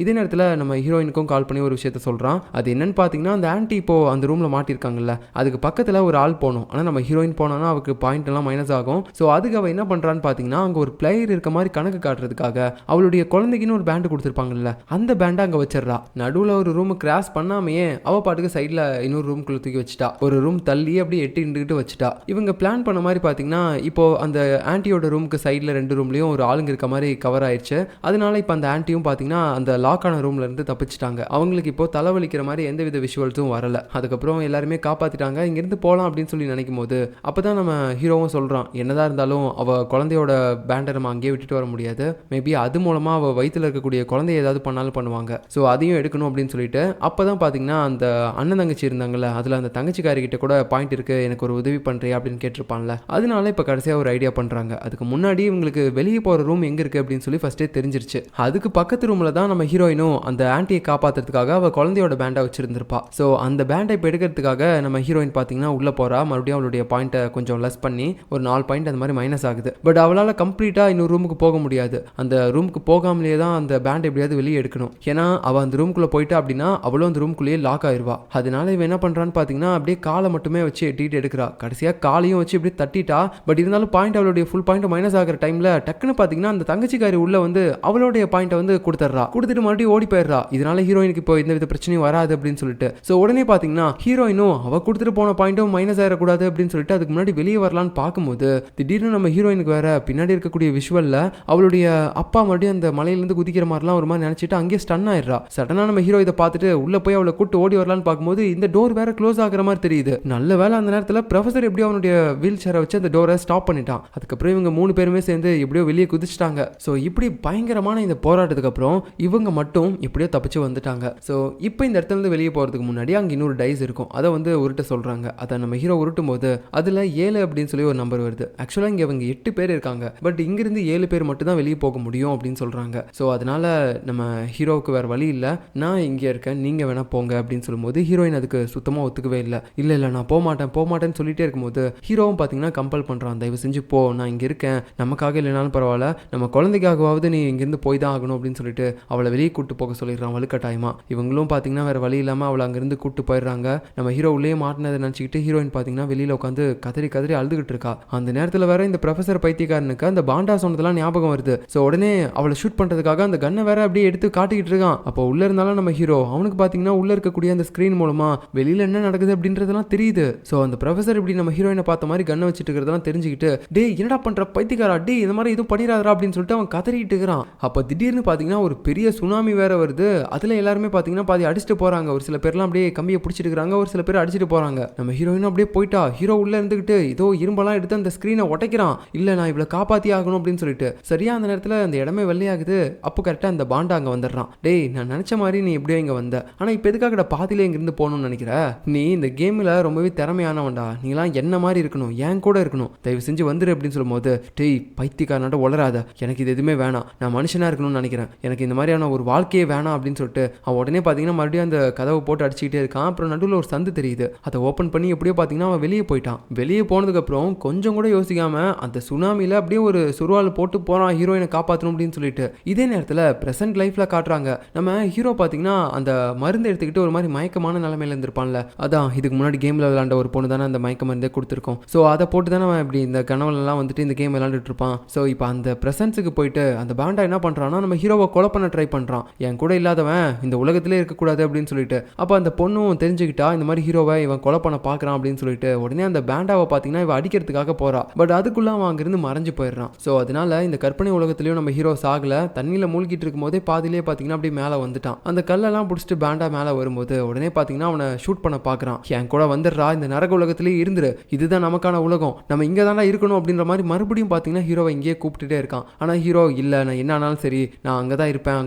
இதே நேரத்தில் நம்ம ஹீரோயினுக்கும் கால் பண்ணி ஒரு விஷயத்த சொல்கிறான். அது என்னன்னு பார்த்தீங்கன்னா அந்த ஆன்ட்டி இப்போது அந்த ரூமில் மாட்டியிருக்காங்கல்ல, அதுக்கு பக்கத்தில் ஒரு ஆள் போகணும். ஆனால் நம்ம ஹீரோயின் போனோன்னா அவருக்கு பாயிண்ட் எல்லாம் மைனஸ் ஆகும். ஸோ அதுக்கு அவள் என்ன பண்ணுறான்னு பார்த்தீங்கன்னா அங்கே ஒரு பிளேயர் இருக்க மாதிரி கணக்கு காட்டுறதுக்காக அவளுடைய குழந்தைக்குன்னு ஒரு பேண்டு கொடுத்துருப்பாங்கல்ல, அந்த பேண்டை அங்கே வச்சிடறா. நடுவில் ஒரு ரூமு கிராஸ் பண்ணாமையே அவள் பாட்டுக்கு சைடில் இன்னொரு ரூம்குள்ளே தூக்கி வச்சுட்டா. ஒரு ரூம் தள்ளி அப்படியே எட்டிட்டு வச்சுட்டா. இவங்க பிளான் பண்ண மாதிரி பார்த்தீங்கன்னா இப்போது அந்த ஆன்ட்டியோட ரூமுக்கு சைடில் 2 ரூம்லேயும் ஒரு ஆளுங்க இருக்க மாதிரி கவர் ஆயிடுச்சு. அதனால இப்போ அந்த ஆன்ட்டியும் பார்த்தீங்கன்னா அந்த லாக்கான ரூம்ல இருந்து தப்பிச்சிட்டாங்க. அவங்களுக்கு இப்போ தலைவலிக்கிற மாதிரி எந்தவித விஷுவல்ஸும் வரல. அதுக்கப்புறம் எல்லாருமே காப்பாத்திட்டாங்க. இங்கிருந்து போகலாம் அப்படின்னு சொல்லி நினைக்கும் போது அப்பதான் நம்ம ஹீரோவும் சொல்றான், என்னதான் இருந்தாலும் அவ குழந்தையோட பேண்டை நம்ம அங்கேயே விட்டுட்டு வர முடியாது, மேபி அது மூலமா அவ வயிற்றுல இருக்கக்கூடிய குழந்தைய ஏதாவது பண்ணாலும் பண்ணுவாங்க, ஸோ அதையும் எடுக்கணும் அப்படின்னு சொல்லிட்டு அப்பதான் பாத்தீங்கன்னா அந்த அண்ணன் தங்கச்சி இருந்தாங்கல்ல, அதுல அந்த தங்கச்சிக்காரி கிட்ட கூட பாயிண்ட் இருக்கு, எனக்கு ஒரு உதவி பண்றியா அப்படின்னு கேட்டிருப்பான்ல. அதனால இப்ப கடைசியா ஒரு ஐடியா பண்றாங்க. அதுக்கு முன்னாடி இவங்களுக்கு வெளியே போற ரூம் எங்க இருக்கு அப்படின்னு சொல்லி ஃபர்ஸ்டே தெரிஞ்சிருச்சு. அதுக்கு பக்கத்து ரூம்ல தான் நம்ம ஹீரோயினும் அந்த ஆன்ட்டியை காப்பாற்றுறதுக்காக அவள் குழந்தையோட பேண்டை வச்சிருந்திருப்பா. ஸோ அந்த பேண்டை இப்போ எடுக்கிறதுக்காக நம்ம ஹீரோயின் பார்த்தீங்கன்னா உள்ளே போகிறா. மறுபடியும் அவளுடைய பாயிண்ட்டை கொஞ்சம் லெஸ் பண்ணி ஒரு 4 பாயிண்ட் அந்த மாதிரி மைனஸ் ஆகுது. பட் அவளால் கம்ப்ளீட்டாக இன்னொரு ரூமுக்கு போக முடியாது. அந்த ரூமுக்கு போகாமலே தான் அந்த பேண்டை எப்படியாவது வெளியே எடுக்கணும். ஏன்னா அவள் அந்த ரூமுக்குள்ளே போயிட்டா அப்படின்னா அவளும் அந்த ரூமுக்குள்ளேயே லாக் ஆயிடுவா. அதனால இவன் என்ன பண்ணுறான்னு பார்த்தீங்கன்னா அப்படியே காலை மட்டுமே வச்சு எட்டிட்டு எடுக்கிறா. கடைசியாக காலையும் வச்சு இப்படி தட்டிட்டா. பட் இருந்தாலும் பாயிண்ட் அவளுடைய ஃபுல் பாயிண்ட் மைனஸ் ஆகிற டைமில் டக்குன்னு பார்த்தீங்கன்னா அந்த தங்கச்சிக்காரி உள்ள வந்து அவளுடைய பாயிண்ட்டை வந்து கொடுத்துட்றா. கொடுத்துட்டு மறுபடியும் ஓடி போயிடுறா. இதனால ஹீரோயினுக்கு இப்போ எந்த வித பிரச்சனையும் வராது அப்படின்னு சொல்லிட்டு ஸோ உடனே பார்த்தீங்கன்னா ஹீரோயினும் அவள் கொடுத்துட்டு போன பாயிண்ட்டும் மைனஸ் ஆகிடக்கூடாது அப்படின்னு சொல்லிட்டு அதுக்கு முன்னாடி வெளியே வரலான்னு பார்க்கும்போது திடீர்னு நம்ம ஹீரோயினுக்கு வேற பின்னாடி இருக்கக்கூடிய விஷுவலில் அவளுடைய அப்பா மறுபடியும் அந்த மலையிலேருந்து குதிக்கிற மாதிரிலாம் ஒரு மாதிரி நினச்சிட்டு அங்கேயே ஸ்டன் ஆயிடுறா. சடனாக நம்ம ஹீரோ இதை பார்த்துட்டு உள்ளே போய் அவளை கூட்டு ஓடி வரலான்னு பார்க்கும்போது இந்த டோர் வேற க்ளோஸ் ஆகிற மாதிரி தெரியுது. நல்ல வேலை அந்த நேரத்தில் ப்ரொஃபசர் எப்படியோ அவனுடைய வீல் சேரை வச்சு அந்த டோரை ஸ்டாப் பண்ணிட்டான். அதுக்கப்புறம் இவங்க 3 பேருமே சேர்ந்து எப்படியோ வெளியே குதிச்சிட்டாங்க. ஸோ இப்படி பயங்கரமான இந்த போராட்டத்துக்கு அப்புறம் இவங்க இவங்க மட்டும் எப்படியோ தப்பிச்சு வந்துட்டாங்க. ஸோ இப்போ இந்த இடத்துல இருந்து வெளியே போகிறதுக்கு முன்னாடி அங்கே இன்னொரு டைஸ் இருக்கும், அதை வந்து உருட்ட சொல்கிறாங்க. அதை நம்ம ஹீரோ உருட்டும் போது அதில் 7 அப்படின்னு சொல்லி ஒரு நம்பர் வருது. ஆக்சுவலாக இங்கே இவங்க 8 பேர் இருக்காங்க, பட் இங்கிருந்து 7 பேர் மட்டும் தான் வெளியே போக முடியும் அப்படின்னு சொல்கிறாங்க. ஸோ அதனால நம்ம ஹீரோவுக்கு வேறு வழி இல்லை, நான் இங்கே இருக்கேன், நீங்கள் வேணால் போங்க அப்படின்னு சொல்லும்போது ஹீரோயின் அதுக்கு சுத்தமாக ஒத்துக்கவே இல்லை. இல்லை நான் போக மாட்டேன்னு சொல்லிட்டே இருக்கும்போது ஹீரோவும் பார்த்தீங்கன்னா கம்பல் பண்ணுறான், தயவு செஞ்சு போ, நான் இங்கே இருக்கேன், நமக்காக இல்லைனாலும் பரவாயில்ல, நம்ம குழந்தைக்காகவாவது நீ இங்கேருந்து போய் தான் ஆகணும் அப்படின்னு சொல்லிட்டு அவளை வெளியே கூட்டு போக சொல்லிடுறான் வலுக்கட்டாயமா. இவங்களும் பார்த்தீங்கன்னா வேறு வழி இல்லாமல் அவளை அங்கேருந்து கூட்டு போயிடுறாங்க. நம்ம ஹீரோ உள்ளே மாட்டினதை நினச்சிக்கிட்டு ஹீரோயின் பார்த்தீங்கன்னா வெளியில் உட்காந்து கதறி கதறி அழுதுகிட்டு இருக்கா. அந்த நேரத்தில் வேற இந்த ப்ரொஃபசர் பைத்தியக்காரனுக்கு அந்த பாண்டா சொன்னதெல்லாம் ஞாபகம் வருது. ஸோ உடனே அவளை ஷூட் பண்ணுறதுக்காக அந்த கன்னை வேற அப்படியே எடுத்து காட்டிக்கிட்டு இருக்கான். அப்போ உள்ள இருந்தாலும் நம்ம ஹீரோ அவனுக்கு பார்த்தீங்கன்னா உள்ள இருக்கக்கூடிய அந்த ஸ்க்ரீன் மூலமா வெளியில் என்ன நடக்குது அப்படின்றதெல்லாம் தெரியுது. ஸோ அந்த ப்ரொஃபசர் இப்படி நம்ம ஹீரோயினை பார்த்த மாதிரி கன்னை வச்சுட்டு இருக்கிறதெல்லாம் தெரிஞ்சுக்கிட்டு, டே என்னடா பண்ற பைத்தியக்காரா, டே இந்த மாதிரி எதுவும் பண்ணிடாதரா அப்படின்னு சொல்லிட்டு அவன் கதறிட்டு இருக்கிறான். அப்போ திடீர்னு பார்த்தீங்கன்னா ஒரு பெரிய சுனாமி வேற வருது. அதில் எல்லாருமே பார்த்தீங்கன்னா பாதி அடிச்சுட்டு போறாங்க. ஒரு சில பேர்லாம் அப்படியே கம்பியை பிடிச்சிட்டு இருக்காங்க, ஒரு சில பேர் அடிச்சுட்டு போறாங்க. நம்ம ஹீரோயினும் அப்படியே போயிட்டா. ஹீரோ உள்ள இருந்துகிட்டு ஏதோ இரும்பெல்லாம் எடுத்து அந்த ஸ்கிரீனை உடைக்கிறான். இல்ல நான் இவ்வளவு காப்பாத்தி ஆகணும் அப்படின்னு சொல்லிட்டு சரியா அந்த நேரத்தில் அந்த இடமே வெள்ளையாகுது. அப்போ கரெக்டாக அந்த பாண்டா அங்கே வந்துடுறான். டேய் நான் நினைச்ச மாதிரி நீ எப்படியோ இங்கே வந்த, ஆனால் இப்போ எதுக்காக பாதியில இங்கிருந்து போகணும்னு நினைக்கிற? நீ இந்த கேமில் ரொம்பவே திறமையானவன்டா, நீலாம் என்ன மாதிரி இருக்கணும், என் கூட இருக்கணும், தயவு செஞ்சு வந்துரு அப்படின்னு சொல்லும்போது, டேய் பைத்தியக்காரனாட்ட உளராத, எனக்கு இது எதுவுமே வேணாம், நான் மனுஷனாக இருக்கணும்னு நினைக்கிறேன், எனக்கு இந்த மாதிரியான ஒரு வாழ்க்கையே வேணாம் அப்படின்னு சொல்லிட்டு அவன் உடனே பார்த்தீங்கன்னா மறுபடியும் அந்த கதவை போட்டு அடிச்சுக்கிட்டே இருக்கான். அப்புறம் நடுவில் ஒரு சந்து தெரியுது, அதை ஓப்பன் பண்ணி எப்படியோ பார்த்தீங்கன்னா அவன் வெளியே போயிட்டான். வெளியே போனதுக்கப்புறம் கொஞ்சம் கூட யோசிக்காம அந்த சுனாமியில் அப்படியே ஒரு சுருவால் போட்டு போகிறான் ஹீரோயினை காப்பாற்றணும் அப்படின்னு சொல்லிட்டு. இதே நேரத்தில் ப்ரெசென்ட் லைஃப்பில் காட்டுறாங்க நம்ம ஹீரோ பார்த்தீங்கன்னா அந்த மருந்து எடுத்துக்கிட்டு ஒரு மாதிரி மயக்கமான நிலைமையில இருந்திருப்பான்ல. அதான் இதுக்கு முன்னாடி கேமில் விளாண்ட ஒரு பொண்ணு தானே அந்த மயக்க மருந்தே கொடுத்துருக்கோம். ஸோ அதை போட்டு தானே அவன் இப்படி இந்த கனவுலலாம் வந்துட்டு இந்த கேம் விளாண்டுட்டு இருப்பான். ஸோ இப்போ அந்த ப்ரெசன்ஸுக்கு போயிட்டு அந்த பாண்டா என்ன பண்ணுறான்னா நம்ம ஹீரோவை கொலை பண்ண ட்ரை பண்ணுறான். என் கூட இல்லாதவன் இந்த உலகத்திலே இருக்கக்கூடாது அப்படின்னு சொல்லிட்டு. அப்போ அந்த பொண்ணும் தெரிஞ்சுக்கிட்டா இந்த மாதிரி ஹீரோவை இவன் கொலை பண்ண பார்க்குறான் அப்படின்னு சொல்லிட்டு உடனே அந்த பேண்டாவை பார்த்தீங்கன்னா இவன் அடிக்கிறதுக்காக போறா. பட் அதுக்குள்ள அவன் அங்கிருந்து மறைஞ்சு போயிடுறான். ஸோ அதனால இந்த கற்பனை உலகத்திலையும் நம்ம ஹீரோ சாகல, தண்ணியில் மூழ்கிட்டு இருக்கும் போதே பாதிலே பார்த்தீங்கன்னா அப்படி மேலே வந்துட்டான். அந்த கல்லெல்லாம் பிடிச்சிட்டு பேண்டா மேலே வரும்போது உடனே பார்த்தீங்கன்னா அவனை ஷூட் பண்ண பார்க்குறான். என் கூட வந்துடுறா, இந்த நரக உலகத்திலேயே இருந்துரு, இதுதான் நமக்கான உலகம், நம்ம இங்கே தானே இருக்கணும் அப்படின்ற மாதிரி மறுபடியும் பார்த்தீங்கன்னா ஹீரோவை இங்கேயே கூப்பிட்டுட்டே இருக்கான். ஆனால் ஹீரோ இல்லை, நான் என்ன ஆனாலும் சரி நான் அங்கே தான் இருப்பேன்,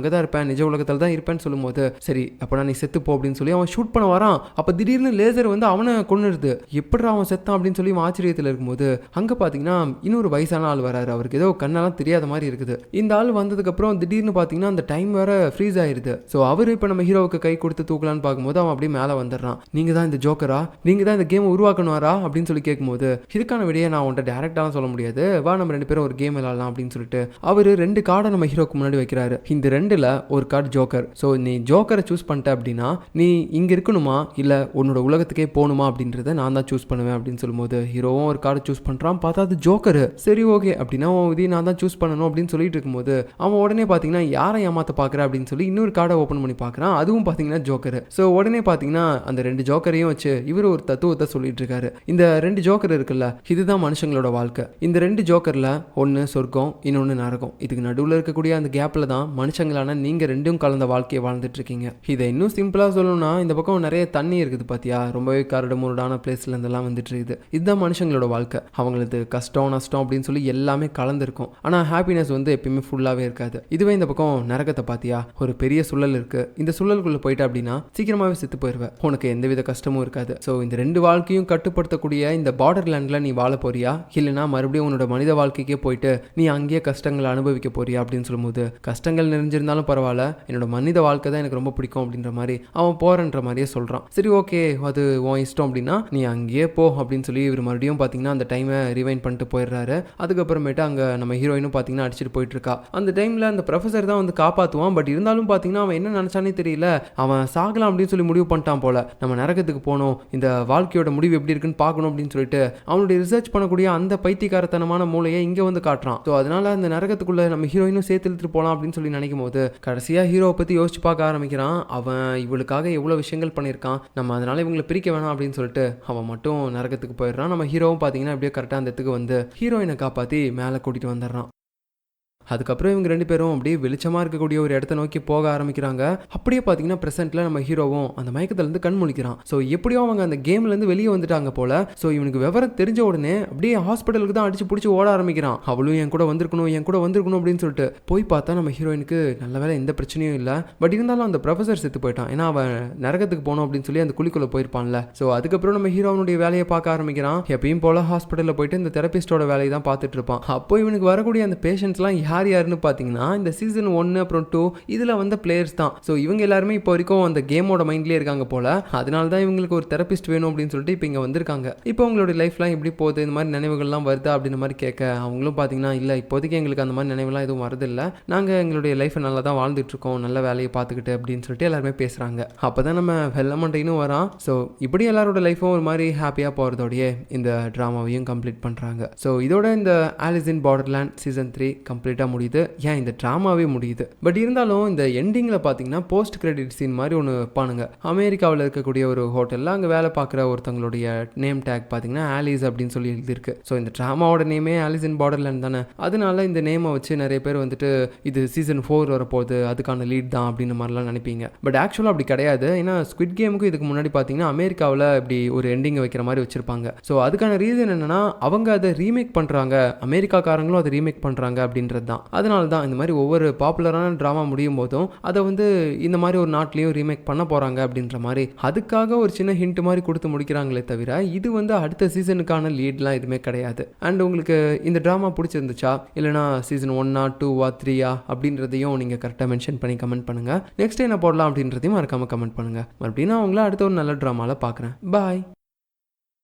நிஜ உலகத்தில் தான் இருப்பேன்னு சொல்லும்போது, சரி அப்போ நீ செத்து போ அப்படின்னு சொல்லி அவன் ஷூட் பண்ண வரான். அப்போ திடீர்னு லேசர் வந்து அவனை கொன்னுடுது. எப்படி அவன் செத்தான் அப்படின்னு சொல்லி ஆச்சரியத்தில் இருக்கும்போது அங்கே பார்த்தீங்கன்னா இன்னொரு வயசான ஆள் வராரு. அவருக்கு ஏதோ கண்ணெல்லாம் தெரியாத மாதிரி இருக்குது. இந்த ஆள் வந்ததுக்கப்புறம் திடீர்னு பார்த்தீங்கன்னா அந்த டைம் வேற ஃப்ரீஸ் ஆயிருது. ஸோ அவர் இப்போ நம்ம ஹீரோவுக்கு கை கொடுத்து தூக்கலான்னு பார்க்கும்போது அவன் அப்படியே மேலே வந்துடுறான். நீங்கள் தான் இந்த ஜோக்கரா, நீங்கள் தான் இந்த கேமை உருவாக்கணுவாரா அப்படின்னு சொல்லி கேட்கும்போது, இதுக்கான விடையை நான் உன்ட்ட டேரெக்டாக சொல்ல முடியாது, வா நம்ம 2 பேரும் ஒரு கேம் விளாடலாம் அப்படின்னு சொல்லிட்டு அவர் 2 கார்டை நம்ம ஹீரோக்கு முன்னாடி வைக்கிறாரு. இந்த 2ல் ஒரு கார்டு ஜோக்கர். ஸோ நீ ஜோக்கரை சூஸ் பண்ணிட்ட அப்படின்னா நீ இங்கே இருக்கணுமா இல்லை உன்னோட உலகத்துக்கே போகணுமா அப்படின்றத நான் தான் சூஸ் பண்ணுவேன் அப்படின்னு சொல்லும்போது ஹீரோவும் ஒரு கார்டு சூஸ் பண்ணுறான். பார்த்தா அது ஜோக்கரு. சரி ஓகே அப்படின்னா இதை நான் தான் சூஸ் பண்ணணும் அப்படின்னு சொல்லிட்டு இருக்கும்போது அவன் உடனே பார்த்தீங்கன்னா யாரை ஏமாற்ற பார்க்குற அப்படின்னு சொல்லி இன்னொரு கார்டை ஓப்பன் பண்ணி பார்க்குறான். அதுவும் பார்த்தீங்கன்னா ஜோக்கரு. ஸோ உடனே பார்த்தீங்கன்னா அந்த 2 ஜோக்கரையும் வச்சு இவர் ஒரு தத்துவத்தை சொல்லிட்டு இருக்காரு. இந்த 2 ஜோக்கர் இருக்குல்ல, இதுதான் மனுஷங்களோட வாழ்க்கை. இந்த 2 ஜோக்கரில் ஒன்று சொர்க்கம், இன்னொன்று நரகம். இதுக்கு நடுவில் இருக்கக்கூடிய அந்த கேப்பில் தான் மனுஷங்களான நீங்கள் 2ம் கலந்த வாழ்க்கையை வாழ்ந்துட்டு இருக்கீங்க. இதை இன்னும் சிம்பிளாக சொல்லணும்னா இந்த பக்கம் நிறைய தண்ணி இருக்குது பார்த்தியா, ரொம்பவே கரடு முரடான பிளேஸ்ல இருந்தெல்லாம் வந்துட்டு இருக்குது. இதுதான் மனுஷங்களோட வாழ்க்கை. அவங்களுக்கு கஷ்டம் நஷ்டம் அப்படின்னு சொல்லி எல்லாமே கலந்துருக்கும். ஆனால் ஹாப்பினஸ் வந்து எப்பயுமே ஃபுல்லாகவே இருக்காது. இதுவே இந்த பக்கம் நரகத்தை பார்த்தியா, ஒரு பெரிய சுழல் இருக்கு. இந்த சுழலுக்குள்ள போயிட்ட அப்படின்னா சீக்கிரமாகவே செத்து போயிடுவேன், உனக்கு எந்தவித கஷ்டமும் இருக்காது. ஸோ இந்த 2 வாழ்க்கையும் கட்டுப்படுத்தக்கூடிய இந்த பார்டர் லேண்டில் நீ வாழ போறியா, இல்லைனா மறுபடியும் உன்னோட மனித வாழ்க்கைக்கே போயிட்டு நீ அங்கேயே கஷ்டங்களை அனுபவிக்க போறியா அப்படின்னு சொல்லும்போது, கஷ்டங்கள் நிறைஞ்சிருந்தாலும் பரவாயில்ல, என்னோட மனித வாழ்க்கை தான் எனக்கு ரொம்ப பிடிக்கும் அப்படின்ற மாதிரி அவன் போறன்ற மாதிரியே சொல்றான். சரி ஓகே அது உன் இஷ்டம் அப்படின்னா நீ அங்கேயே போ அப்படின்னு சொல்லி இவர் மறுபடியும் பார்த்தீங்கன்னா அந்த டைமை ரிவைண்ட் பண்ணிட்டு போயிடுறாரு. அதுக்கப்புறமேட்டு அங்கே நம்ம ஹீரோயினும் பார்த்தீங்கன்னா அடிச்சுட்டு போயிட்டு இருக்கா. அந்த டைமில் அந்த ப்ரொஃபஸர் தான் வந்து காப்பாற்றுவான். பட் இருந்தாலும் பார்த்தீங்கன்னா அவன் என்ன நினச்சானே தெரியல, அவன் சாகலாம் அப்படின்னு சொல்லி முடிவு பண்ணிட்டான் போல. நம்ம நரகத்துக்கு போகணும், இந்த வாழ்க்கையோட முடிவு எப்படி இருக்குன்னு பார்க்கணும் அப்படின்னு சொல்லிட்டு அவனுடைய ரிசர்ச் பண்ணக்கூடிய அந்த பைத்தியக்காரத்தனமான மூளையை இங்கே வந்து காட்டுறான். ஸோ அதனால அந்த நரகத்துக்குள்ள நம்ம ஹீரோயினும் சேர்த்து இழுத்துட்டு போகலாம் அப்படின்னு சொல்லி நினைக்கும் போது கடைசியாக ஹீரோவை பற்றி யோசிச்சு பார்க்க ஆரம்பிக்கிறான். அவன் இவளுக்காக எவ்வளோ விஷயங்கள் பண்ணியிருக்கான், நம்ம அதனால இவங்களை பிரிக்க வேணாம் அப்படின்னு சொல்லிட்டு அவன் மட்டும் நரகத்துக்கு போயிடுறான். நம்ம ஹீரோவும் பார்த்தீங்கன்னா எப்படியோ கரெக்டாக அந்த இடத்துக்கு வந்து ஹீரோயினை காப்பாற்றி மேலே கூட்டிகிட்டு வந்துடுறான். அதுக்கப்புறம் இவங்க 2 பேரும் அப்படியே வெளிச்சமா இருக்கக்கூடிய ஒரு இடத்த நோக்கி போக ஆரம்பிக்கிறாங்க. அப்படியே பார்த்தீங்கன்னா பிரசன்ட்ல நம்ம ஹீரோவும் அந்த மயக்கத்திலேருந்து கண் முழிக்கிறான். ஸோ எப்படியோ அவங்க அந்த கேம்லேருந்து வெளியே வந்துட்டாங்க போல. ஸோ இவனுக்கு விவரம் தெரிஞ்ச உடனே அப்படியே ஹாஸ்பிட்டலுக்கு தான் அடிச்சு பிடிச்சி ஓட ஆரம்பிக்கிறான். அவளும் என் கூட வந்திருக்கணும் அப்படின்னு சொல்லிட்டு போய் பார்த்தா நம்ம ஹீரோயினுக்கு நல்ல வேலை எந்த பிரச்சனையும் இல்லை. பட் இருந்தாலும் அந்த ப்ரொஃபசர் செத்து போயிட்டான். ஏன்னா அவன் நரகத்துக்கு போனோம் அப்படின்னு சொல்லி அந்த குழிக்குள்ள போயிருப்பான்ல. ஸோ அதுக்கப்புறம் நம்ம ஹீரோனுடைய வேலையை பார்க்க ஆரம்பிக்கிறான். எப்பயும் போல ஹாஸ்பிட்டலில் போயிட்டு இந்த தெரபிஸ்டோட வேலையை தான் பார்த்துட்டு இருப்பான். அப்போ இவனுக்கு வரக்கூடிய அந்த பேஷண்ட்ஸ்லாம் யாருன்னு பார்த்தீங்கன்னா இந்த சீசன் 1 அப்புறம் 2 இதில் வந்த பிளேயர்ஸ் தான். ஸோ இவங்க எல்லாருமே இப்போ வரைக்கும் அந்த கேமோட மைண்ட்லேயே இருக்காங்க போல. அதனால தான் இவங்களுக்கு ஒரு தெரபிஸ்ட் வேணும் அப்படின்னு சொல்லிட்டு இப்போ இங்கே வந்திருக்காங்க. இப்போ அவங்களோட லைஃப்லாம் எப்படி போகுது, இந்த மாதிரி நினைவுகள்லாம் வருதா அப்படின்ற மாதிரி கேட்க அவங்களும் பார்த்தீங்கன்னா இல்லை இப்போதைக்கு எங்களுக்கு அந்த மாதிரி நினைவுலாம் எதுவும் வரதில்லை, நாங்கள் எங்களுடைய லைஃப்பை நல்லா தான் வாழ்ந்துட்டு இருக்கோம், நல்ல வேலையை பார்த்துக்கிட்டு அப்படின்னு சொல்லிட்டு எல்லாருமே பேசுகிறாங்க. அப்போ தான் நம்ம வெள்ளமண்டைனும் வரான். ஸோ இப்படி எல்லாரோட லைஃப்பும் ஒரு மாதிரி ஹாப்பியாக போகிறதோடையே இந்த ட்ராமாவையும் கம்ப்ளீட் பண்ணுறாங்க. ஸோ இதோட இந்த ஆலிஸ் இன் பார்டர்லேண்ட் சீசன் 3 கம்ப்ளீட்டாக முடியுது. ஏன் இந்த ட்ராமாவே முடியுது. பட் இருந்தாலும் இந்த எண்டிங்கில் பார்த்தீங்கன்னா போஸ்ட் கிரெடிட் சீன் மாதிரி ஒன்று வைப்பானுங்க. அமெரிக்காவில் இருக்கக்கூடிய ஒரு ஹோட்டலில் அங்கே வேலை பார்க்குற ஒருத்தங்களுடைய நேம் டேக் பார்த்தீங்கன்னா ஆலிஸ் அப்படின்னு சொல்லி எழுதியிருக்கு. ஸோ இந்த ட்ராமாவோட நேமே ஆலிஸ் இன் பார்டர்லேண்ட் தானே. அதனால இந்த நேமை வச்சு நிறைய பேர் வந்துட்டு இது சீசன் 4 வரப்போகுது, அதுக்கான லீட் தான் அப்படின்னு மாதிரிலாம் நினைப்பீங்க. பட் ஆக்சுவலாக அப்படி கிடையாது. ஏன்னா ஸ்குவிட் கேமுக்கும் இதுக்கு முன்னாடி பார்த்தீங்கன்னா அமெரிக்காவில் இப்படி ஒரு எண்டிங்கை வைக்கிற மாதிரி வச்சிருப்பாங்க. ஸோ அதுக்கான ரீசன் என்னன்னா அவங்க அதை ரீமேக் பண்ணுறாங்க, அமெரிக்காக்காரங்களும் அதை ரீமேக் பண்ணுறாங்க அப்படின்றது தான். அதனால தான் இந்த மாதிரி ஒவ்வொரு பாப்புலரான ட்ராமா முடியும் போதும் அதை வந்து இந்த மாதிரி ஒரு நாட்டிலையும் ரீமேக் பண்ண போகிறாங்க அப்படின்ற மாதிரி அதுக்காக ஒரு சின்ன ஹிண்ட் மாதிரி கொடுத்து முடிக்கிறாங்களே தவிர இது வந்து அடுத்த சீசனுக்கான லீட்லாம் எதுவுமே கிடையாது. அண்ட் உங்களுக்கு இந்த ட்ராமா பிடிச்சிருந்துச்சா, இல்லைனா சீசன் 1 2 3 அப்படின்றதையும் நீங்கள் கரெக்டாக மென்ஷன் பண்ணி கமெண்ட் பண்ணுங்கள். நெக்ஸ்ட் என்ன போடலாம் அப்படின்றதையும் மறக்காமல் கமெண்ட் பண்ணுங்கள். மறுபடியும் நான் உங்களை அடுத்த ஒரு நல்ல ட்ராமாவில் பார்க்குறேன். பாய்.